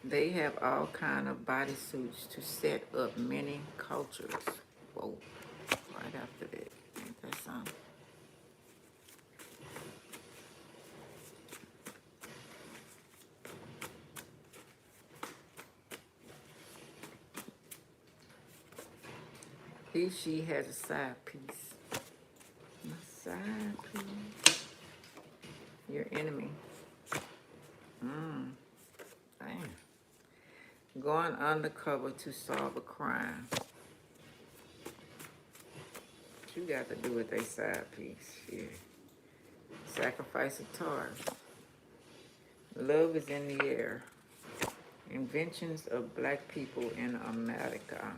They have all kind of bodysuits to set up many cultures. Whoa, right after that. Ain't that something? He, she has a side piece. A side piece. Your enemy. Damn. Going undercover to solve a crime. What you got to do with a side piece? Yeah. Sacrifice of Taurus. Love is in the air. Inventions of black people in America.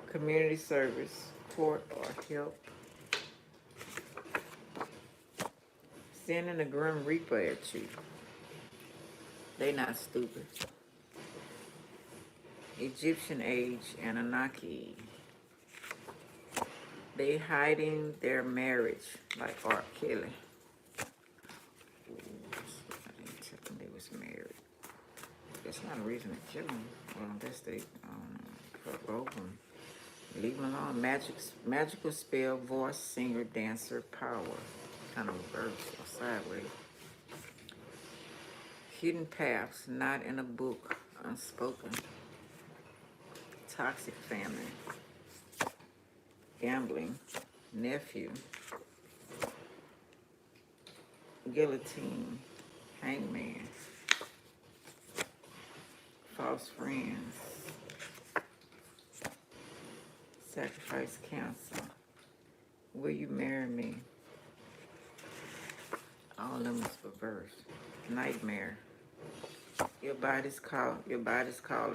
Community service, support, or help. Sending a grim reaper at you. They not stupid. Egyptian age, Anunnaki. They hiding their marriage like R. Kelly. I didn't tell them they was married. That's not a reason to kill them. Well, unless they fuck over them. Leave them alone. Magical spell, voice, singer, dancer, power. Kind of reverse or sideways. Hidden paths, not in a book, unspoken. Toxic family. Gambling. Nephew. Guillotine. Hangman. False friends. Sacrifice cancer. Will you marry me? All of them is reverse. Nightmare. Your body's calling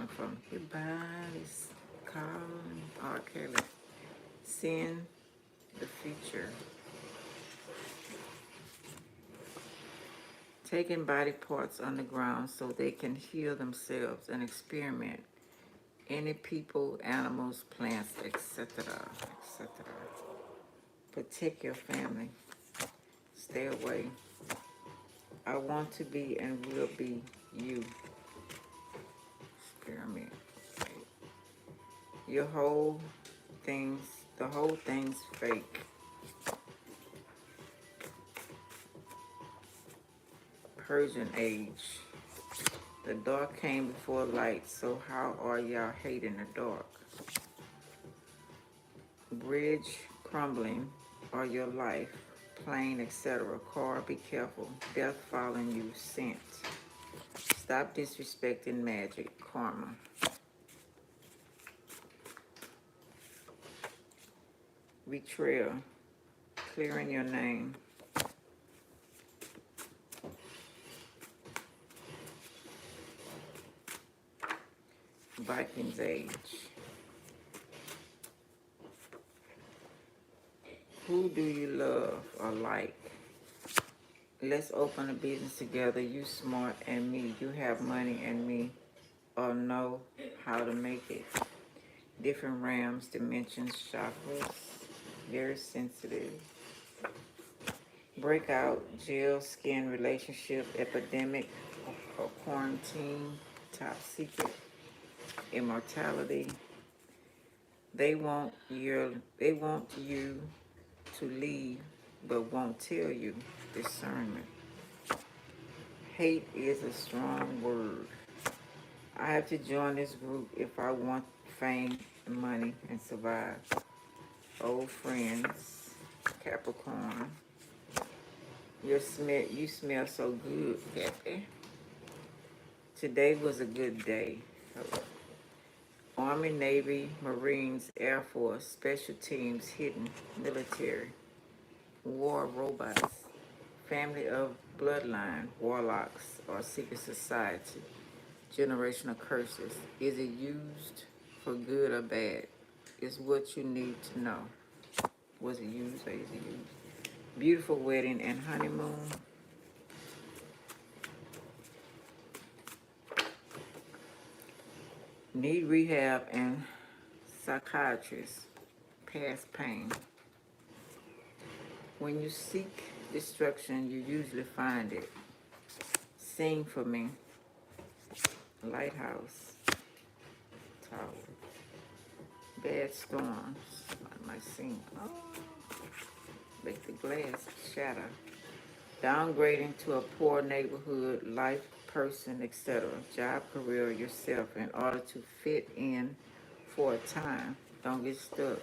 from. Your body's calling. R. Kelly. Sin, the future. Taking body parts underground so they can heal themselves and experiment. Any people, animals, plants, etc., etc. Protect your family. Stay away. I want to be and will be you. Experiment. Your whole things, the whole thing's fake. Persian age. The dark came before light, so how are y'all hating the dark? Bridge crumbling or your life, plane, etc. Car, be careful. Death following you, sent. Stop disrespecting magic, karma. Betrayal, clearing your name. Vikings age. Who do you love or like? Let's open a business together. You smart and me. You have money and me. Or know how to make it. Different realms, dimensions, chakras. Very sensitive. Breakout, jail, skin, relationship, epidemic, or quarantine, top secret, immortality. They want you to leave, but won't tell you. Discernment. Hate is a strong word. I have to join this group if I want fame and money and survive. Old friends, Capricorn. You smell so good, Cappy. Today was a good day. Army, Navy, Marines, Air Force, Special Teams, Hidden, Military, War Robots, Family of Bloodline, Warlocks, or Secret Society, Generational Curses. Is it used for good or bad? Is what you need to know. Was it used or is it used? Beautiful wedding and honeymoon. Need rehab and psychiatrist. Past pain. When you seek destruction, you usually find it. Sing for me. Lighthouse. Tower. Bad storms. I might sing. Oh. Make the glass shatter. Downgrading to a poor neighborhood, life, person, etc. Job, career, yourself in order to fit in for a time. Don't get stuck.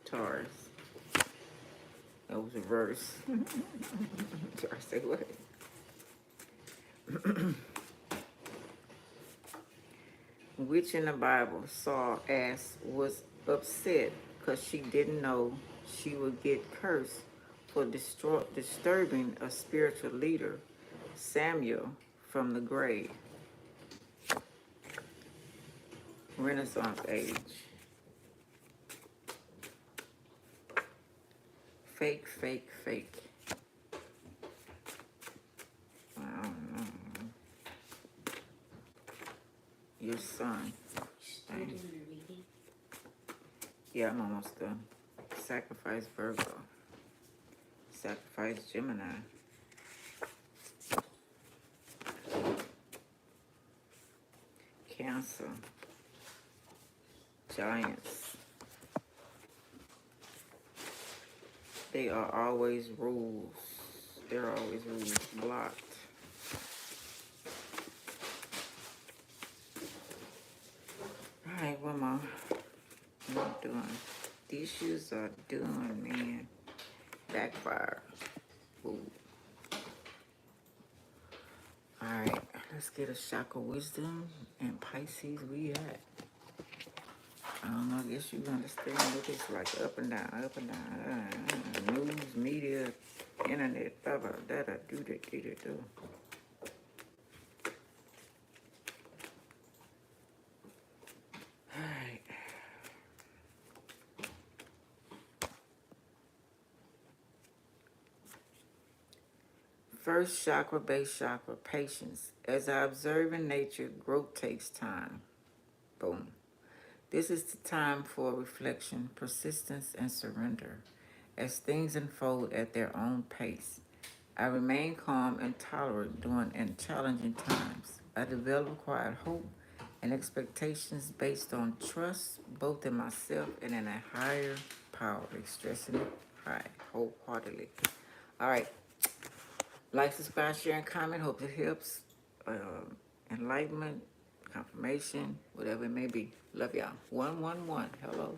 Taurus. That was a verse. Taurus say what? Witch in the Bible saw was upset because she didn't know she would get cursed for disturbing a spiritual leader, Samuel, from the grave. Renaissance age. Fake, fake, fake. I don't know. Your son. Still doing the reading. Yeah, I'm almost done. Sacrifice Virgo. Sacrifice Gemini. Cancer. Giants. They are always rules. There are always rules blocked. Alright, one more. What I'm doing. These shoes are doing, man. Backfire. Ooh. Alright, let's get a shock of wisdom and Pisces we at. I don't know, I guess you understand what it's like up and down, news, media, internet, blah, blah, da, da, do, da, do, da, do. All right. First chakra, base chakra, patience. As I observe in nature, growth takes time. Boom. This is the time for reflection, persistence, and surrender. As things unfold at their own pace, I remain calm and tolerant during challenging times. I develop quiet hope and expectations based on trust both in myself and in a higher power. Stressing it high, wholeheartedly. All right. Like, subscribe, share, and comment. Hope it helps. Enlightenment, confirmation, whatever it may be. Love y'all. 111. Hello.